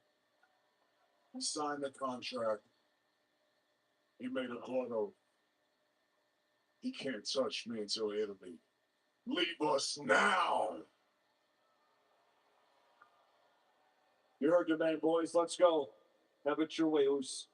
Sign the contract. He made a photo. He can't touch me until Italy. Leave us now. You heard your man, boys. Let's go. Have it your way, Oos.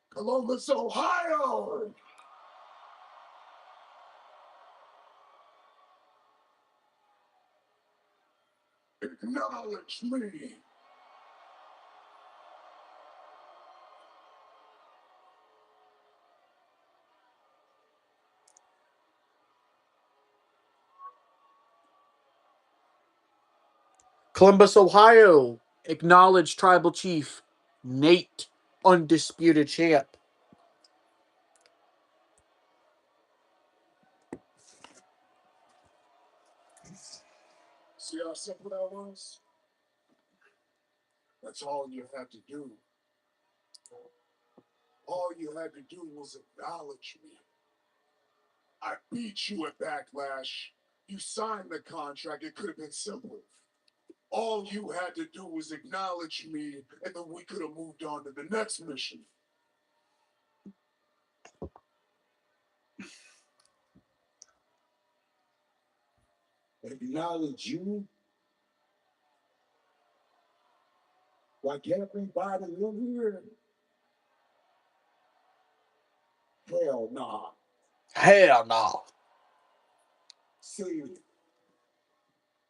Columbus, Ohio. Acknowledge me. Columbus, Ohio, acknowledge Tribal Chief Nate, undisputed champ. See how simple that was? That's all you had to do. All you had to do was acknowledge me. I beat you at Backlash. You signed the contract. It could have been simple. All you had to do was acknowledge me, and then we could have moved on to the next mission. Acknowledge you? Like everybody in here? Hell nah. Hell no. See,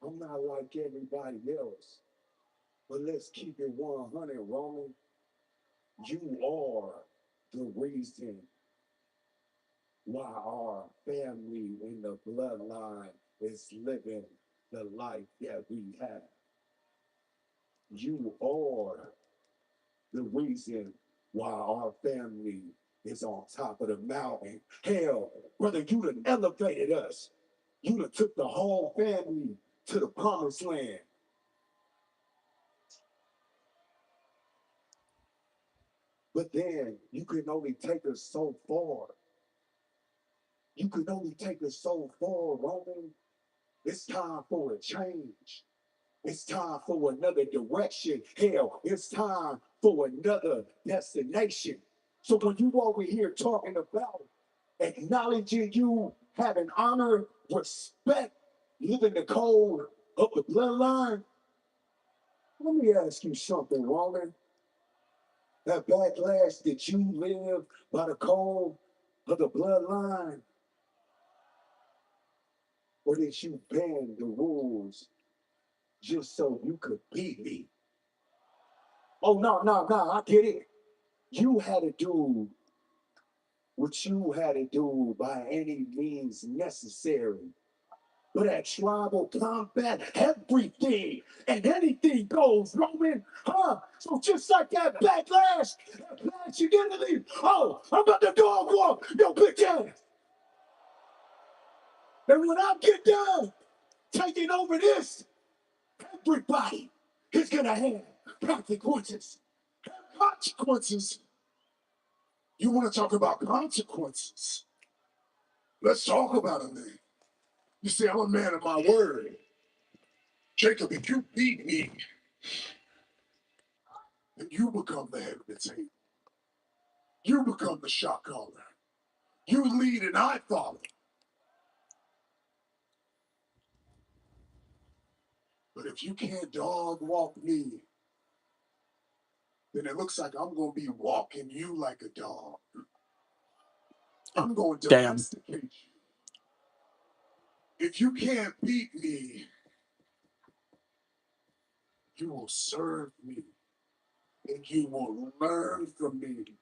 I'm not like everybody else. But let's keep it 100, Roman. You are the reason why our family in the bloodline is living the life that we have. You are the reason why our family is on top of the mountain. Hell, brother, you done elevated us. You done took the whole family to the promised land. But then you can only take us so far. You can only take us so far, Roman. It's time for a change. It's time for another direction. Hell, it's time for another destination. So when you over here talking about acknowledging you, having honor, respect, living the code of the bloodline, let me ask you something, Roman. That backlash that you live by the code of the bloodline, or did you bend the rules just so you could beat me? Oh, no, I get it. You had to do what you had to do by any means necessary. But at tribal combat, everything and anything goes, Roman. Huh? So just like that backlash, that backlash identity. Oh, I'm about to dog walk your bitch ass. And when I get done taking over this, everybody is gonna have consequences. Consequences. You want to talk about consequences? Let's talk about them then. You see, I'm a man of my word. Jacob, if you beat me, then you become the head of the team. You become the shot caller. You lead and I follow. But if you can't dog walk me, then it looks like I'm going to be walking you like a dog. I'm going to domesticate you. If you can't beat me, you will serve me and you will learn from me.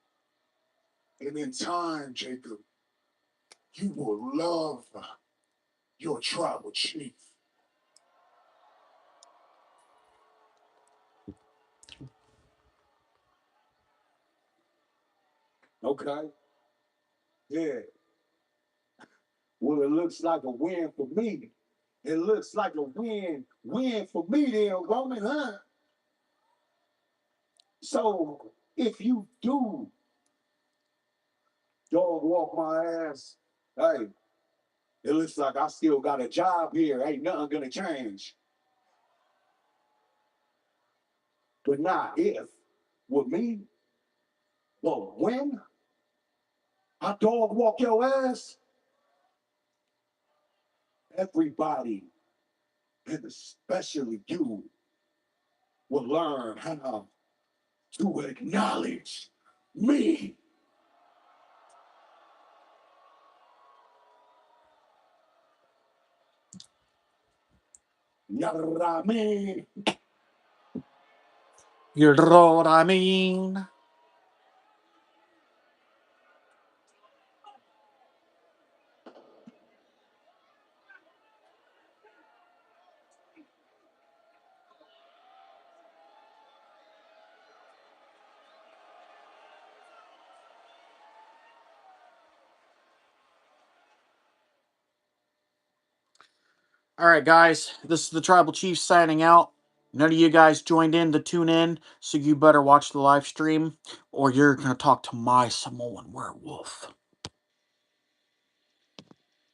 And in time, Jacob, you will love your tribal chief. Okay. Yeah. Well, it looks like a win for me. It looks like a win for me there, Roman, huh? So if you do dog walk my ass, hey, it looks like I still got a job here. Ain't nothing gonna change. But not if. With me, but when I dog walk your ass, everybody, and especially you, will learn how to acknowledge me. You know what I mean? You know what I mean? All right, guys, this is the Tribal Chief signing out. None of you guys joined in to tune in, so you better watch the live stream, or you're going to talk to my Samoan werewolf.